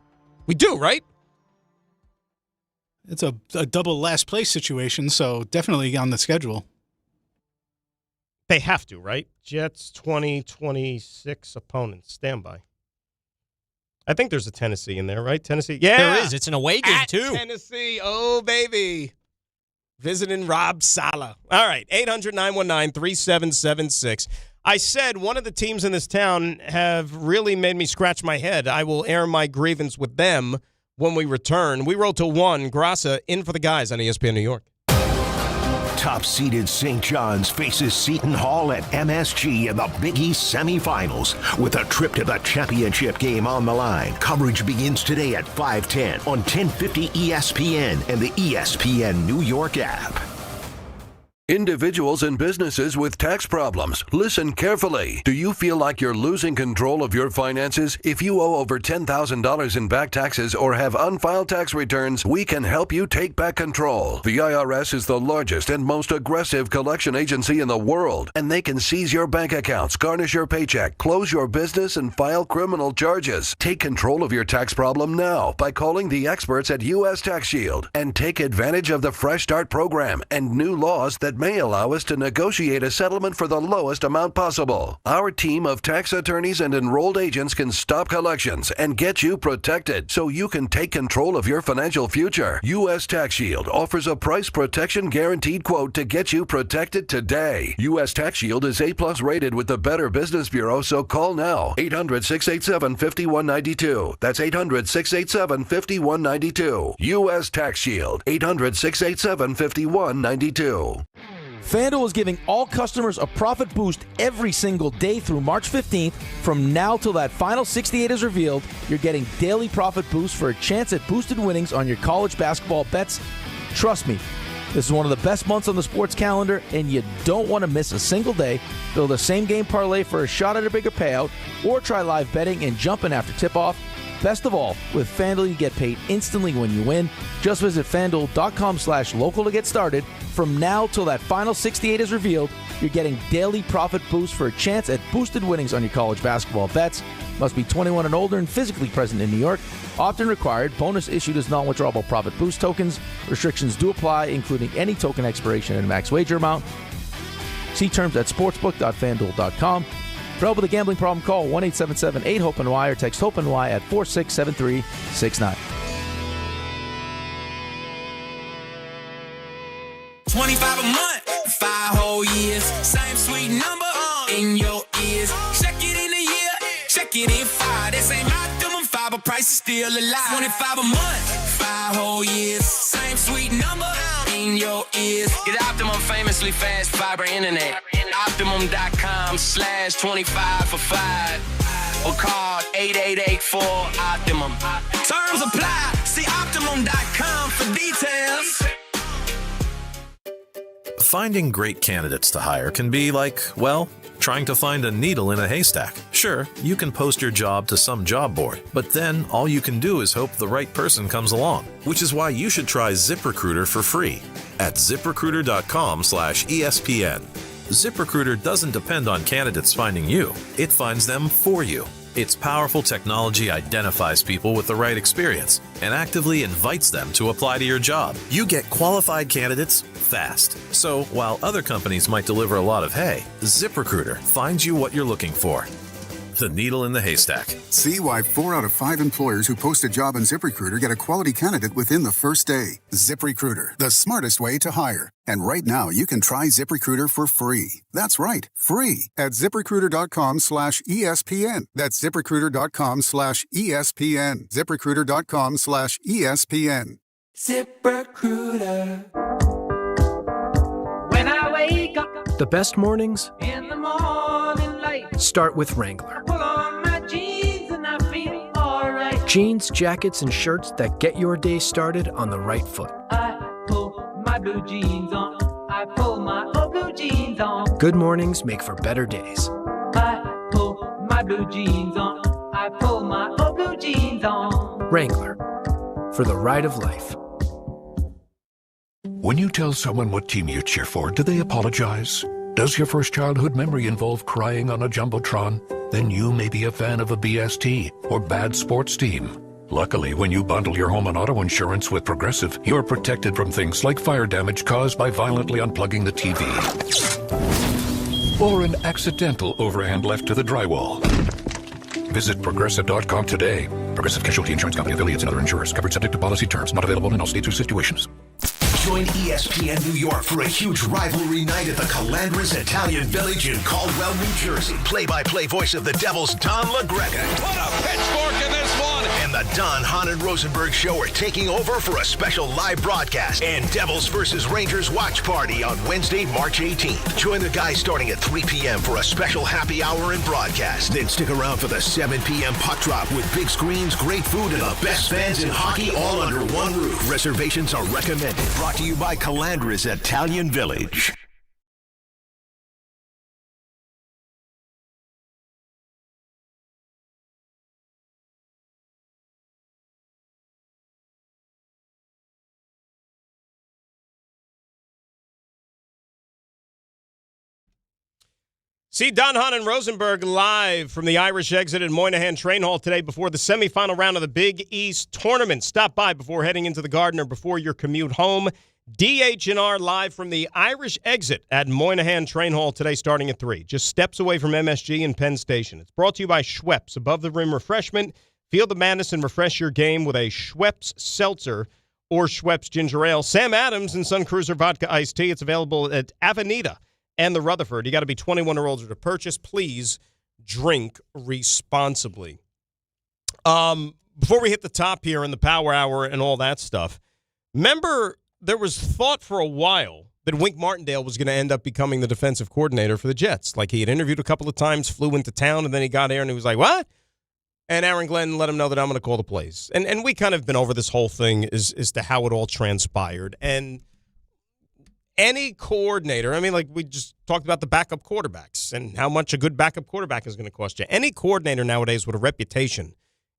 We do, right? It's a double last place situation, so definitely on the schedule. They have to, right? Jets 2026 opponents. Stand by. I think there's a Tennessee in there, right? Tennessee. Yeah. There is. It's an away game, too. Tennessee. Oh, baby. Visiting Rob Saleh. All right. 800-919-3776. I said one of the teams in this town have really made me scratch my head. I will air my grievance with them when we return. We roll to 1. Graca in for the guys on ESPN New York. Top-seeded St. John's faces Seton Hall at MSG in the Big East semifinals with a trip to the championship game on the line. Coverage begins today at 5:10 on 1050 ESPN and the ESPN New York app. Individuals and businesses with tax problems, listen carefully. Do you feel like you're losing control of your finances? If you owe over $10,000 in back taxes or have unfiled tax returns, we can help you take back control. The IRS is the largest and most aggressive collection agency in the world, and they can seize your bank accounts, garnish your paycheck, close your business, and file criminal charges. Take control of your tax problem now by calling the experts at U.S. Tax Shield and take advantage of the Fresh Start program and new laws that may allow us to negotiate a settlement for the lowest amount possible. Our team of tax attorneys and enrolled agents can stop collections and get you protected so you can take control of your financial future. U.S. Tax Shield offers a price protection guaranteed quote to get you protected today. U.S. Tax Shield is A+ rated with the Better Business Bureau, so call now. 800-687-5192. That's 800-687-5192. U.S. Tax Shield. 800-687-5192. FanDuel is giving all customers a profit boost every single day through March 15th. From now till that final 68 is revealed, you're getting daily profit boosts for a chance at boosted winnings on your college basketball bets. Trust me, this is one of the best months on the sports calendar, and you don't want to miss a single day. Build a same-game parlay for a shot at a bigger payout, or try live betting and jump in after tip-off. Best of all, with FanDuel, you get paid instantly when you win. Just visit FanDuel.com/local to get started. From now till that final 68 is revealed, you're getting daily profit boosts for a chance at boosted winnings on your college basketball bets. Must be 21 and older and physically present in New York. Often required. Bonus issued as non-withdrawable profit boost tokens. Restrictions do apply, including any token expiration and max wager amount. See terms at sportsbook.fanduel.com. For help with a gambling problem, call 1-877-8-HOPE-NY or text HOPE-NY at 467369. 25 a month, 5 whole years. Same sweet number in your ears. Check it in a year, check it in 5. This ain't optimum 5, but price is still alive. 25 a month, 5 whole years. Same sweet number in your ears. Get Optimum famously fast fiber internet. Optimum.com/25 for 5. Or call 8884-OPTIMUM. Terms apply. See Optimum.com for details. Finding great candidates to hire can be like, well, trying to find a needle in a haystack. Sure, you can post your job to some job board, but then all you can do is hope the right person comes along, which is why you should try ZipRecruiter for free at ZipRecruiter.com/ESPN. ZipRecruiter doesn't depend on candidates finding you. It finds them for you. Its powerful technology identifies people with the right experience and actively invites them to apply to your job. You get qualified candidates fast. So while other companies might deliver a lot of hay, ZipRecruiter finds you what you're looking for. The needle in the haystack. See why 4 out of 5 employers who post a job on ZipRecruiter get a quality candidate within the first day. ZipRecruiter, the smartest way to hire. And right now, you can try ZipRecruiter for free. That's right, free at ZipRecruiter.com/ESPN. That's ZipRecruiter.com/ESPN. ZipRecruiter.com/ESPN. ZipRecruiter. When I wake up The best mornings in the morning light, start with Wrangler. pull on my jeans and I feel alright. Jeans, jackets, and shirts that get your day started on the right foot. I pull my blue jeans on. I I pull my old blue jeans on. Good mornings make for better days. I pull my blue jeans on. I pull my old blue jeans on. Wrangler, for the ride of life. When you tell someone what team you cheer for, do they apologize? Does your first childhood memory involve crying on a Jumbotron? Then you may be a fan of a BST or bad sports team. Luckily, when you bundle your home and auto insurance with Progressive, you're protected from things like fire damage caused by violently unplugging the TV. Or an accidental overhand left to the drywall. Visit Progressive.com today. Progressive Casualty Insurance Company, affiliates, and other insurers. Covered subject to policy terms. Not available in all states or situations. Join ESPN New York for a huge rivalry night at the Calandras Italian Village in Caldwell, New Jersey. Play-by-play voice of the Devils, Don LaGreca. What a pitchfork in this one! And the Don, Hahn, and Rosenberg Show are taking over for a special live broadcast and Devils versus Rangers watch party on Wednesday, March 18th. Join the guys starting at 3 p.m. for a special happy hour and broadcast. Then stick around for the 7 p.m. puck drop with big screens, great food, and the best fans in hockey all under one roof. Reservations are recommended. Brought to you by Calandras Italian Village. See Don, Hahn, and Rosenberg live from the Irish Exit at Moynihan Train Hall today before the semifinal round of the Big East Tournament. Stop by before heading into the Garden or before your commute home. DH&R live from the Irish Exit at Moynihan Train Hall today starting at 3. Just steps away from MSG and Penn Station. It's brought to you by Schweppes, above the rim refreshment. Feel the madness and refresh your game with a Schweppes Seltzer or Schweppes Ginger Ale. Sam Adams and Sun Cruiser Vodka Iced Tea. It's available at Avenida and the Rutherford. You got to be 21 or older to purchase. Please drink responsibly. Before we hit the top here in the Power Hour and all that stuff, remember there was thought for a while that Wink Martindale was going to end up becoming the defensive coordinator for the Jets. Like, he had interviewed a couple of times, flew into town, and then he got there and he was like, what? And Aaron Glenn let him know that I'm going to call the plays. And we kind of been over this whole thing as to how it all transpired. And any coordinator, I mean, like we just talked about the backup quarterbacks and how much a good backup quarterback is going to cost you. Any coordinator nowadays with a reputation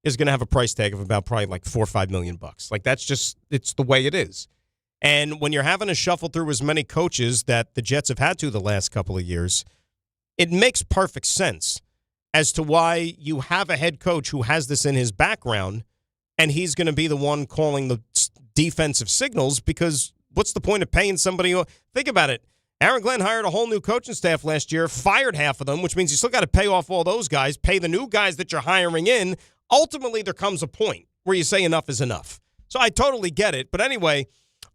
is going to have a price tag of about probably like $4 or $5 million. Like, that's just, it's the way it is. And when you're having to shuffle through as many coaches that the Jets have had to the last couple of years, it makes perfect sense as to why you have a head coach who has this in his background and he's going to be the one calling the defensive signals, because what's the point of paying somebody? Think about it. Aaron Glenn hired a whole new coaching staff last year, fired half of them, which means you still got to pay off all those guys, pay the new guys that you're hiring in. Ultimately, there comes a point where you say enough is enough. So I totally get it. But anyway,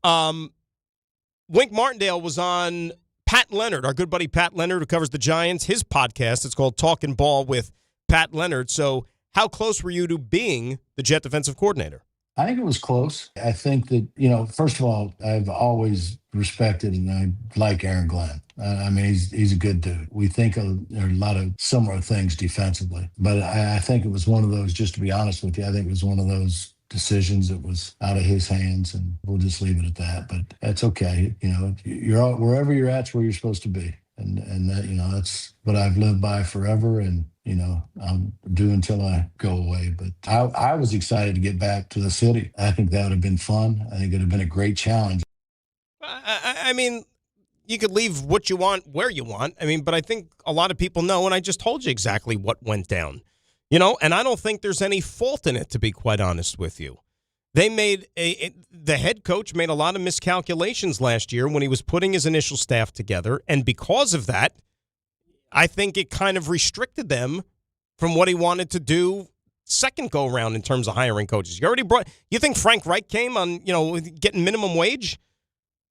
Wink Martindale was on Pat Leonard, our good buddy Pat Leonard, who covers the Giants, his podcast. It's called Talking Ball with Pat Leonard. So how close were you to being the Jet defensive coordinator? I think it was close. I think that, first of all, I've always respected and I like Aaron Glenn. I mean, he's a good dude. We think there are a lot of similar things defensively. But I think it was one of those, just to be honest with you, I think it was one of those decisions that was out of his hands, and we'll just leave it at that. But that's okay. You're wherever you're at's where you're supposed to be. And that, that's what I've lived by forever. And, I'll do until I go away. But I was excited to get back to the city. I think that would have been fun. I think it would have been a great challenge. I mean, you could leave what you want where you want. I mean, but I think a lot of people know, and I just told you exactly what went down. And I don't think there's any fault in it, to be quite honest with you. They the head coach made a lot of miscalculations last year when he was putting his initial staff together, and because of that, I think it kind of restricted them from what he wanted to do second go around in terms of hiring coaches. You think Frank Reich came on, getting minimum wage?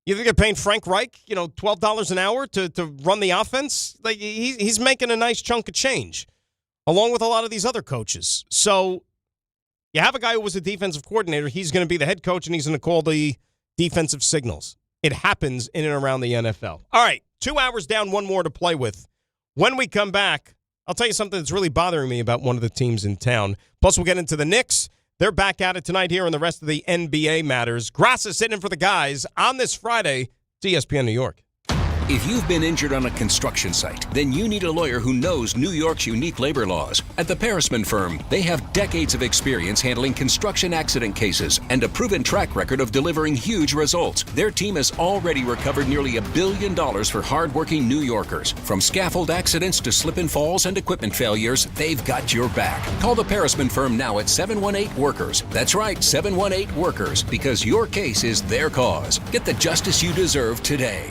You think they're paying Frank Reich, $12 an hour to run the offense? Like, he's making a nice chunk of change, along with a lot of these other coaches. So you have a guy who was a defensive coordinator. He's going to be the head coach, and he's going to call the defensive signals. It happens in and around the NFL. All right, 2 hours down, one more to play with. When we come back, I'll tell you something that's really bothering me about one of the teams in town. Plus, we'll get into the Knicks. They're back at it tonight here, and the rest of the NBA matters. Graca sitting in for the guys on this Friday. It's ESPN New York. If you've been injured on a construction site, then you need a lawyer who knows New York's unique labor laws. At the Parisman Firm, they have decades of experience handling construction accident cases and a proven track record of delivering huge results. Their team has already recovered nearly $1 billion for hardworking New Yorkers. From scaffold accidents to slip and falls and equipment failures, they've got your back. Call the Parisman Firm now at 718-WORKERS. That's right, 718-WORKERS, because your case is their cause. Get the justice you deserve today.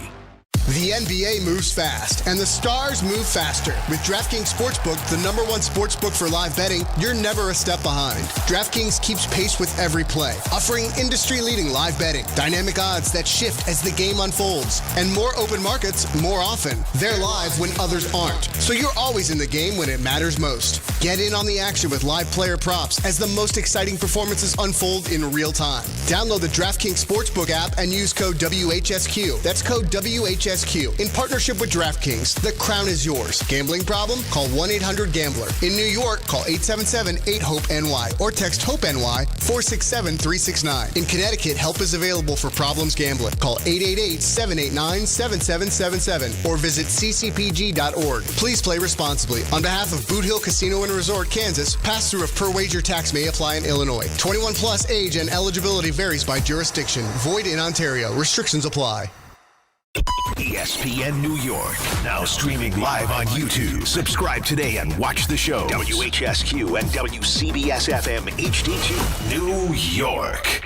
The NBA moves fast, and the stars move faster. With DraftKings Sportsbook, the #1 sportsbook for live betting, you're never a step behind. DraftKings keeps pace with every play, offering industry-leading live betting, dynamic odds that shift as the game unfolds, and more open markets more often. They're live when others aren't, so you're always in the game when it matters most. Get in on the action with live player props as the most exciting performances unfold in real time. Download the DraftKings Sportsbook app and use code WHSQ. That's code WHSQ. In partnership with DraftKings, the crown is yours. Gambling problem? Call 1-800-GAMBLER. In New York, call 877-8-HOPE-NY or text HOPE-NY 467-369. In Connecticut, help is available for problems gambling. Call 888-789-7777 or visit ccpg.org. Please play responsibly. On behalf of Boot Hill Casino and Resort, Kansas, pass-through of per-wager tax may apply in Illinois. 21 plus age and eligibility varies by jurisdiction. Void in Ontario. Restrictions apply. ESPN New York, now streaming live on YouTube. Subscribe today and watch the show. WHSQ and WCBS-FM HD2, New York.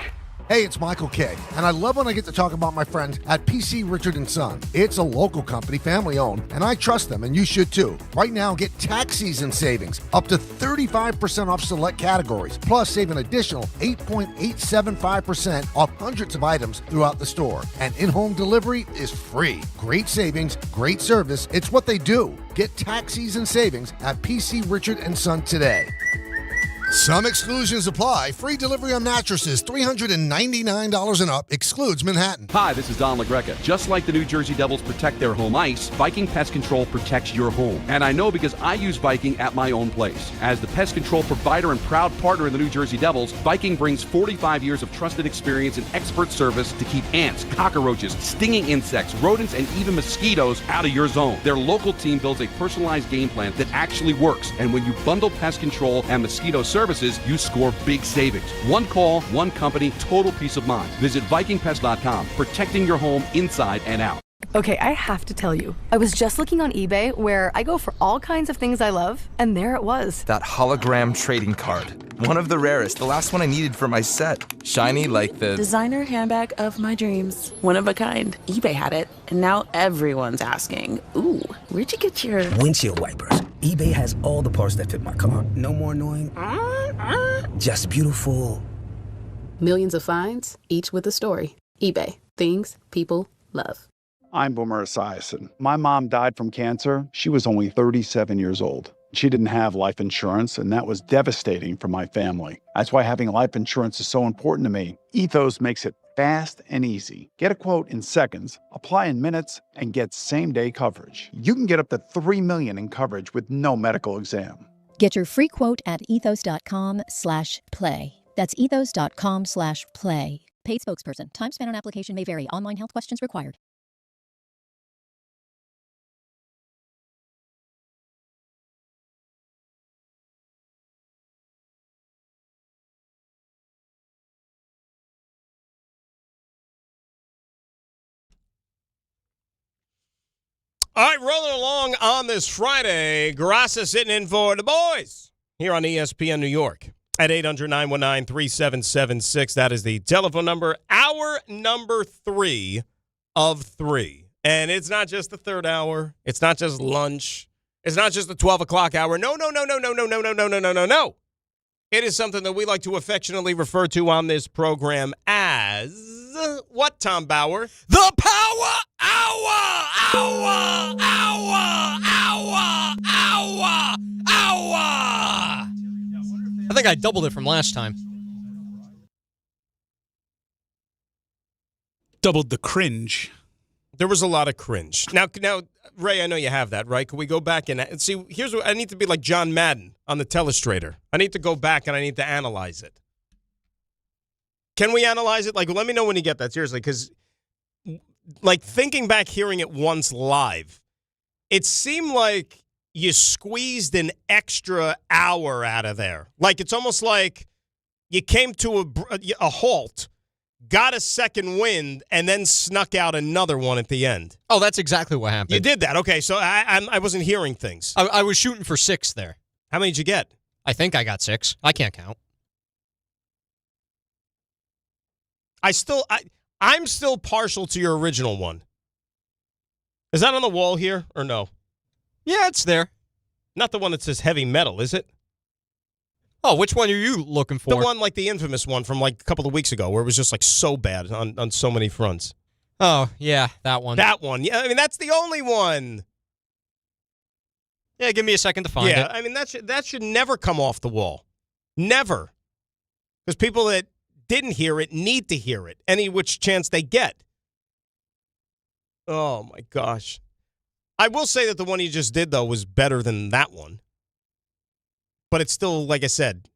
Hey, it's Michael K., and I love when I get to talk about my friends at PC Richard & Son. It's a local company, family-owned, and I trust them, and you should too. Right now, get tax season savings, up to 35% off select categories, plus save an additional 8.875% off hundreds of items throughout the store. And in-home delivery is free. Great savings, great service. It's what they do. Get tax season savings at PC Richard & Son today. Some exclusions apply. Free delivery on mattresses, $399 and up, excludes Manhattan. Hi, this is Don LaGreca. Just like the New Jersey Devils protect their home ice, Viking Pest Control protects your home. And I know because I use Viking at my own place. As the pest control provider and proud partner in the New Jersey Devils, Viking brings 45 years of trusted experience and expert service to keep ants, cockroaches, stinging insects, rodents, and even mosquitoes out of your zone. Their local team builds a personalized game plan that actually works. And when you bundle pest control and mosquito services, you score big savings. One call, one company, total peace of mind. Visit VikingPest.com, protecting your home inside and out. Okay, I have to tell you, I was just looking on eBay where I go for all kinds of things I love, and there it was. That hologram trading card. One of the rarest, the last one I needed for my set. Shiny like the designer handbag of my dreams. One of a kind. eBay had it, and now everyone's asking, ooh, where'd you get your windshield wipers? eBay has all the parts that fit my car. No more annoying. Just beautiful. Millions of finds, each with a story. eBay. Things people love. I'm Boomer Esiason. My mom died from cancer. She was only 37 years old. She didn't have life insurance, and that was devastating for my family. That's why having life insurance is so important to me. Ethos makes it fast and easy. Get a quote in seconds, apply in minutes, and get same-day coverage. You can get up to $3 million in coverage with no medical exam. Get your free quote at ethos.com/play. That's ethos.com/play. Paid spokesperson. Time spent on application may vary. Online health questions required. All right, rolling along on this Friday, Graca sitting in for the boys here on ESPN New York at 800-919-3776. That is the telephone number. Hour number 3 of 3. And it's not just the third hour. It's not just lunch. It's not just the 12 o'clock hour. No. It is something that we like to affectionately refer to on this program as what, Tom Bauer? The Power Hour! I think I doubled it from last time. Doubled the cringe. There was a lot of cringe. Now, Ray, I know you have that, right? Can we go back and see? Here's what I need to be like John Madden on the telestrator. I need to go back and I need to analyze it. Can we analyze it? Like, let me know when you get that, seriously, because like thinking back, hearing it once live, it seemed like you squeezed an extra hour out of there. Like it's almost like you came to a halt, got a second wind, and then snuck out another one at the end. Oh, that's exactly what happened. You did that. Okay, so I wasn't hearing things. I was shooting for 6 there. How many did you get? I think I got 6. I can't count. I'm still partial to your original one. Is that on the wall here or no? Yeah, it's there. Not the one that says heavy metal, is it? Oh, which one are you looking for? The one, like the infamous one from like a couple of weeks ago where it was just like so bad on so many fronts. Oh, yeah, that one. That one. Yeah, I mean, that's the only one. Yeah, give me a second to find it. Yeah, I mean, that should never come off the wall. Never. Because people that didn't hear it need to hear it any which chance they get. Oh, my gosh. I will say that the one you just did, though, was better than that one. But it's still, like I said,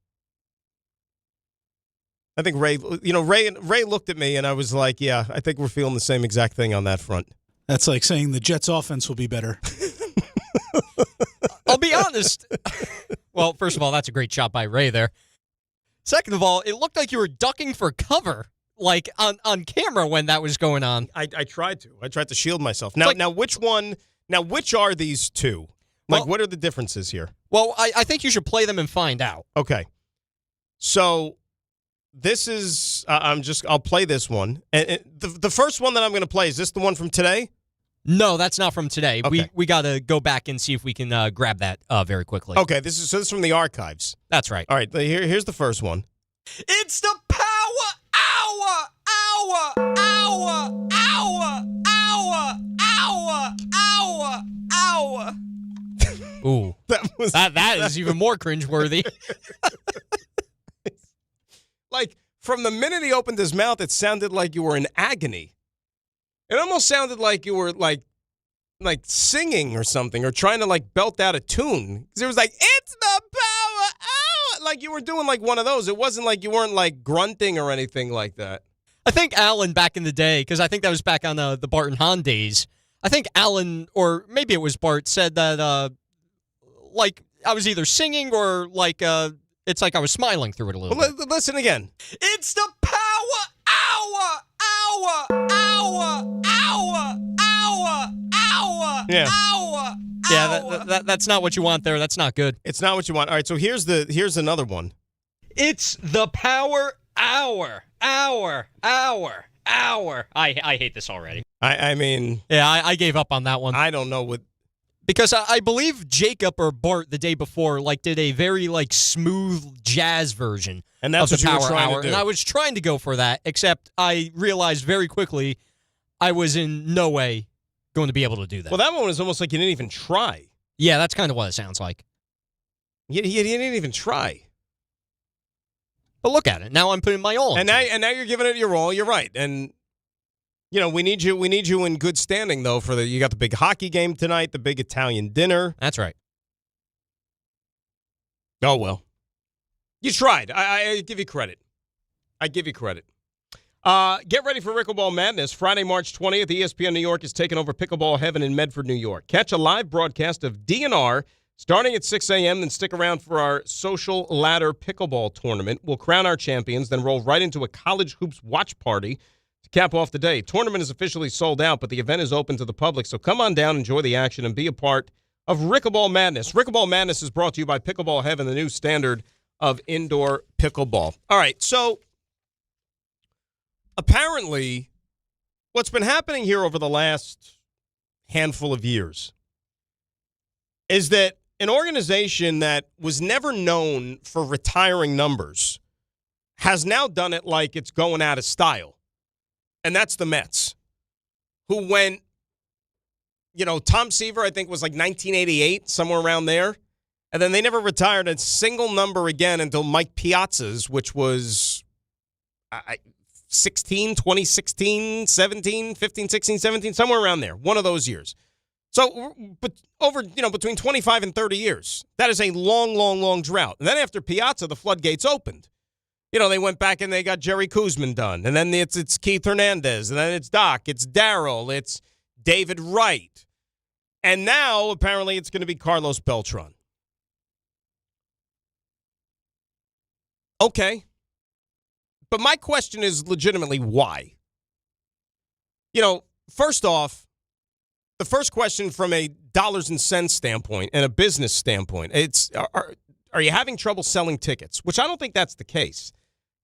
I think Ray looked at me and I was like, yeah, I think we're feeling the same exact thing on that front. That's like saying the Jets' offense will be better. I'll be honest. Well, first of all, that's a great shot by Ray there. Second of all, it looked like you were ducking for cover, like on camera when that was going on. I tried to. I tried to shield myself. Now, which one? Now, which are these two? Like, what are the differences here? Well, I think you should play them and find out. Okay. So this is, I'll play this one. And the first one that I'm going to play, is this the one from today? No, that's not from today. Okay. We got to go back and see if we can grab that very quickly. Okay, this is from the archives. That's right. All right, here's the first one. It's the Power Hour! Hour! Hour! Hour! Hour! Hour! Hour! Hour! Ooh, that is even more cringeworthy. Like, from the minute he opened his mouth, it sounded like you were in agony. It almost sounded like you were, like singing or something, or trying to, like, belt out a tune. Because it was like, it's the Power Hour! Like, you were doing, like, one of those. It wasn't like you weren't, like, grunting or anything like that. I think Alan, back in the day, because I think that was back on the Bart and Hahn days, I think Alan, or maybe it was Bart, said that, like, I was either singing or, like, it's like I was smiling through it a little bit. Listen again. It's the Power Hour! Hour! Hour! Hour! Hour! Hour! Yeah. Hour! Yeah, that's not what you want there. That's not good. It's not what you want. All right, so here's another one. It's the Power Hour! Hour! Hour! Hour! I hate this already. I mean... Yeah, I gave up on that one. I don't know what... Because I believe Jacob or Bart the day before did a very smooth jazz version and that's of the what you Power were trying Hour, to do. and I was trying to go for that. Except I realized very quickly I was in no way going to be able to do that. Well, that one was almost like you didn't even try. Yeah, that's kind of what it sounds like. You didn't even try. But look at it. Now I'm putting my all. And now you're giving it your all. You're right. And we need you in good standing though you got the big hockey game tonight, the big Italian dinner. That's right. Oh well. You tried. I give you credit. I give you credit. Get ready for Pickleball Madness. Friday, March 20th, ESPN New York is taking over Pickleball Heaven in Medford, New York. Catch a live broadcast of DNR starting at 6 a.m., then stick around for our Social Ladder Pickleball Tournament. We'll crown our champions, then roll right into a college hoops watch party to cap off the day. Tournament is officially sold out, but the event is open to the public, so come on down, enjoy the action, and be a part of Pickleball Madness. Pickleball Madness is brought to you by Pickleball Heaven, the new standard of indoor pickleball. All right, so apparently what's been happening here over the last handful of years is that an organization that was never known for retiring numbers has now done it like it's going out of style. And that's the Mets, who went, Tom Seaver, I think, was like 1988, somewhere around there. And then they never retired a single number again until Mike Piazza's, which was 2016, 17, 15, 16, 17, somewhere around there, one of those years. So, but over, between 25 and 30 years, that is a long, long, long drought. And then after Piazza, the floodgates opened. They went back and they got Jerry Kuzman done. And then it's Keith Hernandez. And then it's Doc. It's Darryl. It's David Wright. And now, apparently, it's going to be Carlos Beltran. Okay. But my question is legitimately why? First off, the first question from a dollars and cents standpoint and a business standpoint, are you having trouble selling tickets? Which I don't think that's the case.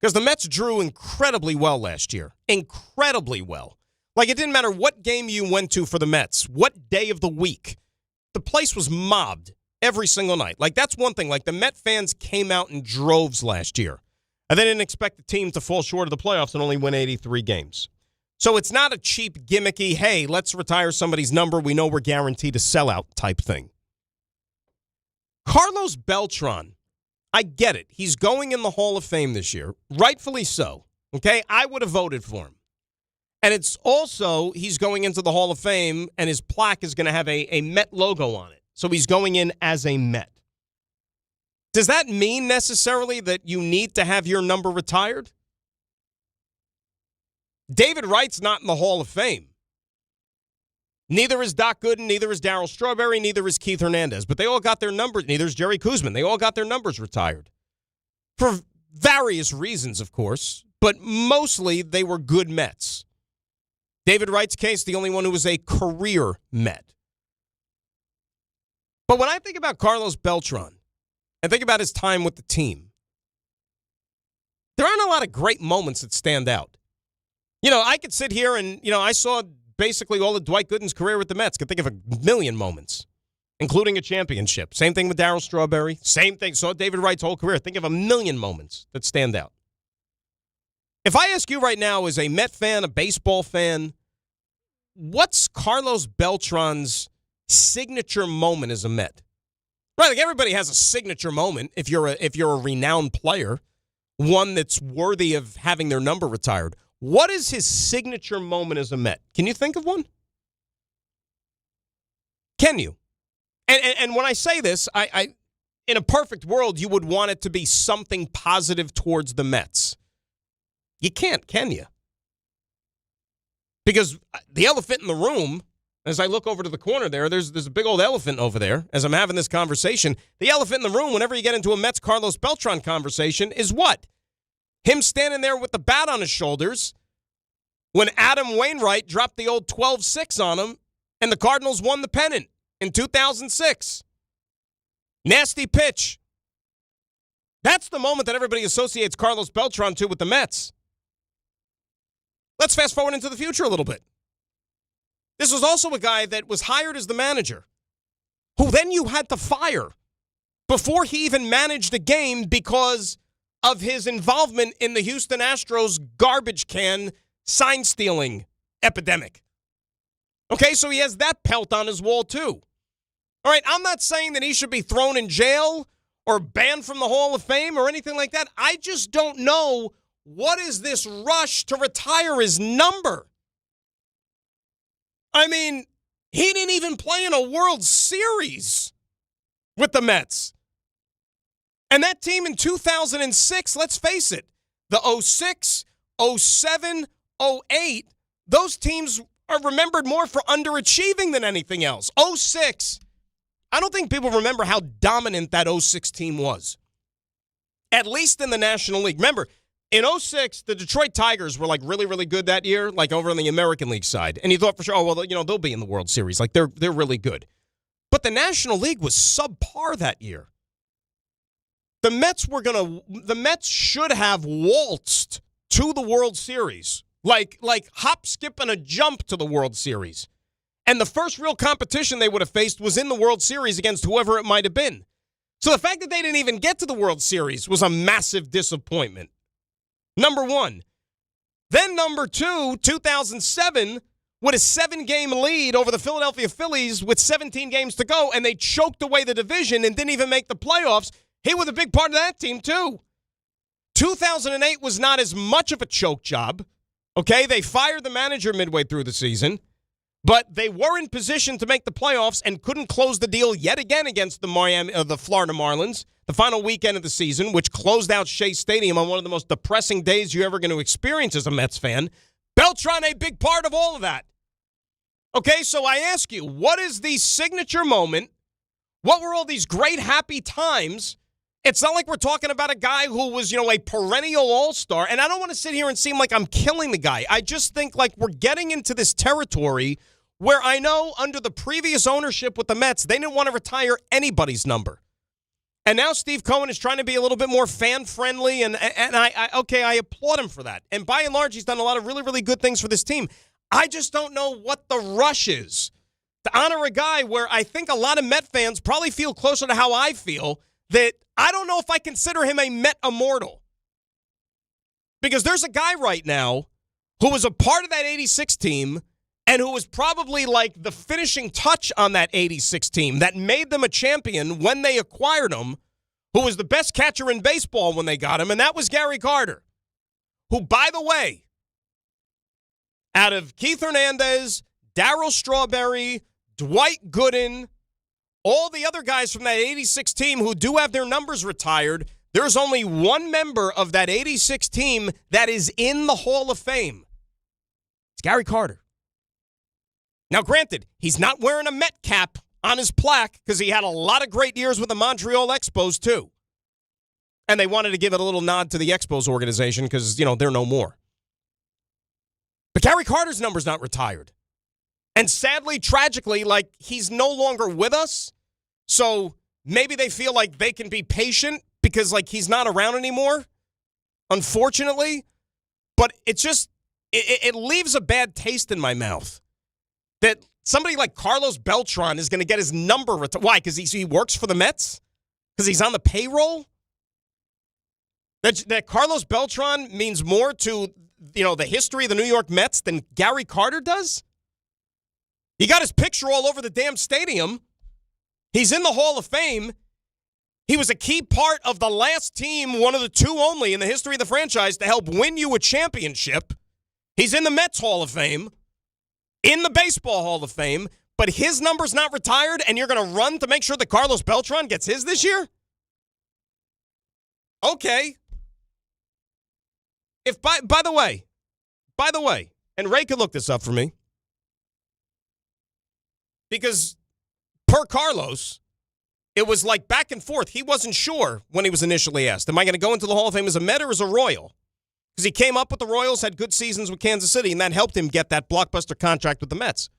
Because the Mets drew incredibly well last year. Incredibly well. Like, it didn't matter what game you went to for the Mets, what day of the week. The place was mobbed every single night. Like, that's one thing. Like, the Met fans came out in droves last year. And they didn't expect the team to fall short of the playoffs and only win 83 games. So it's not a cheap, gimmicky, hey, let's retire somebody's number. We know we're guaranteed a sellout type thing. Carlos Beltran, I get it. He's going in the Hall of Fame this year. Rightfully so. Okay? I would have voted for him. And it's also, he's going into the Hall of Fame, and his plaque is going to have a Met logo on it. So he's going in as a Met. Does that mean necessarily that you need to have your number retired? David Wright's not in the Hall of Fame. Neither is Doc Gooden, neither is Darryl Strawberry, neither is Keith Hernandez. But they all got their numbers. Neither is Jerry Kuzman. They all got their numbers retired. For various reasons, of course. But mostly they were good Mets. David Wright's case, the only one who was a career Met. But when I think about Carlos Beltran and think about his time with the team, there aren't a lot of great moments that stand out. I could sit here and, I saw basically all of Dwight Gooden's career with the Mets. Could think of a million moments, including a championship. Same thing with Darryl Strawberry. Same thing. Saw David Wright's whole career. Think of a million moments that stand out. If I ask you right now, as a Met fan, a baseball fan, what's Carlos Beltran's signature moment as a Met? Right, like everybody has a signature moment if you're a renowned player, one that's worthy of having their number retired. What is his signature moment as a Met? Can you think of one? Can you? And when I say this, I in a perfect world, you would want it to be something positive towards the Mets. You can't, can you? Because the elephant in the room, as I look over to the corner there's a big old elephant over there as I'm having this conversation. The elephant in the room, whenever you get into a Mets Carlos Beltran conversation, is what? Him standing there with the bat on his shoulders when Adam Wainwright dropped the old 12-6 on him and the Cardinals won the pennant in 2006. Nasty pitch. That's the moment that everybody associates Carlos Beltran to with the Mets. Let's fast forward into the future a little bit. This was also a guy that was hired as the manager, who then you had to fire before he even managed a game because of his involvement in the Houston Astros garbage can sign-stealing epidemic. Okay, so he has that pelt on his wall, too. All right, I'm not saying that he should be thrown in jail or banned from the Hall of Fame or anything like that. I just don't know what is this rush to retire his number. I mean, he didn't even play in a World Series with the Mets. And that team in 2006, let's face it, the 06, 07, 08, those teams are remembered more for underachieving than anything else. 06, I don't think people remember how dominant that 06 team was, at least in the National League. Remember, in 06, the Detroit Tigers were like really, really good that year, like over on the American League side. And you thought for sure, they'll be in the World Series. Like they're really good. But the National League was subpar that year. The Mets should have waltzed to the World Series. Like hop, skip, and a jump to the World Series. And the first real competition they would have faced was in the World Series against whoever it might have been. So the fact that they didn't even get to the World Series was a massive disappointment. Number one. Then number two, 2007, with a 7-game lead over the Philadelphia Phillies with 17 games to go, and they choked away the division and didn't even make the playoffs. He was a big part of that team, too. 2008 was not as much of a choke job. Okay, they fired the manager midway through the season. But they were in position to make the playoffs and couldn't close the deal yet again against the Florida Marlins, the final weekend of the season, which closed out Shea Stadium on one of the most depressing days you're ever going to experience as a Mets fan. Beltran, a big part of all of that. Okay, so I ask you, what is the signature moment? What were all these great, happy times? It's not like we're talking about a guy who was, a perennial all-star. And I don't want to sit here and seem like I'm killing the guy. I just think like we're getting into this territory where I know under the previous ownership with the Mets, they didn't want to retire anybody's number. And now Steve Cohen is trying to be a little bit more fan-friendly, and I applaud him for that. And by and large, he's done a lot of really, really good things for this team. I just don't know what the rush is to honor a guy where I think a lot of Met fans probably feel closer to how I feel, that I don't know if I consider him a Met immortal. Because there's a guy right now who was a part of that 86 team and who was probably like the finishing touch on that 86 team that made them a champion when they acquired him, who was the best catcher in baseball when they got him, and that was Gary Carter, who, by the way, out of Keith Hernandez, Darryl Strawberry, Dwight Gooden, all the other guys from that 86 team who do have their numbers retired, there's only one member of that 86 team that is in the Hall of Fame. It's Gary Carter. Now, granted, he's not wearing a Met cap on his plaque because he had a lot of great years with the Montreal Expos, too. And they wanted to give it a little nod to the Expos organization because, they're no more. But Gary Carter's number's not retired. And sadly, tragically, he's no longer with us. So maybe they feel like they can be patient because, he's not around anymore, unfortunately. But it's just, it leaves a bad taste in my mouth that somebody like Carlos Beltran is going to get his number retired. Why? Because he works for the Mets? Because he's on the payroll? That Carlos Beltran means more to, the history of the New York Mets than Gary Carter does? He got his picture all over the damn stadium. He's in the Hall of Fame. He was a key part of the last team, one of the two only in the history of the franchise, to help win you a championship. He's in the Mets Hall of Fame, in the Baseball Hall of Fame, but his number's not retired, and you're going to run to make sure that Carlos Beltran gets his this year? Okay. If by the way, and Ray could look this up for me, because per Carlos, it was back and forth. He wasn't sure when he was initially asked, am I going to go into the Hall of Fame as a Met or as a Royal? Because he came up with the Royals, had good seasons with Kansas City, and that helped him get that blockbuster contract with the Mets.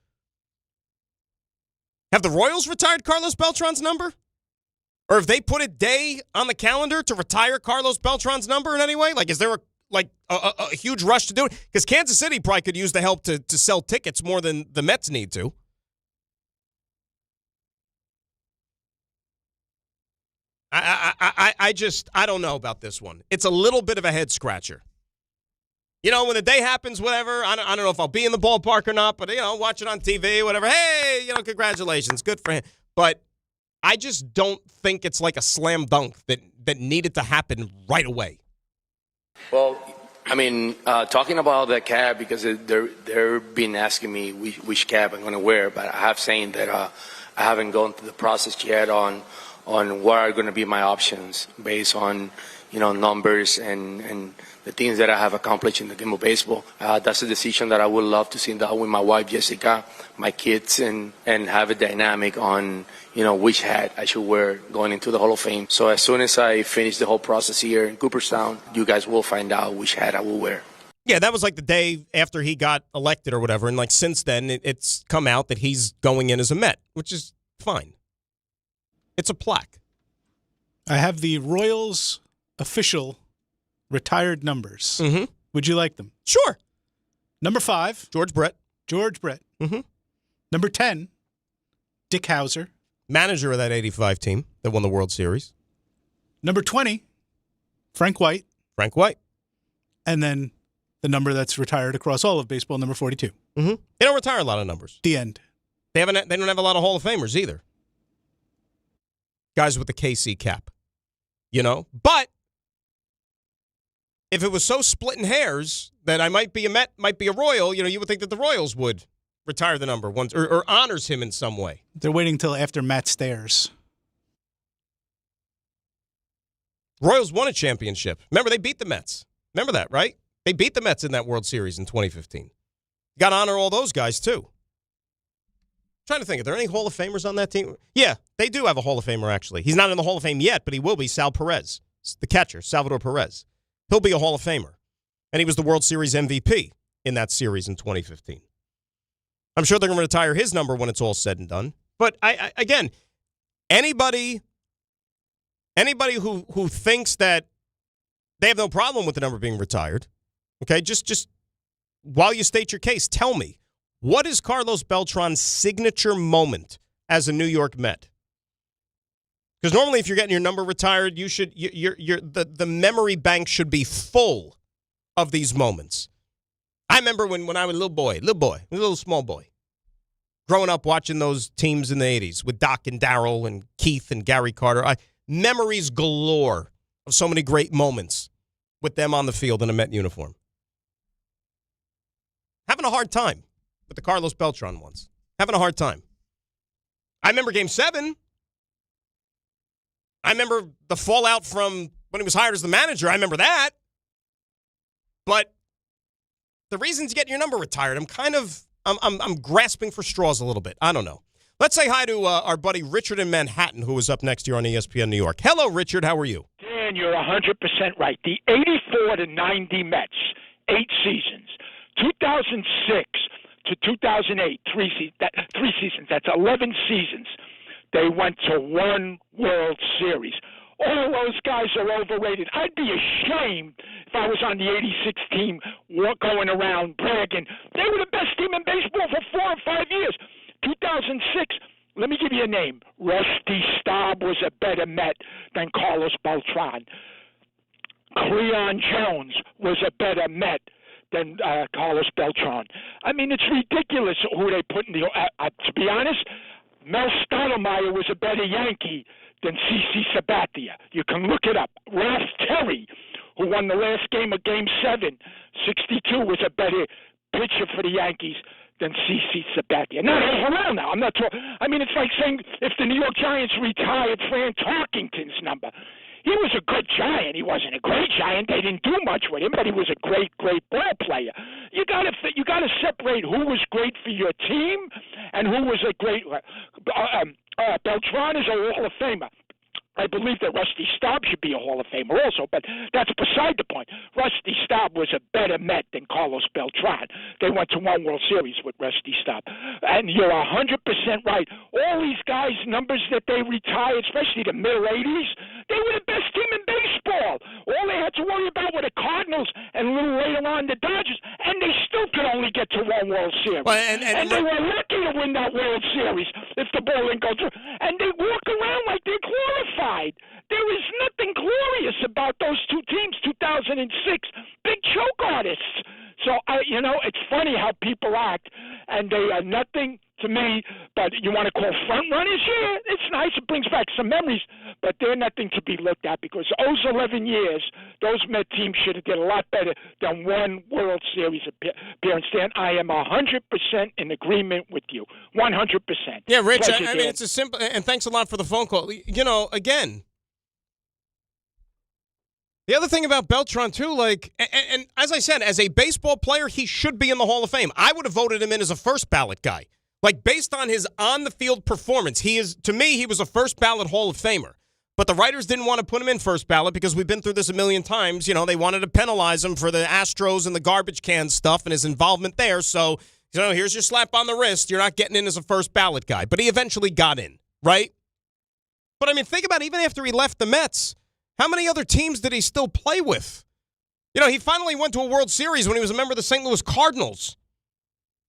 Have the Royals retired Carlos Beltran's number? Or have they put a day on the calendar to retire Carlos Beltran's number in any way? Is there a huge rush to do it? Because Kansas City probably could use the help to sell tickets more than the Mets need to. I don't know about this one. It's a little bit of a head scratcher. When the day happens, whatever, I don't know if I'll be in the ballpark or not, but, watch it on TV, whatever. Hey, congratulations. Good for him. But I just don't think it's like a slam dunk that needed to happen right away. Well, talking about the cap, because they've been asking me which cap I'm going to wear, but I have saying that I haven't gone through the process yet on what are going to be my options based on, numbers and the things that I have accomplished in the game of baseball. That's a decision that I would love to sit down with my wife, Jessica, my kids, and have a dynamic on, which hat I should wear going into the Hall of Fame. So as soon as I finish the whole process here in Cooperstown, you guys will find out which hat I will wear. Yeah, that was the day after he got elected or whatever. And since then, it's come out that he's going in as a Met, which is fine. It's a plaque. I have the Royals official retired numbers. Mm-hmm. Would you like them? Sure. Number 5. George Brett. Mm-hmm. Number 10. Dick Hauser. Manager of that 85 team that won the World Series. Number 20. Frank White. And then the number that's retired across all of baseball, number 42. Mm-hmm. They don't retire a lot of numbers. The end. They don't have a lot of Hall of Famers either. Guys with the KC cap. But if it was so splitting hairs that I might be a Met, might be a Royal, you would think that the Royals would retire the number once or honors him in some way. They're waiting until after Matt Stairs. Royals won a championship. Remember, they beat the Mets. Remember that, right? They beat the Mets in that World Series in 2015. Got to honor all those guys, too. Trying to think, are there any Hall of Famers on that team? Yeah, they do have a Hall of Famer, actually. He's not in the Hall of Fame yet, but he will be. Sal Perez, the catcher, Salvador Perez. He'll be a Hall of Famer. And he was the World Series MVP in that series in 2015. I'm sure they're going to retire his number when it's all said and done. But, again, anybody who thinks that they have no problem with the number being retired, okay, just while you state your case, tell me, what is Carlos Beltran's signature moment as a New York Met? Because normally if you're getting your number retired, the memory bank should be full of these moments. I remember when I was a little small boy, growing up watching those teams in the 80s with Doc and Darryl and Keith and Gary Carter. Memories galore of so many great moments with them on the field in a Met uniform. Having a hard time with the Carlos Beltran ones. Having a hard time. I remember Game 7. I remember the fallout from when he was hired as the manager. I remember that. But the reasons you get your number retired, I'm grasping for straws a little bit. I don't know. Let's say hi to our buddy Richard in Manhattan, who is up next here on ESPN New York. Hello, Richard. How are you? Dan, you're 100% right. The 84 to 90 Mets, 8 seasons. 2006 to 2008, 3 seasons. That's 11 seasons. They went to one World Series. All those guys are overrated. I'd be ashamed if I was on the 86 team going around bragging. They were the best team in baseball for 4 or 5 years. 2006, let me give you a name. Rusty Staub was a better Met than Carlos Beltran. Cleon Jones was a better Met than Carlos Beltran. I mean, it's ridiculous who they put in the to be honest, Mel Stottlemyre was a better Yankee than C.C. Sabathia. You can look it up. Ralph Terry, who won the last game of Game 7, 62, was a better pitcher for the Yankees than C.C. Sabathia. Now, he's around now. I'm not talking. I mean, it's like saying if the New York Giants retired Fran Tarkington's number. He was a good Giant. He wasn't a great Giant. They didn't do much with him, but he was a great ball player. You got to separate who was great for your team and who was a great. Beltran is a Hall of Famer. I believe that Rusty Staub should be a Hall of Famer also, but that's beside the point. Rusty Staub was a better Met than Carlos Beltran. They went to one World Series with Rusty Staub. And you're 100% right. All these guys' numbers that they retired, especially the middle 80s, they were the best team in baseball. All they had to worry about were the Cardinals and a little later on the Dodgers, and they still could only get to one World Series. Well, and they were lucky to win that World Series if the ball didn't go through. And they walk around like they're glorified. There is nothing glorious about those two teams, 2006. Big choke artists. So, it's funny how people act, and they are nothing to me, but you want to call front runners? Yeah, it's nice. It brings back some memories, but they're nothing to be looked at because those 11 years, those Met teams should have did a lot better than one World Series appearance. Dan, I am 100% in agreement with you. 100%. Yeah, Rich, I mean, it's a simple, and thanks a lot for the phone call. Again, the other thing about Beltran, too, and as I said, as a baseball player, he should be in the Hall of Fame. I would have voted him in as a first ballot guy. Based on his on-the-field performance, to me, he was a first-ballot Hall of Famer. But the writers didn't want to put him in first ballot because we've been through this a million times. They wanted to penalize him for the Astros and the garbage can stuff and his involvement there. So, here's your slap on the wrist. You're not getting in as a first-ballot guy. But he eventually got in, right? But, I mean, think about it. Even after he left the Mets, how many other teams did he still play with? He finally went to a World Series when he was a member of the St. Louis Cardinals.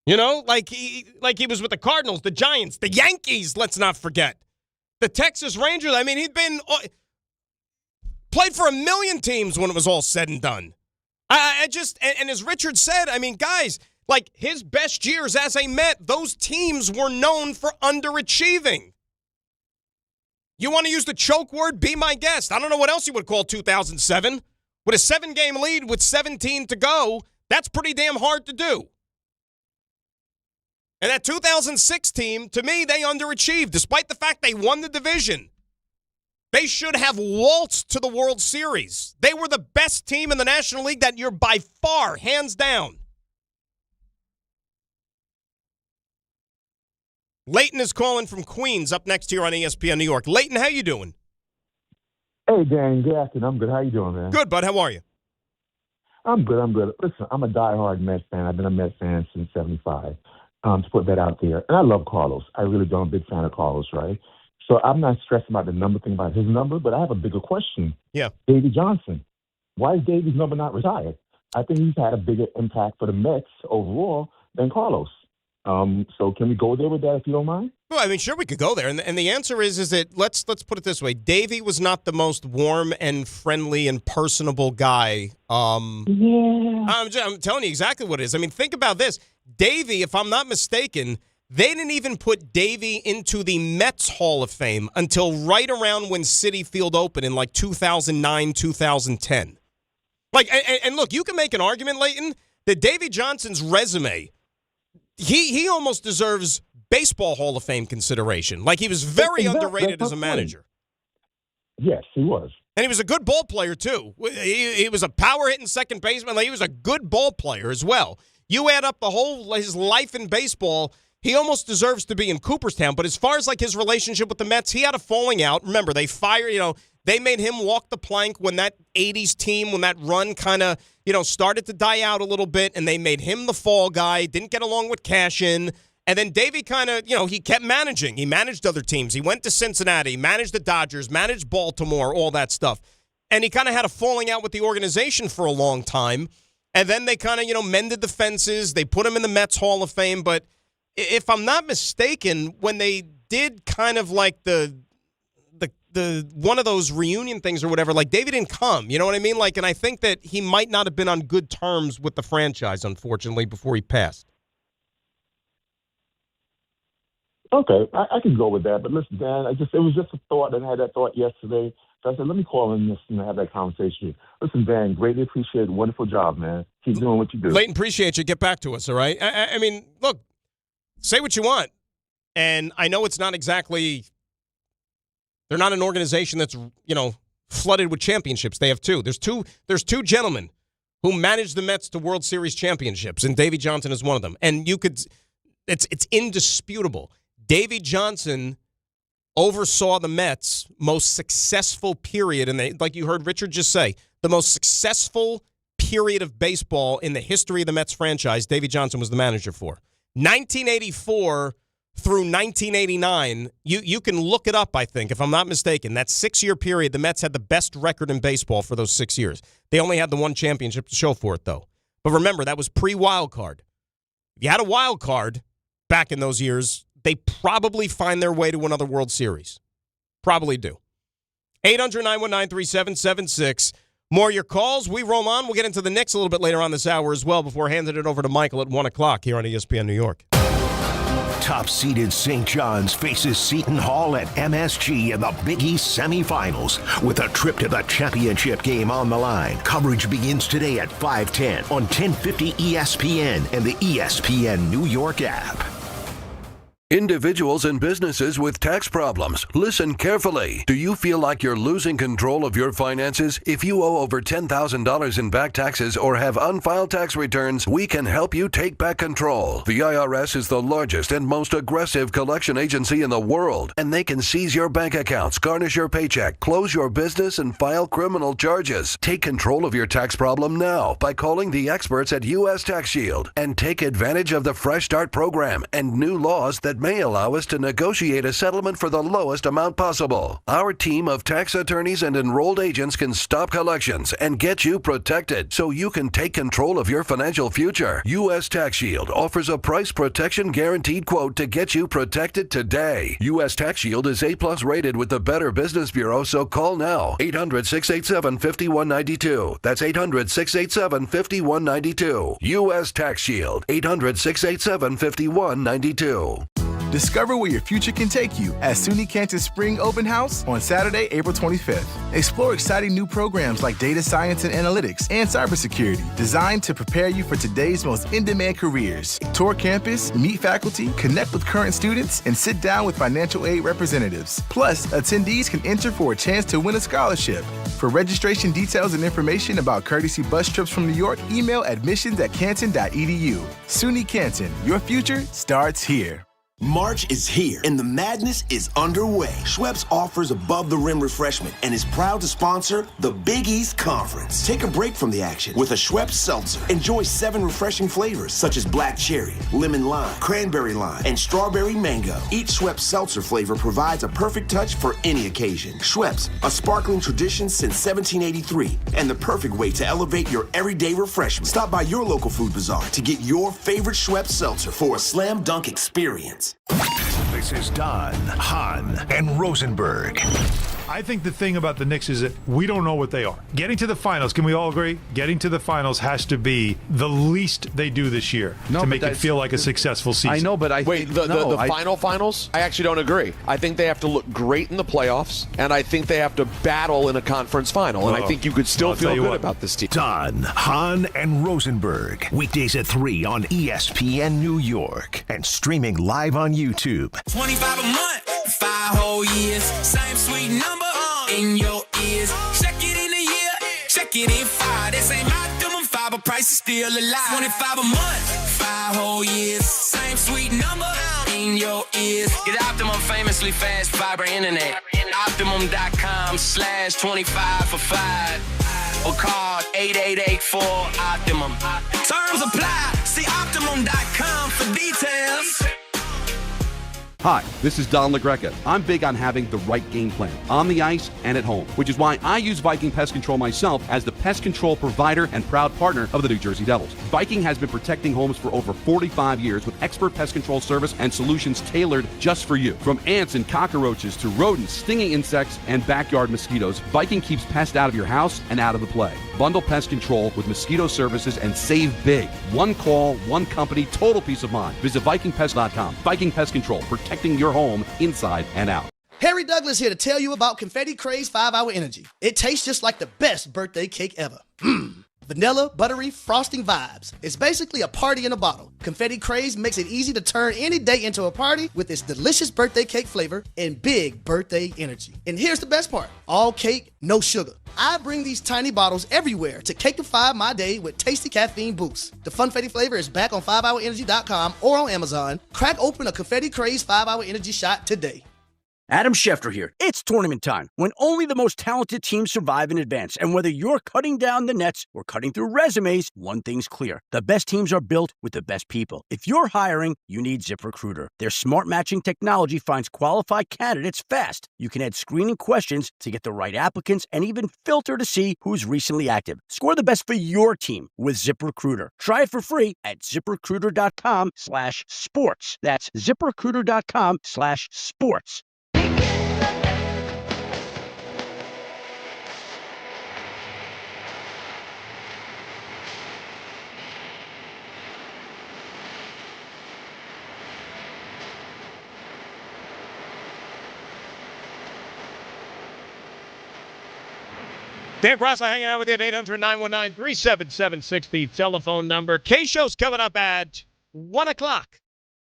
He was with the Cardinals, the Giants, the Yankees, let's not forget. The Texas Rangers, I mean, he'd played for a million teams when it was all said and done. And as Richard said, I mean, guys, his best years as a Met, those teams were known for underachieving. You want to use the choke word? Be my guest. I don't know what else you would call 2007. With a 7-game lead with 17 to go, that's pretty damn hard to do. And that 2006 team, to me, they underachieved, despite the fact they won the division. They should have waltzed to the World Series. They were the best team in the National League that year by far, hands down. Leighton is calling from Queens, up next here on ESPN New York. Leighton, how you doing? Hey, Dan. Good afternoon. I'm good. How you doing, man? Good, bud. How are you? I'm good. Listen, I'm a diehard Mets fan. I've been a Mets fan since '75. To put that out there. And I love Carlos. I really do. I'm a big fan of Carlos, right? So I'm not stressing about the number thing about his number, but I have a bigger question. Yeah. Davey Johnson. Why is Davey's number not retired? I think he's had a bigger impact for the Mets overall than Carlos. So can we go there with that if you don't mind? Well, I mean, sure, we could go there. And the answer is that let's put it this way. Davey was not the most warm and friendly and personable guy. Yeah. I'm telling you exactly what it is. I mean, think about this. Davey, if I'm not mistaken, they didn't even put Davey into the Mets Hall of Fame until right around when Citi Field opened in like 2009, 2010. Like, and look, you can make an argument, Leighton, that Davey Johnson's resume, he almost deserves Baseball Hall of Fame consideration. Like, he was very underrated as a manager. Yes, he was. And he was a good ball player, too. He was a power-hitting second baseman. Like, he was a good ball player as well. You add up his life in baseball, he almost deserves to be in Cooperstown. But as far as, like, his relationship with the Mets, he had a falling out. Remember, they made him walk the plank when that 80s team, when that run kind of, started to die out a little bit, and they made him the fall guy, didn't get along with Cashin. And then Davey kind of, he kept managing. He managed other teams. He went to Cincinnati, managed the Dodgers, managed Baltimore, all that stuff. And he kind of had a falling out with the organization for a long time. And then they kind of, mended the fences. They put him in the Mets Hall of Fame. But if I'm not mistaken, when they did kind of like the one of those reunion things or whatever, like Davey didn't come. You know what I mean? Like, and I think that he might not have been on good terms with the franchise, unfortunately, before he passed. Okay, I can go with that. But listen, Dan, it was just a thought, and I had that thought yesterday. So I said, let me call in and have that conversation. Listen, Dan, greatly appreciate it. Wonderful job, man. Keep doing what you do. Leighton, appreciate you. Get back to us, all right? I mean, look, say what you want. And I know it's not exactly – they're not an organization that's, flooded with championships. They have two. There's two gentlemen who managed the Mets to World Series championships, and Davey Johnson is one of them. And it's indisputable. Davey Johnson oversaw the Mets' most successful period, and like you heard Richard just say, the most successful period of baseball in the history of the Mets franchise, Davey Johnson was the manager for. 1984 through 1989, you can look it up, I think, if I'm not mistaken. That 6-year period, the Mets had the best record in baseball for those 6 years. They only had the one championship to show for it, though. But remember, that was pre-wild card. If you had a wild card back in those years, they probably find their way to another World Series. Probably do. 800-919-3776. More of your calls. We roll on. We'll get into the Knicks a little bit later on this hour as well before handing it over to Michael at 1 o'clock here on ESPN New York. Top-seeded St. John's faces Seton Hall at MSG in the Big East semifinals with a trip to the championship game on the line. Coverage begins today at 5:10 on 1050 ESPN and the ESPN New York app. Individuals and businesses with tax problems, listen carefully. Do you feel like you're losing control of your finances? If you owe over $10,000 in back taxes or have unfiled tax returns, we can help you take back control. The IRS is the largest and most aggressive collection agency in the world, and they can seize your bank accounts, garnish your paycheck, close your business, and file criminal charges. Take control of your tax problem now by calling the experts at U.S. Tax Shield and take advantage of the Fresh Start program and new laws that may allow us to negotiate a settlement for the lowest amount possible. Our team of tax attorneys and enrolled agents can stop collections and get you protected so you can take control of your financial future. U.S. Tax Shield offers a price protection guaranteed quote to get you protected today. U.S. Tax Shield is A+ rated with the Better Business Bureau, so call now. 800-687-5192. That's 800-687-5192. U.S. Tax Shield. 800-687-5192. Discover where your future can take you at SUNY Canton's Spring Open House on Saturday, April 25th. Explore exciting new programs like data science and analytics and cybersecurity, designed to prepare you for today's most in-demand careers. Tour campus, meet faculty, connect with current students, and sit down with financial aid representatives. Plus, attendees can enter for a chance to win a scholarship. For registration details and information about courtesy bus trips from New York, email admissions@canton.edu. SUNY Canton, your future starts here. March is here and the madness is underway. Schweppes offers above-the-rim refreshment and is proud to sponsor the Big East Conference. Take a break from the action with a Schweppes Seltzer. Enjoy 7 refreshing flavors such as black cherry, lemon lime, cranberry lime, and strawberry mango. Each Schweppes Seltzer flavor provides a perfect touch for any occasion. Schweppes, a sparkling tradition since 1783 and the perfect way to elevate your everyday refreshment. Stop by your local food bazaar to get your favorite Schweppes Seltzer for a slam dunk experience. This is Don, Hahn, and Rosenberg. I think the thing about the Knicks is that we don't know what they are. Getting to the finals, can we all agree? Getting to the finals has to be the least they do this year to make it feel like a successful season. I know, but the finals, I actually don't agree. I think they have to look great in the playoffs, and I think they have to battle in a conference final, and I think you could still feel good about this team. Don, Hahn, and Rosenberg. Weekdays at 3 on ESPN New York and streaming live on YouTube. 25 a month, 5 whole years, same sweet number in your ears. Check it in a year, check it in 5. This ain't optimum 5, but price is still alive. 25 a month, 5 whole years, same sweet number in your ears. Get Optimum famously fast fiber internet. Optimum.com/25 for 5. Or call 8884-OPTIMUM. Terms apply. See Optimum.com for details. Hi, this is Don LaGreca. I'm big on having the right game plan on the ice and at home, which is why I use Viking Pest Control myself as the pest control provider and proud partner of the New Jersey Devils. Viking has been protecting homes for over 45 years with expert pest control service and solutions tailored just for you. From ants and cockroaches to rodents, stinging insects, and backyard mosquitoes, Viking keeps pests out of your house and out of the play. Bundle pest control with mosquito services and save big. One call, one company, total peace of mind. Visit VikingPest.com. Viking Pest Control, protecting your home inside and out. Harry Douglas here to tell you about Confetti Craze 5-Hour Energy. It tastes just like the best birthday cake ever. Vanilla, buttery, frosting vibes. It's basically a party in a bottle. Confetti Craze makes it easy to turn any day into a party with its delicious birthday cake flavor and big birthday energy. And here's the best part. All cake, no sugar. I bring these tiny bottles everywhere to cakeify my day with tasty caffeine boosts. The Funfetti flavor is back on 5hourenergy.com or on Amazon. Crack open a Confetti Craze 5-Hour Energy shot today. Adam Schefter here. It's tournament time, when only the most talented teams survive in advance. And whether you're cutting down the nets or cutting through resumes, one thing's clear. The best teams are built with the best people. If you're hiring, you need ZipRecruiter. Their smart matching technology finds qualified candidates fast. You can add screening questions to get the right applicants and even filter to see who's recently active. Score the best for your team with ZipRecruiter. Try it for free at ZipRecruiter.com/sports. That's ZipRecruiter.com/sports. Dan Cross, hanging out with you at 800-919-3776, the telephone number. K-Show's coming up at 1 o'clock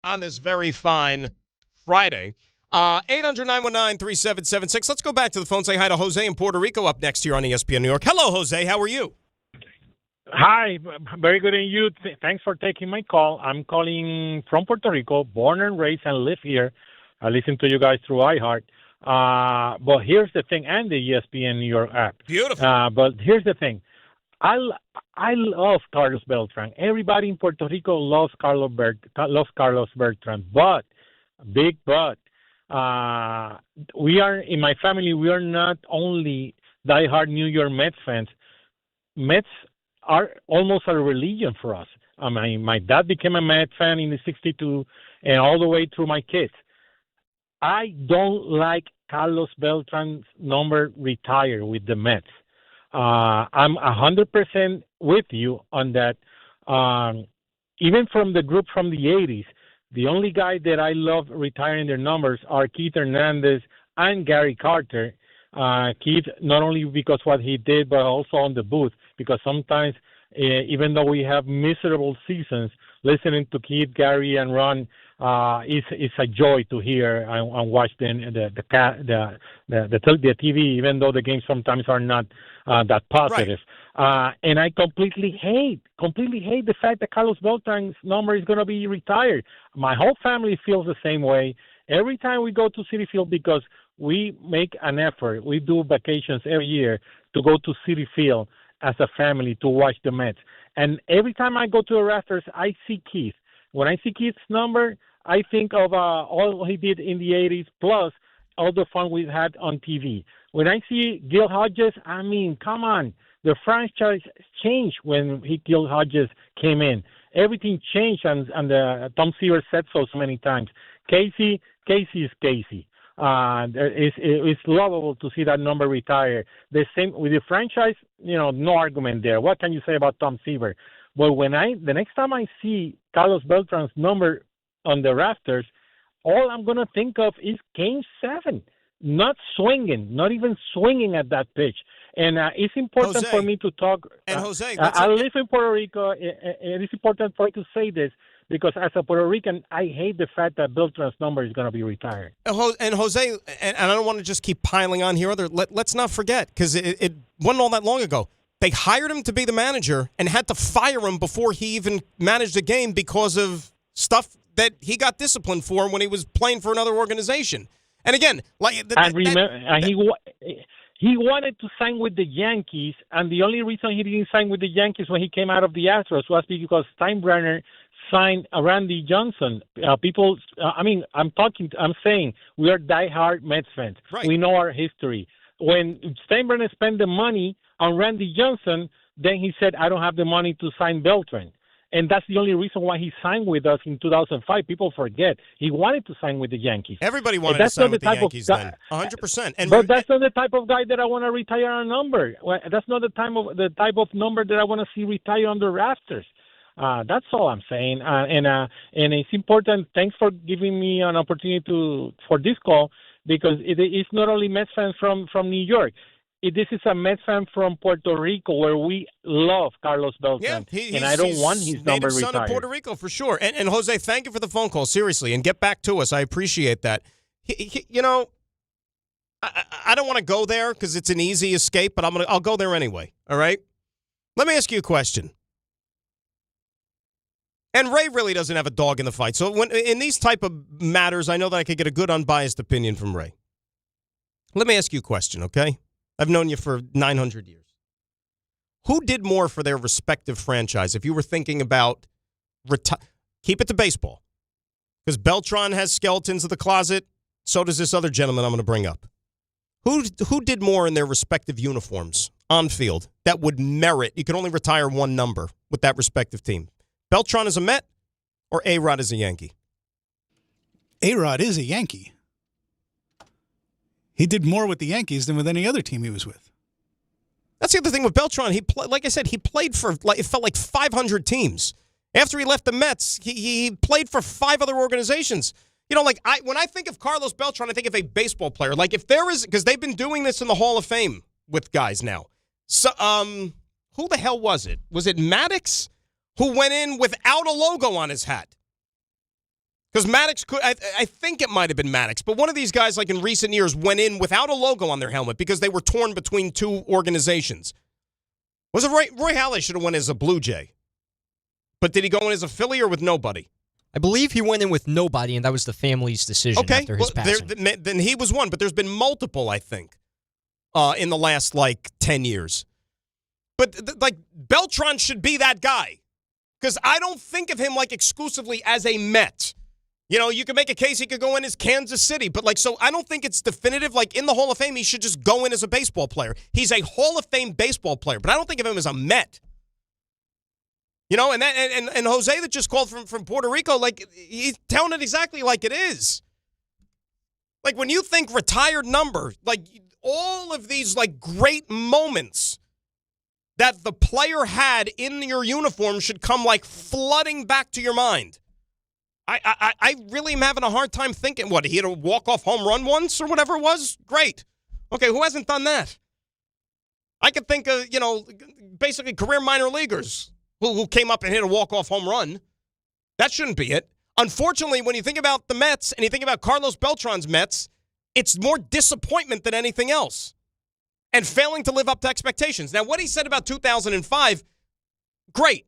on this very fine Friday. 800-919-3776. Let's go back to the phone. Say hi to Jose in Puerto Rico up next here on ESPN New York. Hello, Jose. How are you? Hi. Very good. And you? Thanks for taking my call. I'm calling from Puerto Rico, born and raised and live here. I listen to you guys through iHeart. But here's the thing, and the ESPN New York app. Beautiful. But here's the thing. I love Carlos Beltran. Everybody in Puerto Rico loves Carlos Beltran. But, big but, we are, in my family, we are not only diehard New York Mets fans. Mets are almost a religion for us. I mean, my dad became a Mets fan in the 62 and all the way through my kids. I don't like Carlos Beltran's number retire with the Mets. I'm 100% with you on that. Even from the group from the 80s, The only guy that I love retiring their numbers are Keith Hernandez and Gary Carter. Keith, not only because what he did, but also on the booth, because sometimes, even though we have miserable seasons, listening to Keith, Gary, and Ron is a joy to hear and watch the TV, even though the games sometimes are not that positive. Right. And I completely hate the fact that Carlos Beltran's number is going to be retired. My whole family feels the same way. Every time we go to Citi Field, because we make an effort, we do vacations every year to go to Citi Field as a family to watch the Mets. And every time I go to the rafters, I see Keith. When I see Keith's number, I think of all he did in the 80s, plus all the fun we've had on TV. When I see Gil Hodges, I mean, come on. The franchise changed when Gil Hodges came in. Everything changed, and Tom Seaver said so many times. Casey is Casey. It's lovable to see that number retire. The same with the franchise, no argument there. What can you say about Tom Seaver? But the next time I see Carlos Beltran's number on the rafters, all I'm going to think of is Game 7, not even swinging at that pitch. And it's important for me to talk. And Jose, I live in Puerto Rico. It is important for me to say this, because as a Puerto Rican, I hate the fact that Beltran's number is going to be retired. And Jose, and I don't want to just keep piling on here. Let's not forget, because it wasn't all that long ago. They hired him to be the manager and had to fire him before he even managed a game because of stuff that he got disciplined for when he was playing for another organization. And again, he wanted to sign with the Yankees, and the only reason he didn't sign with the Yankees when he came out of the Astros was because Steinbrenner signed Randy Johnson. I'm saying we are diehard Mets fans. Right. We know our history. When Steinbrenner spent the money on Randy Johnson, then he said, I don't have the money to sign Beltran. And that's the only reason why he signed with us in 2005. People forget. He wanted to sign with the Yankees. Everybody wanted to sign with the Yankees then. 100%. But that's not the type of guy that I want to retire on a number. That's not the type of number that I want to see retire on the rafters. That's all I'm saying. And it's important. Thanks for giving me an opportunity for this call, because it's not only Mets fans from New York. This is a Mets fan from Puerto Rico, where we love Carlos Beltran, and I don't want his number retired. Son of Puerto Rico for sure. And Jose, thank you for the phone call, seriously, and get back to us. I appreciate that. I don't want to go there because it's an easy escape, but I'll go there anyway. All right. Let me ask you a question. And Ray really doesn't have a dog in the fight. So in these type of matters, I know that I could get a good unbiased opinion from Ray. Let me ask you a question, okay? I've known you for 900 years. Who did more for their respective franchise? If you were thinking about keep it to baseball, because Beltran has skeletons of the closet. So does this other gentleman I'm going to bring up. Who did more in their respective uniforms on field that would merit? You can only retire one number with that respective team. Beltran is a Met or A-Rod is a Yankee? A-Rod is a Yankee. He did more with the Yankees than with any other team he was with. That's the other thing with Beltran. Like I said, he played for, it felt like 500 teams. After he left the Mets, he played for 5 other organizations. When I think of Carlos Beltran, I think of a baseball player. Like if there is, because they've been doing this in the Hall of Fame with guys now. So, who the hell was it? Was it Maddox who went in without a logo on his hat? Because Maddox could, I think it might have been Maddox, but one of these guys, like in recent years, went in without a logo on their helmet because they were torn between 2 organizations. Was it Roy Halladay should have went as a Blue Jay? But did he go in as a Philly or with nobody? I believe he went in with nobody, and that was the family's decision after his passing. Then he was one, but there's been multiple, I think, in the last, 10 years. But, Beltran should be that guy. Because I don't think of him, exclusively as a Met. You can make a case he could go in as Kansas City, but so I don't think it's definitive. In the Hall of Fame, he should just go in as a baseball player. He's a Hall of Fame baseball player, but I don't think of him as a Met. And Jose that just called from Puerto Rico, he's telling it exactly like it is. When you think retired number, all of these great moments that the player had in your uniform should come flooding back to your mind. I really am having a hard time thinking, what, he had a walk-off home run once or whatever it was? Great. Okay, who hasn't done that? I could think of, basically career minor leaguers who came up and hit a walk-off home run. That shouldn't be it. Unfortunately, when you think about the Mets and you think about Carlos Beltran's Mets, it's more disappointment than anything else and failing to live up to expectations. Now, what he said about 2005, great.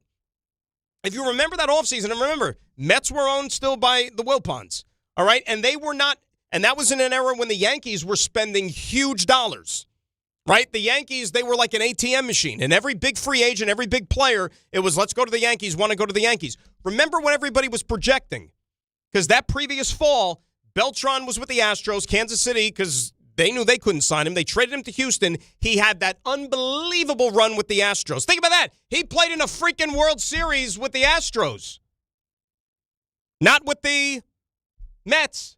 If you remember that offseason, and remember, Mets were owned still by the Wilpons, all right? And they were not, and that was in an era when the Yankees were spending huge dollars, right? The Yankees, they were like an ATM machine. And every big free agent, every big player, it was, let's go to the Yankees, want to go to the Yankees. Remember when everybody was projecting? Because that previous fall, Beltran was with the Astros, Kansas City, because they knew they couldn't sign him. They traded him to Houston. He had that unbelievable run with the Astros. Think about that. He played in a freaking World Series with the Astros. Not with the Mets.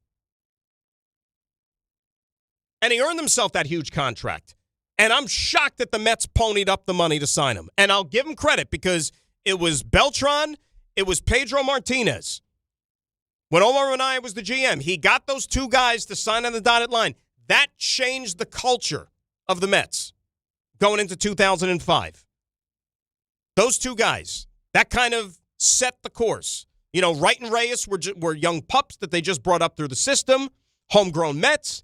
And he earned himself that huge contract. And I'm shocked that the Mets ponied up the money to sign him. And I'll give him credit because it was Beltran, it was Pedro Martinez. When Omar Minaya was the GM, he got those two guys to sign on the dotted line. That changed the culture of the Mets going into 2005. Those two guys, that kind of set the course. Wright and Reyes were young pups that they just brought up through the system, homegrown Mets,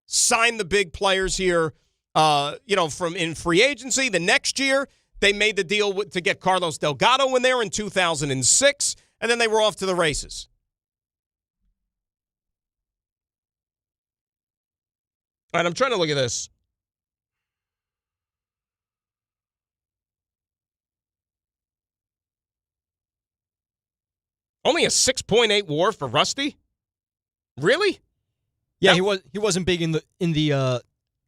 signed the big players here, from in free agency. The next year, they made the deal to get Carlos Delgado in there in 2006, and then they were off to the races. All right, I'm trying to look at this. Only a 6.8 WAR for Rusty? Really? Yeah, he wasn't big in the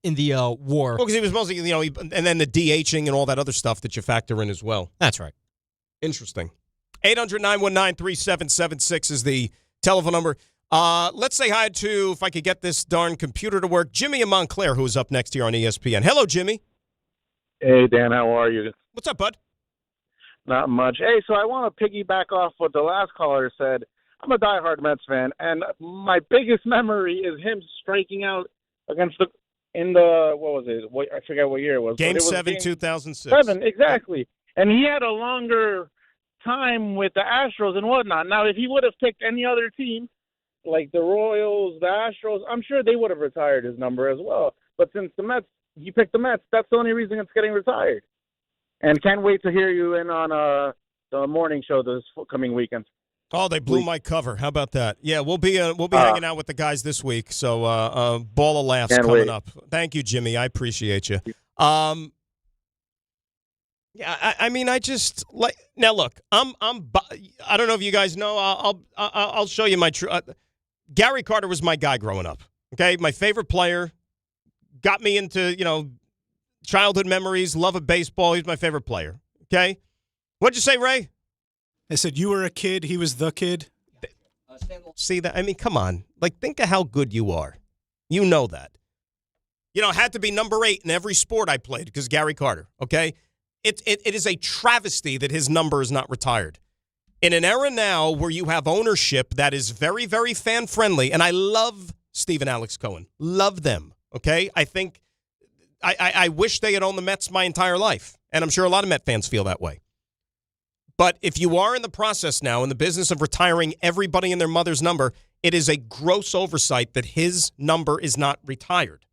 WAR. Well, because he was mostly, and then the DHing and all that other stuff that you factor in as well. That's right. Interesting. 800-919-3776 is the telephone number. Let's say hi to, if I could get this darn computer to work, Jimmy in Montclair, who's up next here on ESPN. Hello, Jimmy. Hey, Dan, how are you? What's up, bud? Not much. Hey, so I want to piggyback off what the last caller said. I'm a diehard Mets fan, and my biggest memory is him striking out against I forget what year it was. Game 7, 2006. 7, exactly. And he had a longer time with the Astros and whatnot. Now, if he would have picked any other team, like the Royals, the Astros, I'm sure they would have retired his number as well. But since he picked the Mets, that's the only reason it's getting retired. And can't wait to hear you in on the morning show this coming weekend. Oh, they blew my cover. How about that? Yeah, we'll be hanging out with the guys this week. So ball of laughs coming up. Thank you, Jimmy. I appreciate you. Yeah, I mean, I just like now. Look, I don't know if you guys know. I'll show you my true. Gary Carter was my guy growing up. Okay, my favorite player, got me into childhood memories, love of baseball. He's my favorite player. Okay, what'd you say, Ray? I said you were a kid. He was the kid. See that? I mean, come on. Like, think of how good you are. You know that. Had to be number 8 in every sport I played because Gary Carter. Okay, it is a travesty that his number is not retired. In an era now where you have ownership that is very, very fan-friendly, and I love Steve and Alex Cohen. Love them, okay? I think I wish they had owned the Mets my entire life, and I'm sure a lot of Met fans feel that way. But if you are in the process now, in the business of retiring everybody and their mother's number, it is a gross oversight that his number is not retired,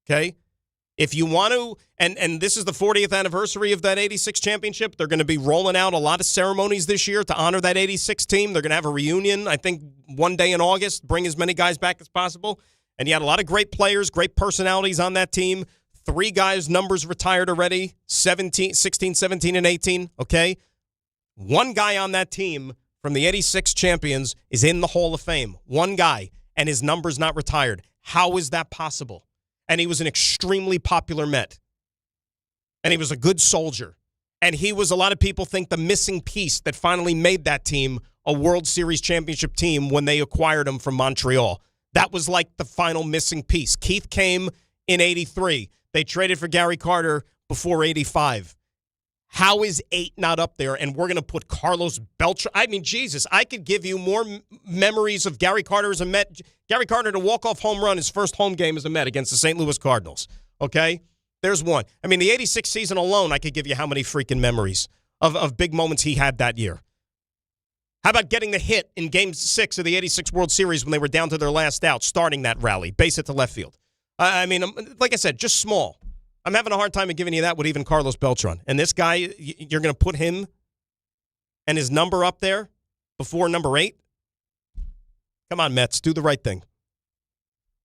okay? If you want to, and this is the 40th anniversary of that 86 championship, they're going to be rolling out a lot of ceremonies this year to honor that 86 team. They're going to have a reunion, I think, one day in August, bring as many guys back as possible. And you had a lot of great players, great personalities on that team. 3 guys' numbers retired already, 16, 17, and 18, okay? 1 guy on that team from the 86 champions is in the Hall of Fame. 1 guy, and his number's not retired. How is that possible? And he was an extremely popular Met. And he was a good soldier. And he was, a lot of people think, the missing piece that finally made that team a World Series championship team when they acquired him from Montreal. That was like the final missing piece. Keith came in 83. They traded for Gary Carter before 85. How is 8 not up there? And we're going to put Carlos Beltran. I mean, Jesus, I could give you more memories of Gary Carter as a Met. Gary Carter to walk-off home run his first home game as a Met against the St. Louis Cardinals. Okay? There's one. I mean, the 86 season alone, I could give you how many freaking memories of big moments he had that year. How about getting the hit in Game 6 of the 86 World Series when they were down to their last out, starting that rally, base it to left field? I mean, like I said, just small. I'm having a hard time of giving you that with even Carlos Beltran. And this guy, you're going to put him and his number up there before number 8? Come on, Mets, do the right thing.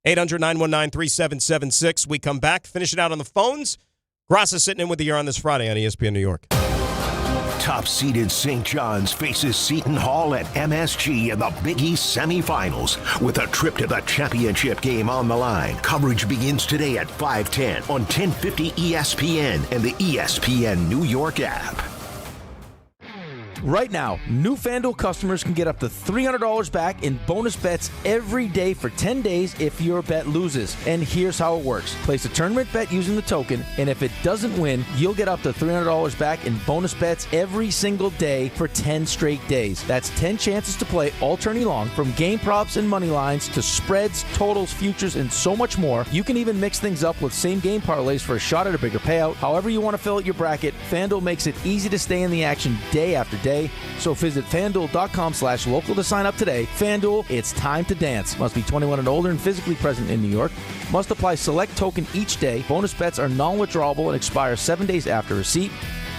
800-919-3776. We come back, finish it out on the phones. Graca sitting in with you on this Friday on ESPN New York. Top-seeded St. John's faces Seton Hall at MSG in the Big East semifinals with a trip to the championship game on the line. Coverage begins today at 5:10 on 1050 ESPN and the ESPN New York app. Right now, new FanDuel customers can get up to $300 back in bonus bets every day for 10 days if your bet loses. And here's how it works. Place a tournament bet using the token, and if it doesn't win, you'll get up to $300 back in bonus bets every single day for 10 straight days. That's 10 chances to play all tourney long, from game props and money lines to spreads, totals, futures, and so much more. You can even mix things up with same-game parlays for a shot at a bigger payout. However you want to fill out your bracket, FanDuel makes it easy to stay in the action day after day. So visit FanDuel.com/local to sign up today. FanDuel, it's time to dance. Must be 21 and older and physically present in New York. Must apply select token each day. Bonus bets are non-withdrawable and expire 7 days after receipt.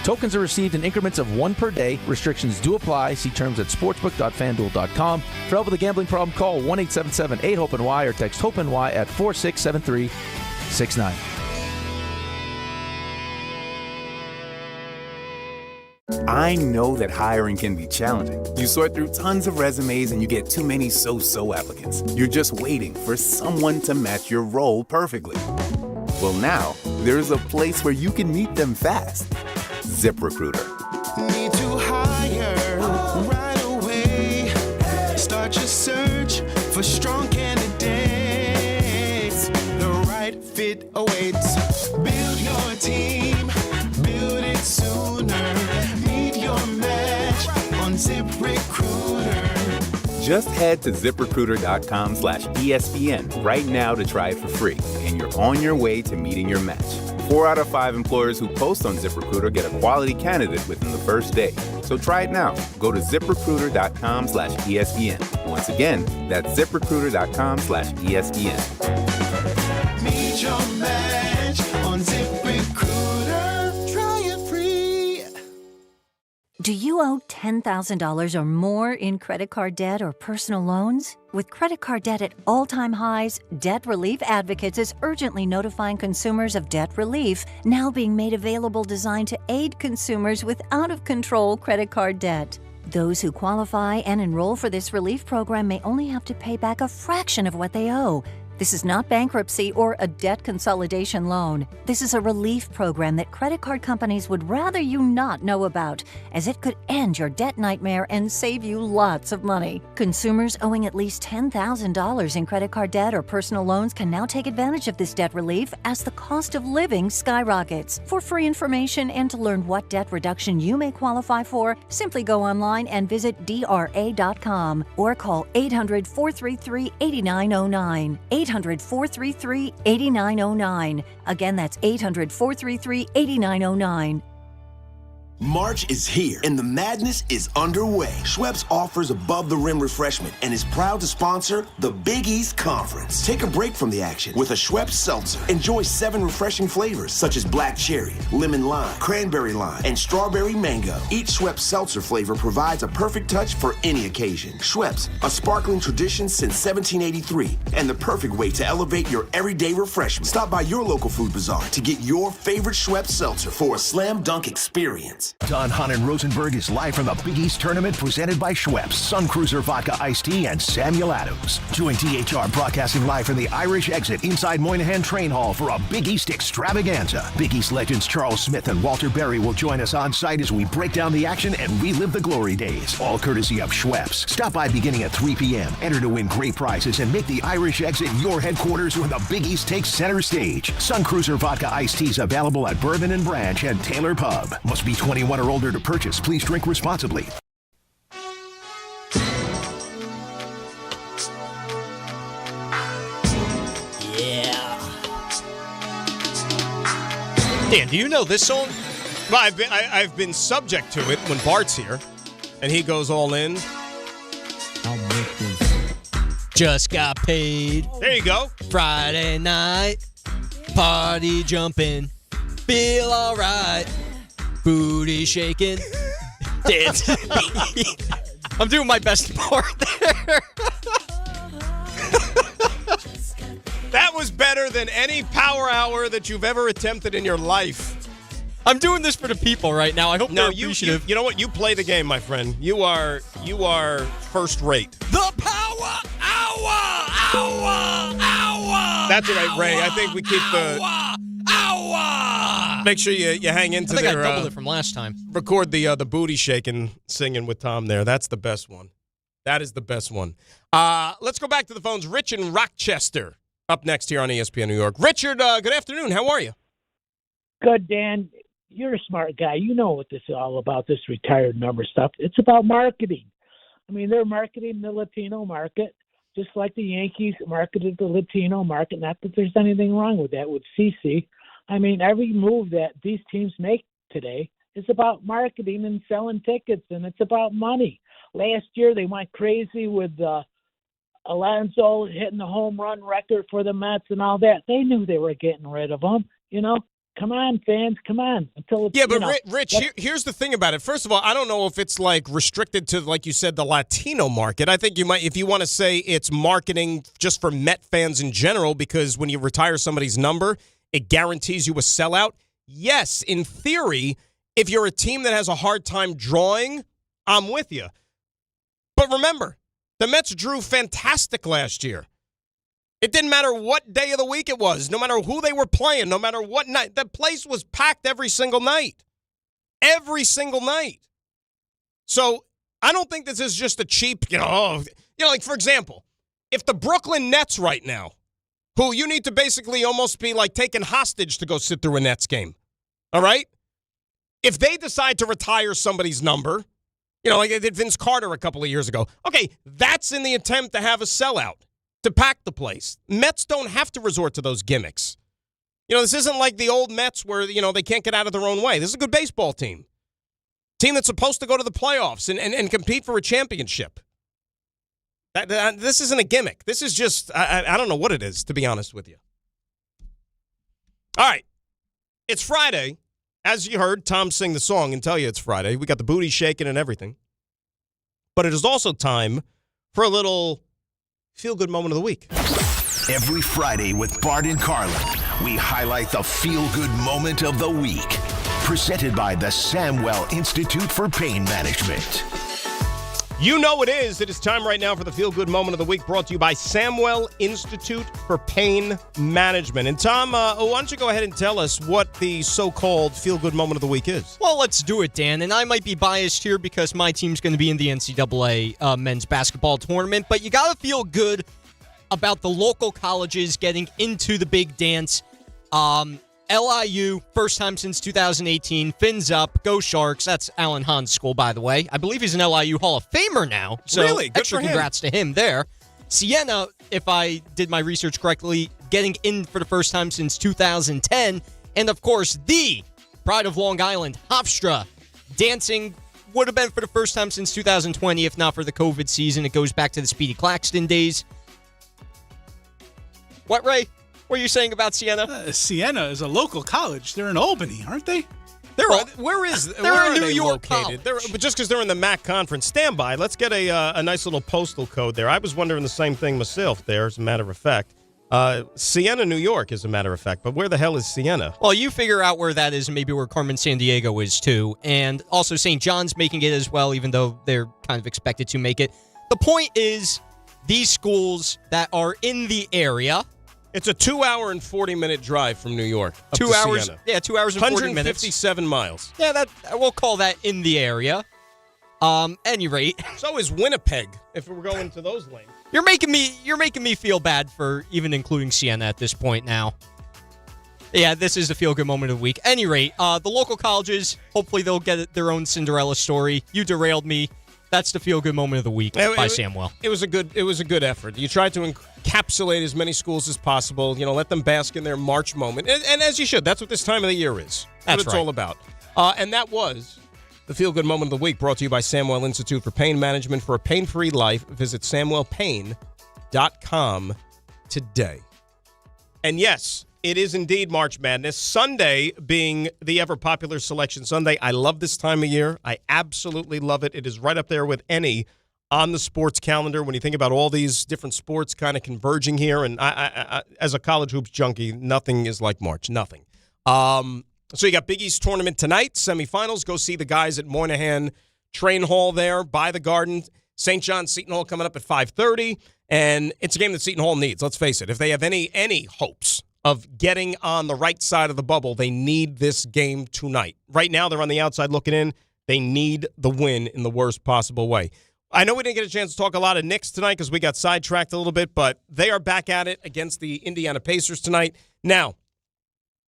Tokens are received in increments of 1 per day. Restrictions do apply. See terms at sportsbook.fanduel.com. For help with a gambling problem, call 1-877-8-HOPE-NY or text HOPE-NY at 467369. I know that hiring can be challenging. You sort through tons of resumes and you get too many so-so applicants. You're just waiting for someone to match your role perfectly. Well, now, there's a place where you can meet them fast. ZipRecruiter. Need to hire right away. Start your search for strong candidates. The right fit awaits. Build your team. Build it sooner. Meet your match on ZipRecruiter. Just head to ZipRecruiter.com/ESPN right now to try it for free, and you're on your way to meeting your match. 4 out of 5 employers who post on ZipRecruiter get a quality candidate within the first day. So try it now. Go to ZipRecruiter.com/ESPN. Once again, that's ZipRecruiter.com/ESPN. Meet your match on ZipRecruiter. Try it free. Do you owe $10,000 or more in credit card debt or personal loans? With credit card debt at all-time highs, Debt Relief Advocates is urgently notifying consumers of debt relief now being made available, designed to aid consumers with out-of-control credit card debt. Those who qualify and enroll for this relief program may only have to pay back a fraction of what they owe. This is not bankruptcy or a debt consolidation loan. This is a relief program that credit card companies would rather you not know about, as it could end your debt nightmare and save you lots of money. Consumers owing at least $10,000 in credit card debt or personal loans can now take advantage of this debt relief as the cost of living skyrockets. For free information and to learn what debt reduction you may qualify for, simply go online and visit DRA.com or call 800-433-8909. 800-433-8909. Again, that's 800-433-8909. March is here and the madness is underway. Schweppes offers above-the-rim refreshment and is proud to sponsor the Big East Conference. Take a break from the action with a Schweppes seltzer. Enjoy 7 refreshing flavors such as black cherry, lemon lime, cranberry lime, and strawberry mango. Each Schweppes seltzer flavor provides a perfect touch for any occasion. Schweppes, a sparkling tradition since 1783 and the perfect way to elevate your everyday refreshment. Stop by your local food bazaar to get your favorite Schweppes seltzer for a slam dunk experience. Don Hahn Rosenberg is live from the Big East Tournament presented by Schweppes, Sun Cruiser Vodka Iced Tea, and Samuel Adams. Join THR broadcasting live from the Irish Exit inside Moynihan Train Hall for a Big East extravaganza. Big East legends Charles Smith and Walter Berry will join us on site as we break down the action and relive the glory days. All courtesy of Schweppes. Stop by beginning at 3 p.m. Enter to win great prizes and make the Irish Exit your headquarters when the Big East takes center stage. Sun Cruiser Vodka Iced Teas available at Bourbon and Branch and Taylor Pub. Must be 21 or older to purchase. Please drink responsibly. Yeah. Dan, do you know this song? Well, I've been subject to it when Bart's here, and he goes all in. I'll make this. Just got paid. There you go. Friday night. Party jumping. Feel all right. Booty shaking. Dancing. I'm doing my best part there. That was better than any power hour that you've ever attempted in your life. I'm doing this for the people right now. I hope they're appreciative. You know what? You play the game, my friend. You are first rate. The Power Hour! That's right, Ray. I think we keep the... Make sure you hang into there. I their... think I doubled it from last time. Record the booty shaking, singing with Tom there. That's the best one. That is the best one. Let's go back to the phones. Rich in Rochester up next here on ESPN New York. Richard, good afternoon. How are you? Good, Dan. You're a smart guy. You know what this is all about, this retired number stuff. It's about marketing. I mean, they're marketing the Latino market, just like the Yankees marketed the Latino market. Not that there's anything wrong with that with CC. I mean, every move that these teams make today is about marketing and selling tickets, and it's about money. Last year, they went crazy with Alonso hitting the home run record for the Mets and all that. They knew they were getting rid of him, you know. Come on, fans, come on. Until it's, yeah, but Rich, here's the thing about it. First of all, I don't know if it's like restricted to, like you said, the Latino market. I think you might, if you want to say it's marketing just for Met fans in general, because when you retire somebody's number, it guarantees you a sellout. Yes, in theory, if you're a team that has a hard time drawing, I'm with you. But remember, the Mets drew fantastic last year. It didn't matter what day of the week it was, no matter who they were playing, no matter what night. The place was packed every single night. Every single night. So I don't think this is just a cheap, like, for example, if the Brooklyn Nets right now, who you need to basically almost be like taken hostage to go sit through a Nets game, all right? If they decide to retire somebody's number, like they did Vince Carter a couple of years ago, okay, that's in the attempt to have a sellout, to pack the place. Mets don't have to resort to those gimmicks. This isn't like the old Mets where, they can't get out of their own way. This is a good baseball team. Team that's supposed to go to the playoffs and compete for a championship. This isn't a gimmick. This is just, I don't know what it is, to be honest with you. All right. It's Friday. As you heard Tom sing the song and tell you it's Friday. We got the booty shaking and everything. But it is also time for a little feel-good moment of the week. Every Friday with Bart and Carlin, we highlight the feel-good moment of the week. Presented by the Samwell Institute for Pain Management. You know it is. It is time right now for the feel-good moment of the week, brought to you by Samwell Institute for Pain Management. And Tom, why don't you go ahead and tell us what the so-called feel-good moment of the week is? Well, let's do it, Dan. And I might be biased here because my team's going to be in the NCAA men's basketball tournament. But you got to feel good about the local colleges getting into the big dance. LIU, first time since 2018. Fins up. Go Sharks. That's Alan Hahn's school, by the way. I believe he's an LIU Hall of Famer now. So really? Good extra for him. Congrats to him there. Siena, if I did my research correctly, getting in for the first time since 2010. And, of course, the pride of Long Island, Hofstra, dancing would have been for the first time since 2020, if not for the COVID season. It goes back to the Speedy Claxton days. What, Ray? What are you saying about Siena? Siena is a local college. They're in Albany, aren't they? Where are New they York located? But just because they're in the MAC conference, stand by. Let's get a nice little postal code there. I was wondering the same thing myself there, as a matter of fact. Siena, New York, as a matter of fact. But where the hell is Siena? Well, you figure out where that is, and maybe where Carmen Sandiego is, too. And also St. John's making it as well, even though they're kind of expected to make it. The point is, these schools that are in the area... It's a 2-hour and 40-minute drive from New York. 2 hours. Siena. Yeah, 2 hours and 40 minutes. 157 miles. Yeah, we'll call that in the area. Any rate. So is Winnipeg, if we're going to those lanes. You're making me feel bad for even including Siena at this point now. Yeah, this is the feel-good moment of the week. Any rate, the local colleges, hopefully they'll get their own Cinderella story. You derailed me. That's the feel-good moment of the week by Samwell. It was a good effort. You tried to encapsulate as many schools as possible. Let them bask in their March moment, and as you should. That's what this time of the year is. That's what it's all about. And that was the feel-good moment of the week, brought to you by Samwell Institute for Pain Management. For a pain-free life, visit SamwellPain.com today. And yes, it is indeed March Madness. Sunday being the ever-popular Selection Sunday. I love this time of year. I absolutely love it. It is right up there with any on the sports calendar when you think about all these different sports kind of converging here. And I as a college hoops junkie, nothing is like March. Nothing. So you got Big East tournament tonight, semifinals. Go see the guys at Moynihan Train Hall there by the Garden. St. John's Seton Hall coming up at 5:30. And it's a game that Seton Hall needs. Let's face it. If they have any hopes of getting on the right side of the bubble, they need this game tonight. Right now, they're on the outside looking in. They need the win in the worst possible way. I know we didn't get a chance to talk a lot of Knicks tonight because we got sidetracked a little bit, but they are back at it against the Indiana Pacers tonight. Now,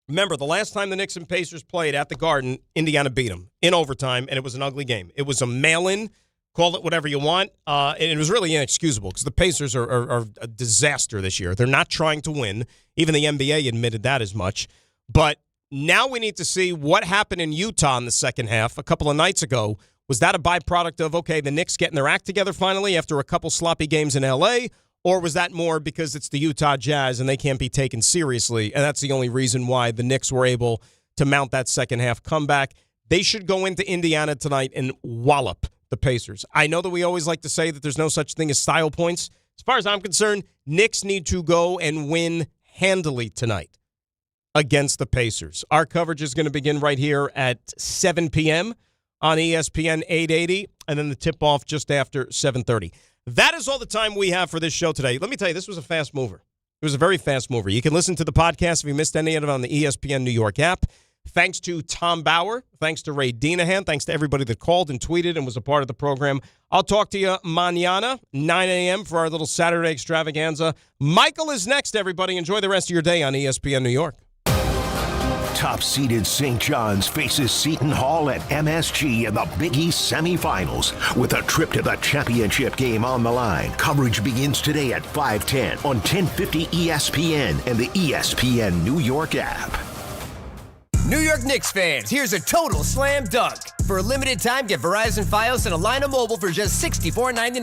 remember, the last time the Knicks and Pacers played at the Garden, Indiana beat them in overtime, and it was an ugly game. It was a mail-in. Call it whatever you want. And it was really inexcusable because the Pacers are a disaster this year. They're not trying to win. Even the NBA admitted that as much. But now we need to see what happened in Utah in the second half a couple of nights ago. Was that a byproduct of, okay, the Knicks getting their act together finally after a couple sloppy games in L.A., or was that more because it's the Utah Jazz and they can't be taken seriously, and that's the only reason why the Knicks were able to mount that second half comeback? They should go into Indiana tonight and wallop the Pacers. I know that we always like to say that there's no such thing as style points. As far as I'm concerned, Knicks need to go and win handily tonight against the Pacers. Our coverage is going to begin right here at 7 p.m. on ESPN 880, and then the tip-off just after 7:30. That is all the time we have for this show today. Let me tell you, this was a fast mover. It was a very fast mover. You can listen to the podcast if you missed any of it on the ESPN New York app. Thanks to Tom Bauer. Thanks to Ray Dinahan. Thanks to everybody that called and tweeted and was a part of the program. I'll talk to you mañana, 9 a.m. for our little Saturday extravaganza. Michael is next, everybody. Enjoy the rest of your day on ESPN New York. Top-seeded St. John's faces Seton Hall at MSG in the Big East semifinals with a trip to the championship game on the line. Coverage begins today at 5:10 on 1050 ESPN and the ESPN New York app. New York Knicks fans, here's a total slam dunk. For a limited time, get Verizon Fios and a line of mobile for just $64.99.